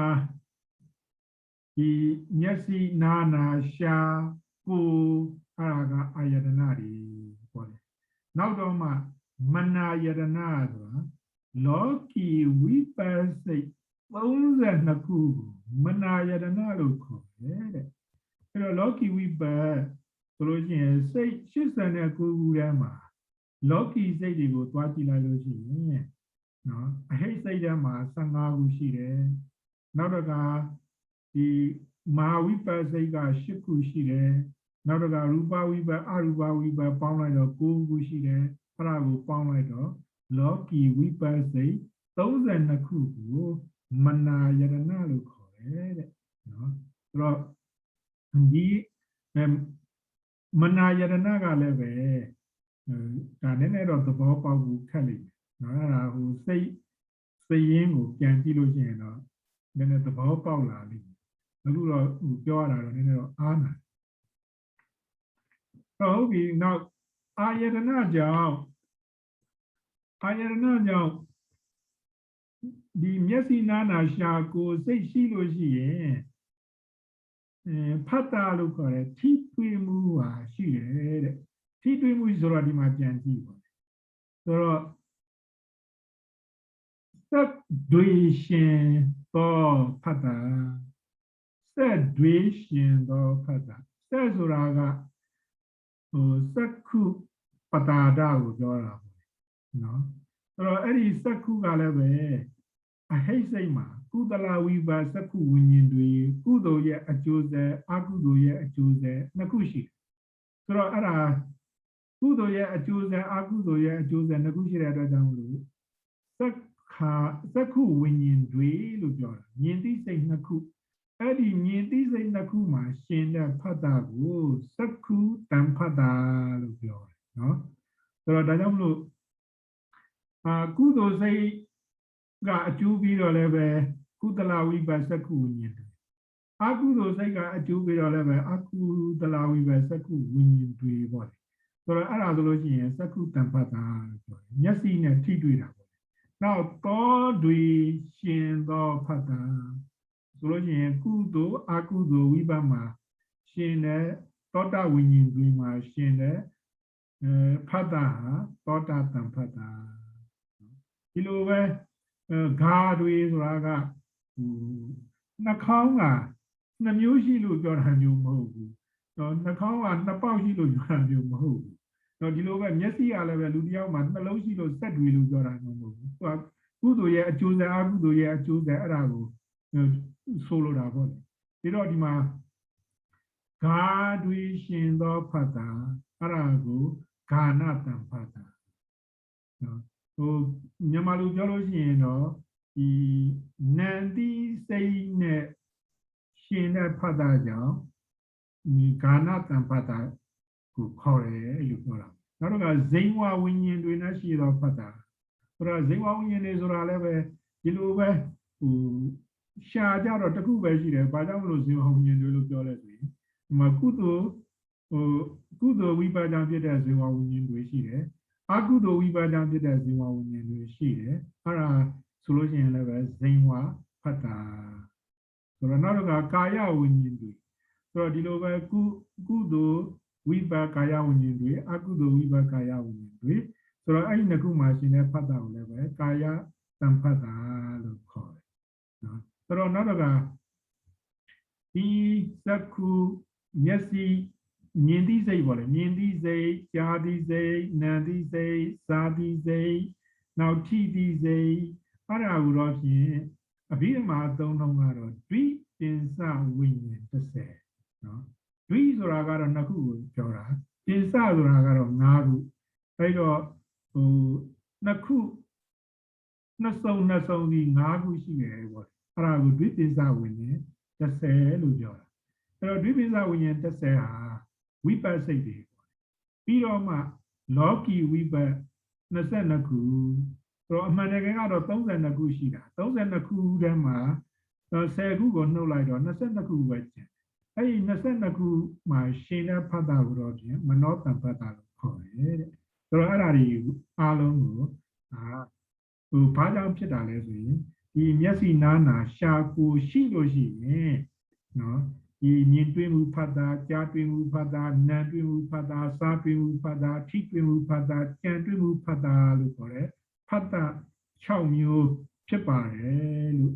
ဒီမျက်စိနာနာရှာကိုအဲ့ဒါကအာယတနာတွေပေါ့လေနောက်တော့မှမနာယတနာဆိုတာလောကီဝိပဿိ32ခုမနာယတနာလို့ခေါ်တယ်တဲ့အဲ့တော့လောကီဝိပဆိုလို့ရှိရင်စိတ်89ခုထဲမှာလောကီစိတ်တွေကိုတွားကြည့်လိုက်လို့ရှိရင်နော်အဟိတ်စိတ်ထဲမှာ15ခုရှိတယ်နောက်တော့ကဒီမဟာဝိပစိတ်က10ခုရှိတယ်နောက်တော့ကရူပဝိပအရူပဝိပပေါင်းလိုက်တော့9ခုရှိတယ်အဲ့ဒါကိုပေါင်းလိုက်တော့လောကီဝိပစိတ်32ခုကိုမနာယရဏလို့ခေါ်တယ်တဲ့နော်ဆိုတော့ ဒီမနာယရဏကလည်းပဲဒါနည်းနည်းတော့သဘောပေါက်ဖို့ခက်လိမ့်မယ်နော်အဲ့ဒါဟိုစိတ်ရင်းကိုပြန်ကြည့်လို့ရှိရင်တော့နည်းနည်းသဘောပေါက်လာလိမ့်မယ်အခုတော့ဟိုပြောရတာတော့နည်းနည်းတော့အားနာဟုတ်ပြီနောက်အာယတနာကြောင့်ဒီမျက်စိနာနာရှာကိုစိတ်ရှိလို့ရှိရင်ဖတ်တာလို့ခေါ်တယ်ထိတွေ့မှုဟာရှိတယ်တဲ့ထိတွေ့မှုဆိုတော့ဒီမှာပြန်ကြည့်ပါဆိုတော့သက်တွေရှင်သောဖတ်တာသက်တွေရှင်သောဖတ်တာသက်ဆိုတာကဟိုသက္ခုပတာဒကိုပြောတာပေါ့နော်အဲ့တော့အဲ့ဒီသက္ခုကလည်းပဲအဟိတ်စိတ်မှာကုသလဝိပါသက္ခုဝိညာဉ်တွေကုသိုလ်ရဲ့အကျိုးဆက်အကုသိုလ်ရဲ့အကျိုးဆက်နှစ်ခုရှိတယ်ဆိုတော့အဲ့ဒါကုသိုလ်ရဲ့အကျိုးဆက်အကုသိုလ်ရဲ့အကျိုးဆက်နှစ်ခုရှိတဲ့အတွက်ကြောင့်မလို့သက္ခုဝိညာဉ်တွေလို့ပြောတာမြင်သိစိတ်နှစ်ခုအဲ့ဒီမြင်သိစိတ်နှစ်ခုမှာရှင်တဲ့ဖတ်တာကိုသက္ခုတံဖတ်တာလို့ပြောတယ်နော်ဆိုတော့ဒါကြောင့်မလို့ကုသိုလ်စိတ်ကအကျိုးပြီးတော့လည်းပဲကုသလဝိပါသက္ခုဝိညာဉ်တွေအကုသိုလ်စိတ်ကအကျိုးပြီးတော့လည်းပဲအကုသလဝိပါသက္ခုဝိညာဉ်တွေပေါ့ဆိုတော့အဲ့ဒါဆိုလို့ရှိရင်သက္ခုတံဖတ်တာလို့ပြောတယ်မျက်စိနဲ့ထိတွေ့တာပေါ့နောက်သောတွေရှင်သောဖတ်တာဆိုလို့ရှိရင်ကုသိုလ်အကုသိုလ်ဝိပါမှာရှင်တဲ့သောတာဝိညာဉ်တွေမှာရှင်တဲ့ဖတ်တာဟာသောတာတံဖတ်တာဒီလိုပဲဂါတွေဆိုတာကနှာခေါင်းကနှစ်မျိုးရှိလို့ပြောတာမျိုးမဟုတ်ဘူးနှာခေါင်းကနှစ်ပေါက်ရှိလို့ပြောတာမျိုးမဟုတ်ဘူးဒီလိုပဲမျက်စိကလည်းပဲလူတစ်ယောက်မှာနှလုံးရှိလို့စက်တွေလို့ပြောတာမျိုးမဟုတ်ဘူးကုသိုလ်ရဲ့အကျိုးဆက်အကုသိုလ်ရဲ့အကျိုးဆက်အဲ့ဒါကိုဆိုလိုတာပေါ့ဒီတော့ဒီမှာဂါတွေရှင်သောဖတ်တာအဲ့ဒါကိုဂါနတံဖတ်တာဟိုမြန်မာလိုပြောလို့ရှိရင်တော့ဒီနန္တိစိတ်နဲ့ရှင်တဲ့ဖတ်တာကြောင့်ဒီဂါနတံဖတ်တာကိုခေါ်တယ်လို့ပြောတာနောက်တော့ဇိမ်ဝဝိညာဉ်တွေနဲ့ရှိသောဖတ်တာဆိုတော့ဇိမ်ဝဝိညာဉ်တွေဆိုတာလည်းပဲဒီလိုပဲဟိုရှာကြတော့တခုပဲရှိတယ်ဘာကြောင့်မလို့ဇိမ်ဝဝိညာဉ်တွေလို့ပြောလဲဆိုရင်ဒီမှာကုသိုလ်ဝိပါဒံဖြစ်တဲ့ဇိမ်ဝဝိညာဉ်တွေရှိတယ်အကုသိုလ်ဝိပါဒံဖြစ်တဲ့ဇိမ်ဝဝိညာဉ်တွေရှိတယ်အဲ့ဒါဆိုလို့ရှိရင်လည်းပဲဇိမ်ဝဖတ်တာဆိုတော့နောက်တော့ကာယဝိညာဉ်တွေဆိုတော့ဒီလိုပဲကုသိုလ်ဝိပါကာယဝိညာဉ်တွေအကုသိုလ်ဝိပါကာယဝိညာဉ်တွေဆိုတော့အဲ့ဒီနှစ်ခုမှာရှင်တဲ့ဖတ်တာကိုလည်းပဲကာယတံဖတ်တာလို့ခေါ်တယ်နော်ဆိုတော့နောက်တော့ဒီသက္ခုမျက်စိမြင်သိစိတ်ပေါ့လေမြင်သိစိတ်ကြားသိစိတ်နားသိစိတ်စားသိစိတ်နောက်ထိသိစိတ်အဲ့ဒါကိုတော့ဖြင့်အဘိဓမ္မာသုံးလုံးကတော့ဒွိပင်စဝိညာဉ်30နော်ဒွိဆိုတာကတော့နှစ်ခုကိုပြောတာပင်စဆိုတာကတော့5ခုအဲ့တော့ဟိုနှစ်ခုနှစ်စုံစီ5ခုရှိတယ်ပေါ့အဲ့ဒါကိုဒွိပင်စဝိညာဉ်30လို့ပြောတာအဲ့တော့ဒွိပင်စဝိညာဉ်30ဟာဝိပတ်စိတ်တွေပြီးတော့မှလောကီဝိပတ်22ခုဆိုတော့အမှန်တကယ်ကတော့32ခုရှိတာ32ခုထဲမှာ10ခုကိုနှုတ်လိုက်တော့22ခုပဲကျန်အဲ့ဒီ22ခုမှာရှင်တဲ့ဖတ်တာကိုတော့ဖြင့်မနောတံဖတ်တာလို့ခေါ်တယ်တဲ့ဆိုတော့အဲ့ဒါတွေအားလုံးကိုဘာကြောင့်ဖြစ်တာလဲဆိုရင်ဒီမျက်စိနားနာရှာကိုရှိလို့ရှိရင်နော်ဒီမြင်တွေ့မှုဖတ်တာကြားတွေ့မှုဖတ်တာနားတွေ့မှုဖတ်တာစားတွေ့မှုဖတ်တာထိတွေ့မှုဖတ်တာကြံတွေ့မှုဖတ်တာလို့ခေါ်တယ်ဖတ်တာ6မျိုးဖြစ်ပါတယ်လို့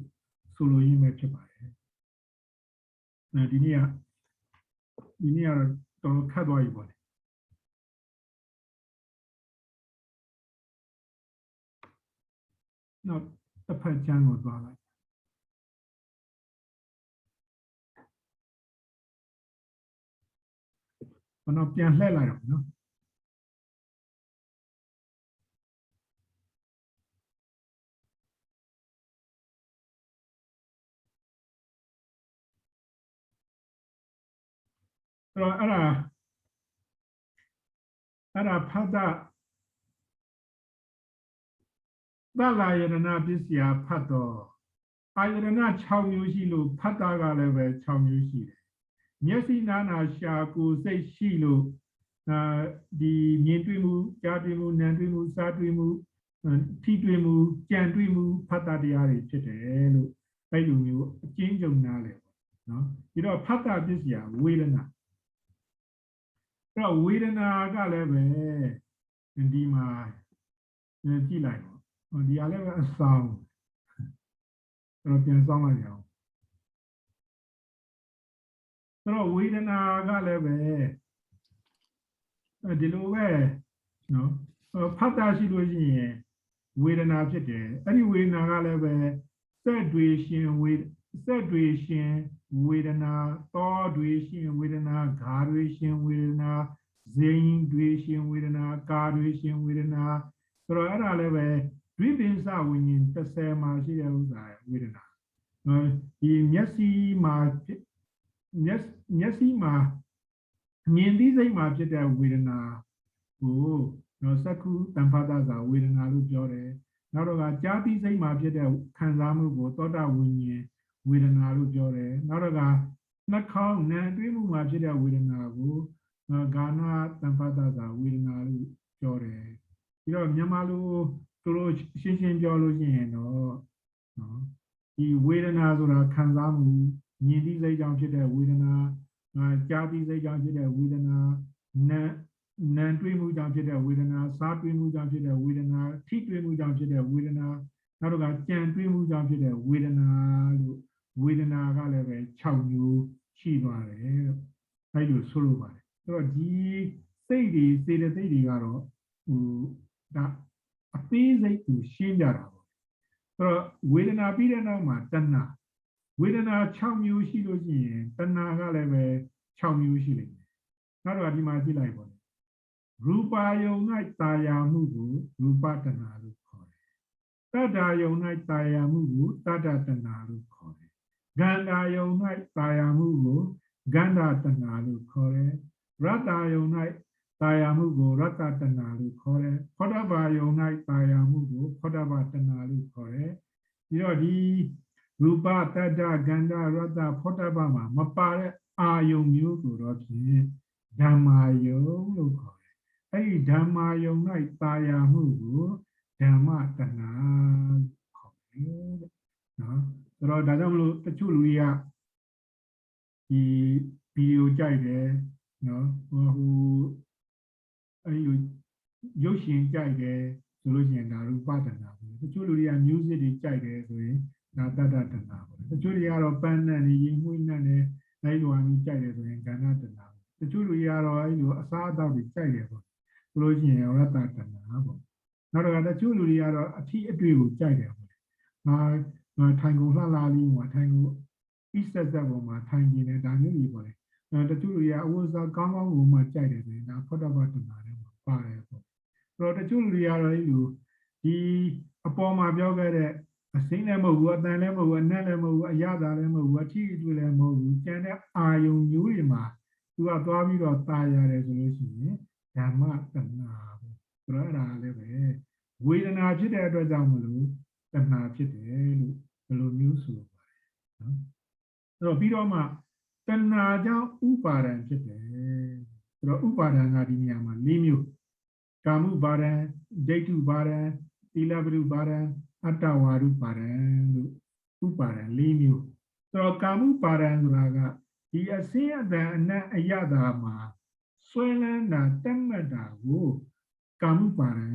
ဆိုလိုရင်းပဲဖြစ်ပါတယ်ဒီနေ့ကတော့ခတ်သွားပြီပေါ့လေနောက်တစ်ဖက်ချမ်းကိုသွားလိုက်တော့ပြန်လှည့်လိုက်တော့နော် rồiအဲ့ဒါဖတ်တာသလာယရဏပစ္စယဖတ်တော့အာယရဏ6မျိုးရှိလို့ဖတ်တာကလည်းပဲ6မျိုးရှိတယ်မျက်စိနာနာရှာကိုယ်စိတ်ရှိလို့ဒီမြင်တွေ့မှုကြားတွေ့မှုနားတွေ့မှုစားတွေ့မှုထိတွေ့မှုကြံတွေ့မှုဖတ်တာတရားတွေဖြစ်တယ်လို့အဲ့လိုမျိုးအကျဉ်းချုပ်နားလေပေါ့နော်ဒီတော့ဖတ်တာပစ္စယဝေဒနာအဲ့တော့ဝေဒနာကလည်းပဲဒီမှာကြည့်လိုက်ပေါ့ဒီအားလည်းပဲအဆောင်အဲ့တော့ပြန်ဆောင်လိုက်ရအောင်အဲ့တော့ဝေဒနာကလည်းပဲဒီလိုပဲနော်ဖတ်တာရှိလို့ရှိရင်ဝေဒနာဖြစ်တယ်အဲ့ဒီဝေဒနာကလည်းပဲစက်တွေရှင်ဝေဒနာသောတွေရှင်ဝေဒနာဂါတွေရှင်ဝေဒနာဇိန်တွေရှင်ဝေဒနာကာတွေရှင်ဝေဒနာဆိုတော့အဲ့ဒါလည်းပဲဒွိပင်္စဝိညာဉ်30မှာရှိတဲ့ဥစ္စာဝေဒနာဒီမျက်စိမှာမြင်သိစိတ်မှာဖြစ်တဲ့ဝေဒနာကိုစက္ခုတံဖတ်တာစာဝေဒနာလို့ပြောတယ်နောက်တော့ကကြားသိစိတ်မှာဖြစ်တဲ့ခံစားမှုကိုသောတာဝိညာဉ်ဝေဒနာလို့ပြောတယ်နောက်တော့ကနှာခေါင်းနာတွေးမှုမှာဖြစ်တဲ့ဝေဒနာကိုဂါနာတံဖတ်တာစာဝေဒနာလို့ပြောတယ်ပြီးတော့မြန်မာလိုသူတို့ရှင်းပြောလို့ရှိရင်တော့နော်ဒီဝေဒနာဆိုတာခံစားမှုမြင်သိစိတ်ကြောင့်ဖြစ်တဲ့ဝေဒနာကြားသိစိတ်ကြောင့်ဖြစ်တဲ့ဝေဒနာနာတွေးမှုကြောင့်ဖြစ်တဲ့ဝေဒနာစားတွေးမှုကြောင့်ဖြစ်တဲ့ဝေဒနာထိတွေးမှုကြောင့်ဖြစ်တဲ့ဝေဒနာနောက်တော့ကကြံတွေးမှုကြောင့်ဖြစ်တဲ့ဝေဒနာလို့ဝေဒနာကလည်းပဲ6မျိုးရှိသွားတယ်လို့အဲ့လိုဆိုလိုပါတယ်ဆိုတော့ဒီစိတ်တွေစေတသိက်တွေကတော့ဒါအသေးစိတ်ကိုရှင်းကြတာပေါ့ဆိုတော့ဝေဒနာပြီးတဲ့နောက်မှာတဏှာဝေဒနာ6မျိုးရှိလို့ရှိရင်တဏှာကလည်းပဲ6မျိုးရှိလိမ့်မယ်နောက်တော့ဒီမှာကြည့်လိုက်ပါရူပါယုံ၌တာယာမှုကိုရူပတဏှာလို့ခေါ်တယ်တတ္တယုံ၌တာယာမှုကိုတတ္တတဏှာလို့ခေါ်တယ်ဂန္ဓာယုံ၌တာယာမှုကိုဂန္ဓာတဏှာလို့ခေါ်တယ်ရတ္တယုံ၌တာယာမှုကိုရတ္တတဏှာလို့ခေါ်တယ်ဖောတ္တဗာယုံ၌တာယာမှုကိုဖောတ္တဗာတဏှာလို့ခေါ်တယ်ပြီးတော့ဒီရူပတတ္တဂန္ဓာရတ္တဖောတ္တဗာမှာမပါတဲ့အာယုံမျိုးကိုတော့ဖြင့်ဓမ္မာယုံလို့ခေါ်တယ်အဲ့ဒီဓမ္မာယုံ၌တာယာမှုကိုဓမ္မတဏှာခေါ်တယ်နော်ဆိုတော့ဒါကြောင့်မလို့တချို့လူတွေကဒီဗီဒီယိုကြိုက်တယ်နော်ဟိုအဲ့ဒီရုပ်ရှင်ကြိုက်တယ်ဆိုလို့ရှိရင်ဒါရူပတဏှာပဲတချို့လူတွေက music တွေကြိုက်တယ်ဆိုရင်ဒါတတ္တတဏှာပဲတချို့တွေကတော့ပန်းနဲ့ရင်မှုနဲ့အဲ့လိုအမျိုးကြိုက်တယ်ဆိုရင်ကဏ္ဍတဏှာတချို့လူတွေကတော့အဲ့လိုအစားအသောက်တွေကြိုက်တယ်ပေါ့ဆိုလို့ရှိရင်ရတ္တတဏှာပေါ့နောက်တော့တချို့လူတွေကတော့အထီးအတွေ့ကိုကြိုက်တယ်ပေါ့ထိုင်ကုန်လှလာလေးမှာထိုင်ကုန်ဣစက်ပေါ်မှာထိုင်နေတယ်ဒါမျိုးကြီးပေါ့လေတချို့လူတွေကအဝတ်စားကောင်းကောင်းကိုမှကြိုက်တယ်ဆိုရင်ဒါဖောတ္တဗတဏှာတွေမှာပါတယ်ပေါ့ဆိုတော့တချို့လူတွေကတော့အဲ့လိုဒီအပေါ်မှာပြောခဲ့တဲ့အစိမ့်လည်းမဟုတ်ဘူးအတန်လည်းမဟုတ်ဘူးအနက်လည်းမဟုတ်ဘူးအရသာလည်းမဟုတ်ဘူးအထီးအတွေ့လည်းမဟုတ်ဘူးကျန်တဲ့အာယုံမျိုးတွေမှာသူကသွားပြီးတော့ตายရတယ်ဆိုလို့ရှိရင်ဓမ္မတဏှာပေါ့ဆိုတော့အဲ့ဒါလည်းပဲဝေဒနာဖြစ်တဲ့အတွက်ကြောင့်မလို့တဏှာဖြစ်တယ်လို့ဘယ်လိုမျိုးဆိုပါတယ်နော်အဲ့တော့ပြီးတော့မှတဏှာကြောင့်ဥပါဒံဖြစ်တယ်ဆိုတော့ဥပါဒံကဒီနေရာမှာ၄မျိုးကာမုပါဒံဒိဋ္ဌုပါဒံသီလပရုပါဒံအတ္တဝါရုပါဒံလို့ဥပါဒံ၄မျိုးဆိုတော့ကာမုပါဒံဆိုတာကဒီအစင်းအတန်အနတ်အယတာမှာဆွဲလန်းတာတက်မှတ်တာကိုကာမုပါဒံ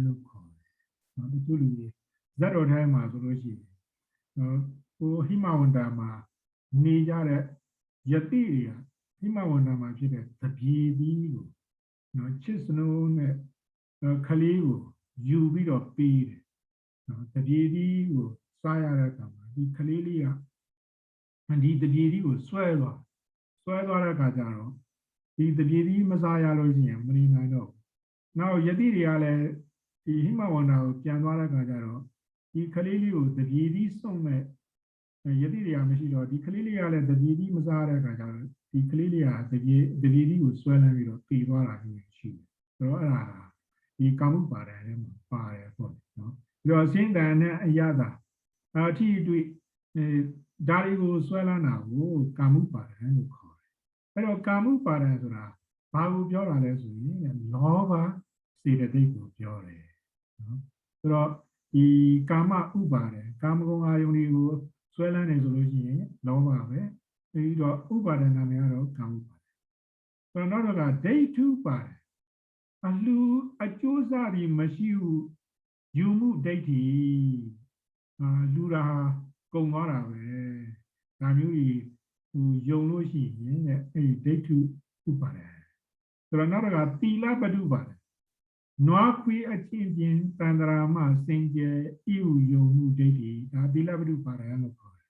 လို့ခေါ်တယ်။နော်ဒီလိုလူကြီးဇတ်တော်ထဲမှာဆိုလို့ရှိရင်ဟိုဟိမဝန္တာမှာနေကြတဲ့ယတိတွေကဟိမဝန္တာမှာဖြစ်တဲ့တပြေသီးကိုနော်ချစ်စနိုးနဲ့ခလေးကိုယူပြီးတော့ပေးတယ်။နော်တပြေသီးကိုစားရတဲ့အခါမှာဒီခလေးလေးကဒီတပြေသီးကိုဆွဲသွားတဲ့အခါကျတော့ဒီတပြေသီးမစားရလို့ရှိရင်မနေနိုင်တော့ဘူး။နောက်ယတိတွေကလည်းဒီဟိမဝန္တာကိုပြန်သွားတဲ့အခါကျတော့ဒီခလေးလေးကိုတပြေသီးစုံမဲ့ ယတိတွေကမရှိတော့ဒီကလေးလေးကလည်းတပြေးကြီးမစားတဲ့အခါကျတော့ဒီကလေးလေးကတပြေးကြီးကိုဆွဲလန်းပြီးတော့တည်သွားတာမျိုးရှိတယ်ဆိုတော့အဲ့ဒါဒီကာမှုပါတယ်ထဲမှာပါတယ်ပေါ့နော်ပြီးတော့စင်းတန်နဲ့အရသာအထီးတွေ့ဒါတွေကိုဆွဲလန်းတာကိုကာမှုပါတယ်လို့ခေါ်တယ်အဲ့တော့ကာမှုပါတယ်ဆိုတာဘာကိုပြောတာလဲဆိုရင်လောဘစေတသိက်ကိုပြောတယ်နော်ဆိုတော့ဒီကာမဥပါတယ်ကာမဂုဏ်အာယုန်တွေကိုဆွဲလန်းနေဆိုလို့ရှိရင်လောဘပဲပြီးတော့ဥပါဒနာများတော့ကာမှုပါတယ်ဆိုတော့နောက်တော့ကဒိဋ္ဌုပါတယ်အလှအကျိုးစားပြီးမရှိဘူးယူမှုဒိဋ္ဌိလူတာကုံသွားတာပဲဒါမျိုးကြီးယုံလို့ရှိရင်တဲ့အဲ့ဒီဒိဋ္ဌုဥပါတယ်ဆိုတော့နောက်တော့ကသီလပတုပါတယ်နွားခွေးအချင်းချင်းတန္တရာမစင်ကြယ်ဤဟုယုံမှုဒိဋ္ဌိဒါသီလပတုပါတယ်လို့ခေါ်တယ်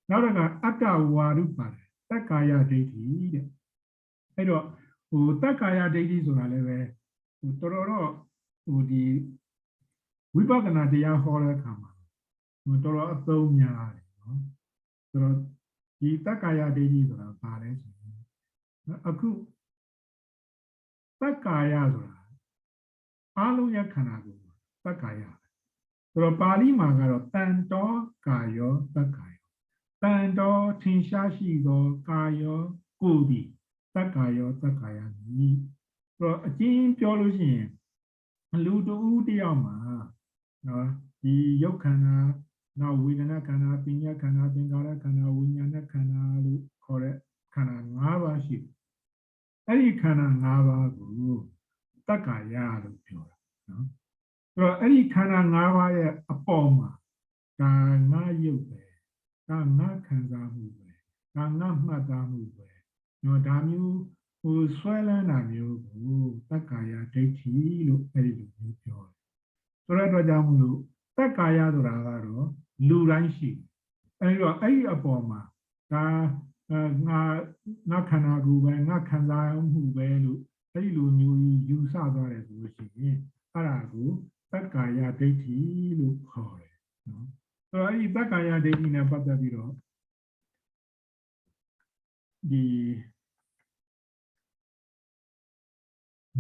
နောက်တော့ကအတ္တဝါရုပါတယ်တက္ကာယဒိဋ္ဌိတဲ့အဲ့တော့တက္ကာယဒိဋ္ဌိဆိုတာလည်းပဲတော်တော့ဒီဝိပဿနာတရားဟောတဲ့အခါမှာတော်တော်အသုံးများတယ်နော်ဆိုတော့ဒီတက္ကာယဒိဋ္ဌိဆိုတာဘာလဲဆိုရင်အခုတက္ကာယဆိုတာအားလုံးရခန္ဓာကိုယ်တက္ကာယဆိုတော့ပါဠိမှာကတော့တန်တော်ကာယောတက္ကာယောတန်တော်ထင်ရှားရှိသောကာယောကိုယ်ဒီတက္ကာယောတက္ကာယနိဆိုတော့အချင်းပြောလို့ရှိရင်လူတူတယောက်မှာနော်ဒီယုတ်ခန္ဓာနောက်ဝေဒနာခန္ဓာပညာခန္ဓာသင်္ခါရခန္ဓာဝိညာဏခန္ဓာလို့ခေါ်တဲ့ခန္ဓာ၅ပါးရှိတယ်အဲ့ဒီခန္ဓာ၅ပါးကိုတက္ကာယလို့ပြောတာနော်ဆိုတော့အဲ့ဒီခန္ဓာ၅ပါးရဲ့အပေါ်မှာဒါငါရုပ်ပဲဒါငါခံစားမှုပဲဒါငါမှတ်သားမှုပဲနော်ဒါမျိုးဆွဲလန်းတာမျိုးကိုတက္ကာယဒိဋ္ဌိလို့အဲ့ဒီလိုမျိုးပြောတယ်ဆိုတဲ့အတွက်ကြောင့်မလို့တက္ကာယဆိုတာကတော့လူတိုင်းရှိအဲ့တော့အဲ့ဒီအပေါ်မှာဒါငါခန္ဓာကိုယ်ပဲငါခံစားမှုပဲလို့အဲ့ဒီလိုမျိုးယူဆသွားတယ်ဆိုလို့ရှိရင်အဲ့ဒါကိုတက္ကာယဒိဋ္ဌိလို့ခေါ်တယ်နော်ဆိုတော့အဲ့ဒီတက္ကာယဒိဋ္ဌိနဲ့ပတ်သက်ပြီးတော့ဒီ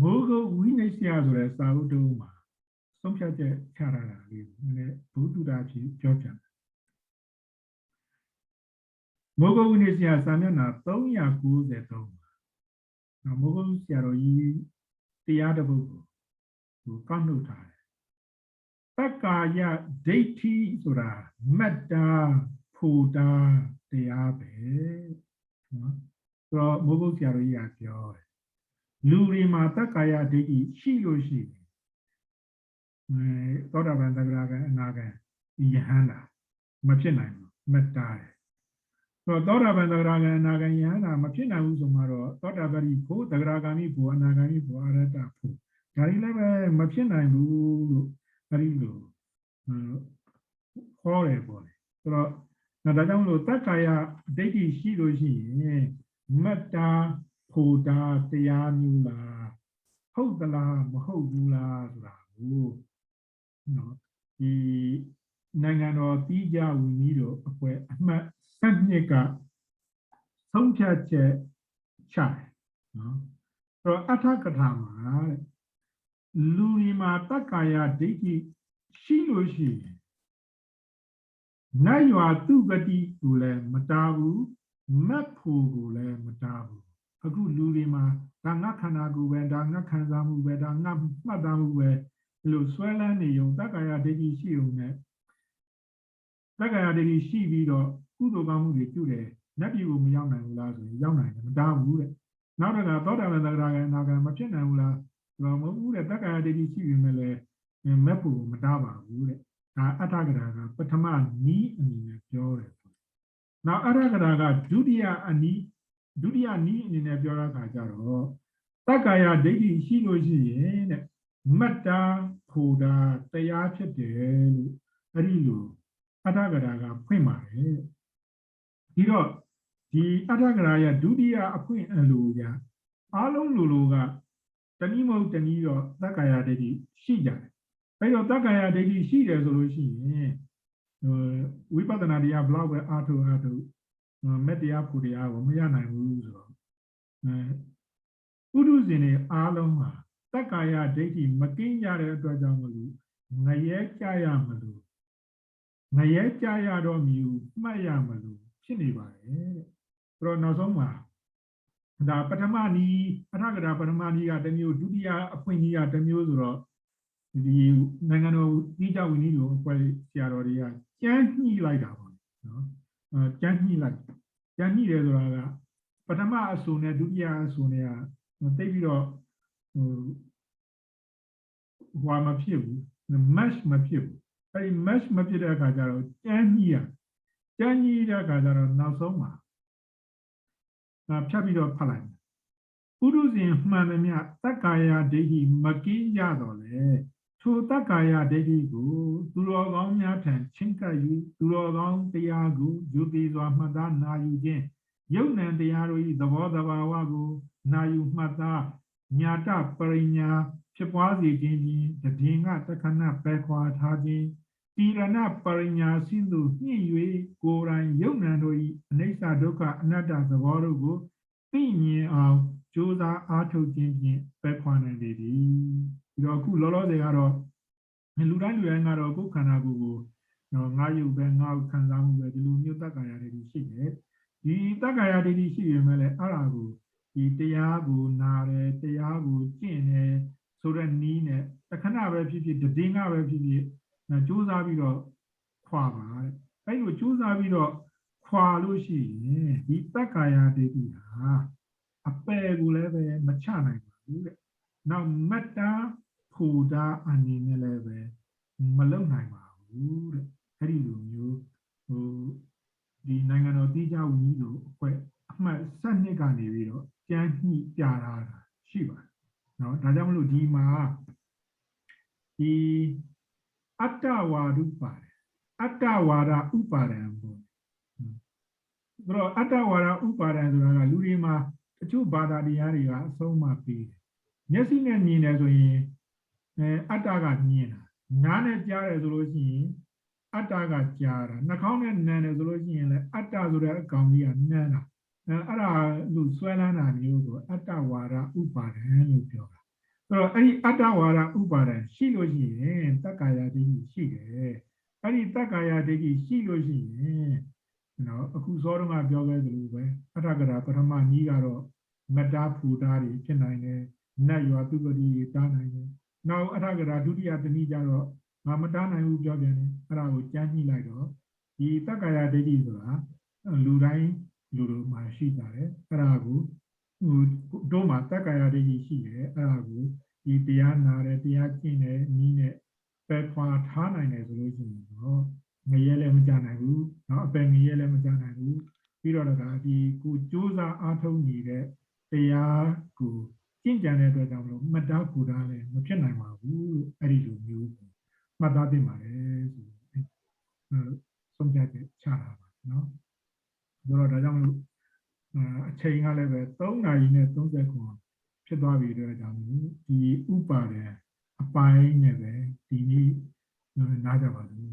မိုးကုတ်ဝိနည်းဆရာဆိုတဲ့စာအုပ်တုံးမှာဆုံးဖြတ်ချက်ချရတာလေးကိုနည်းနည်းဘုဒ္ဓတာဖြစ်ပြောပြတယ်မိုးကုတ်ဝိနည်းဆရာစာမျက်နှာ393မှာမိုးကုတ်ဆရာတော်ကြီးတရားတစ်ပုဒ်ကိုကောက်နှုတ်ထားတယ်တက္ကာယဒိဋ္ဌိဆိုတာမတ္တာဖို့တာတရားပဲနော်ဆိုတော့မိုးကုတ်ဆရာတော်ကြီးကပြောတယ်လူတွေမှာတက္ကာယဒိဋ္ဌိရှိလို့ရှိတယ်သောတာပန်သဂရကံအနာကံယဟန္တာမဖြစ်နိုင်ဘူးမတ္တာတယ်ဆိုတော့သောတာပန်သဂရကံအနာကံယဟန္တာမဖြစ်နိုင်ဘူးဆိုမှတော့သောတာပတိဖို့သဂရဂ ामि ဖို့အနာဂ ामि ဖို့အရဟတဖို့ဒါတွေလည်းပဲမဖြစ်နိုင်ဘူးလို့အဲဒီလိုဟောတယ်ပေါ့လေဆိုတော့ဒါကြောင့်မလို့တက္ကာယဒိဋ္ဌိရှိလို့ရှိရင်မတ္တာဖို့တာတရားမျိုးလားဟုတ်သလားမဟုတ်ဘူးလားဆိုတာကိုနော်ဒီနိုင်ငံတော်ပြည်ကြဝီနည်းတို့အဖွဲ့အမှတ်7ကဆုံးဖြတ်ချက်ချတယ်နော်ဆိုတော့အထကထာမှာလူဒီမှာတက္ကာယဒိဋ္ဌိရှိလို့ရှိရင်နတ်ရွာသူဂတိကိုလည်းမတားဘူးမတ်ဖို့ကိုလည်းမတားဘူးအခုလူတွေမှာဒါငါခန္ဓာကိုယ်ပဲဒါငါခံစားမှုပဲဒါငါမှတ်သားမှုပဲလို့ဆွဲလန်းနေုံတက္ကာယဒိဋ္ဌိရှိုံနဲ့တက္ကာယဒိဋ္ဌိရှိပြီးတော့ကုသိုလ်ကောင်းမှုတွေပြုတယ်နတ်ပြည်ကိုမရောက်နိုင်ဘူးလားဆိုရင်ရောက်နိုင်တယ်မတားဘူးတဲ့နောက်တော့သောတာပန်သဂရကံအနာကံမဖြစ်နိုင်ဘူးလားဆိုတော့မဟုတ်ဘူးတဲ့တက္ကာယဒိဋ္ဌိရှိပြီမဲ့လည်းမက်ဖို့မတားပါဘူးတဲ့ဒါအထကရာကပထမနီးအနေနဲ့ပြောတယ်နောက်အထကရာကဒုတိယနီးအနေနဲ့ပြောတဲ့အခါကျတော့တက္ကာယဒိဋ္ဌိရှိလို့ရှိရင်တဲ့မတ္တာဖို့တာတရားဖြစ်တယ်လို့အဲ့ဒီလိုအထကရာကဖွင့်ပါတယ်ဒီတော့ဒီအထကရာရဲ့ဒုတိယအဖွင့်အလိုကအားလုံးလိုကတနည်းမဟုတ်တနည်းတော့တက္ကာယဒိဋ္ဌိရှိကြတယ်အဲ့တော့တက္ကာယဒိဋ္ဌိရှိတယ်ဆိုလို့ရှိရင် ဝိပဿနာတရားဘလောက်ပဲအားထုတ်မက်တရားဖို့တရားကိုမရနိုင်ဘူးဆိုတော့ပုထုဇဉ်တွေအားလုံးဟာတက္ကာယဒိဋ္ဌိမကင်းကြတဲ့အတွက်ကြောင့်မလို့ငရဲကြရမလို့ငရဲကြရတော့မြူမှတ်ရမလို့ဖြစ်နေပါတယ်တဲ့ဆိုတော့နောက်ဆုံးမှာဒါပထမနီးအထကရာပထမနီးကတစ်မျိုးဒုတိယအဖွင့်နီးကတစ်မျိုးဆိုတော့ဒီနိုင်ငံတော်တိကျဝင်ကြီးတို့အဖွဲ့ဆရာတော်တွေကကြမ်းညှိလိုက်တာပေါ့နော်ကြမ်းညှိတယ်ဆိုတာကပထမအဆိုနဲ့ဒုတိယအဆိုနဲ့ကတိတ်ပြီးတော့ဟွာမဖြစ်ဘူး match မဖြစ်ဘူးအဲဒီ match မဖြစ်တဲ့အခါကျတော့ကြမ်းညှိတဲ့အခါကျတော့နောက်ဆုံးမှာဖြတ်ပြီးတော့ဖတ်လိုက်ပုရုဇဉ်မှန်သမျှတက္ကာယဒိဋ္ဌိမကင်းကြတော့လေထိုတက္ကာယဒိဋ္ဌိကိုသူတော်ကောင်းများထံချင်းကပ်ယူသူတော်ကောင်းတရားကိုယူပြီးစွာမှတ်သားနာယူခြင်းယုတ်နံတရားတို့၏သဘောတဘာဝကိုနာယူမှတ်သားညာတပရိညာဖြစ်ပွားစေခြင်းဖြင့်တည်ငါတခဏပဲခွာထားခြင်းတိရဏပရိညာစိသူညှိ၍ကိုယ်တိုင်ယုတ်နံတို့၏အနိစ္စဒုက္ခအနတ္တသဘောတို့ကိုသိမြင်အောင်ကြိုးစားအားထုတ်ခြင်းဖြင့်ပဲခွာနိုင်လေသည်ဒီတော့အခုလောလောဆယ်ကတော့လူတိုင်းကတော့ကိုယ်ခန္ဓာကိုယ်ကိုငါယုတ်ပဲငါခံစားမှုပဲဒီလိုမျိုးတက္ကာယဒိဋ္ဌိရှိတယ်ဒီတက္ကာယဒိဋ္ဌိရှိရမယ်လေအဲ့ဒါကိုဒီတရားကိုနာတယ်တရားကိုကျင့်တယ်ဆိုတဲ့နည်းနဲ့တခဏပဲဖြစ်ဖြစ်တည်ငါပဲဖြစ်ဖြစ်ကြိုးစားပြီးတော့ခွာပါတဲ့အဲ့လိုကြိုးစားပြီးတော့ခွာလို့ရှိရင်ဒီတက္ကာယဒိဋ္ဌိဟာအပယ်ကိုလည်းပဲမချနိုင်ပါဘူးတဲ့နောက်မတ္တာဖူတာအနေနဲ့လည်းပဲမလုံနိုင်ပါဘူးတဲ့အဲ့ဒီလိုမျိုးဒီနိုင်ငံတော်တိကျဝန်ကြီးတို့အဖွဲ့အမှတ်7ကနေပြီးတော့ကြမ်းညှိပြတာရှိပါတယ်နော်ဒါကြောင့်မလို့ဒီမှာဒီအတ္တဝါဒုပါတယ်အတ္တဝါဒဥပါဒံပေါ့ဆိုတော့အတ္တဝါဒဥပါဒံဆိုတာကလူတွေမှာတချို့ဘာသာတရားတွေကအဆုံးမပေးတယ်မျက်စိနဲ့မြင်တယ်ဆိုရင်အတ္တကမြင်တာနားနဲ့ကြားတယ်ဆိုလို့ရှိရင်အတ္တကကြားတာနှာခေါင်းနဲ့နံတယ်ဆိုလို့ရှိရင်လည်းအတ္တဆိုတဲ့အကောင်ကြီးကနမ်းတာအဲ့ဒါလူဆွဲလန်းတာမျိုးကိုအတ္တဝါဒဥပါဒံလို့ပြောတာဆိုတော့အဲ့ဒီအတ္တဝါဒဥပါဒံရှိလို့ရှိရင်တက္ကာယဒိဋ္ဌိရှိတယ်အဲ့ဒီတက္ကာယဒိဋ္ဌိရှိလို့ရှိရင်နော်အခုစောတုန်းကပြောခဲ့သလိုပဲအထကရာပထမနည်းကတော့မတ္တာဖူတာတွေဖြစ်နိုင်တယ်နတ်ရွာသူပတိတားနိုင်တယ်နောက်အထကရာဒုတိယတနည်းကျတော့ငါမတားနိုင်ဘူးပြောပြန်တယ်အဲ့ဒါကိုကြမ်းညှိလိုက်တော့ဒီတက္ကာယဒိဋ္ဌိဆိုတာလူတိုင်းလူတို့မှာရှိကြတယ်အဲ့ဒါကိုတို့မှာတက္ကာယဒိဋ္ဌိရှိတယ်အဲ့ဒါကိုဒီတရားနာတယ်တရားကျင့်တယ်နည်းနဲ့ပဲခွာထားနိုင်တယ်ဆိုလို့ရှိရင်တော့ငရဲလည်းမကြနိုင်ဘူးเนาะအပယ်ငရဲလည်းမကြနိုင်ဘူးပြီးတော့ဒါဒီကိုစူးစမ်းအားထုတ်နေတဲ့တရားကိုကျင့်ကြံတဲ့အတွက်ကြောင့်မလို့မတ္တဖူတာလည်းမဖြစ်နိုင်ပါဘူးအဲ့ဒီလိုမျိုးမှတ်သားသင့်ပါတယ်ဆိုဆုံးဖြတ်ချက်ချတာပါเนาะဆိုတော့ဒါကြောင့်မလို့အချိန်ကလည်းပဲ3 နာရီနဲ့30ခွန်ဖြစ်သွားပြီတဲ့ကြောင့်ဒီဥပါဒေအပိုင်းနဲ့ပဲဒီနေ့နားကြပါစို့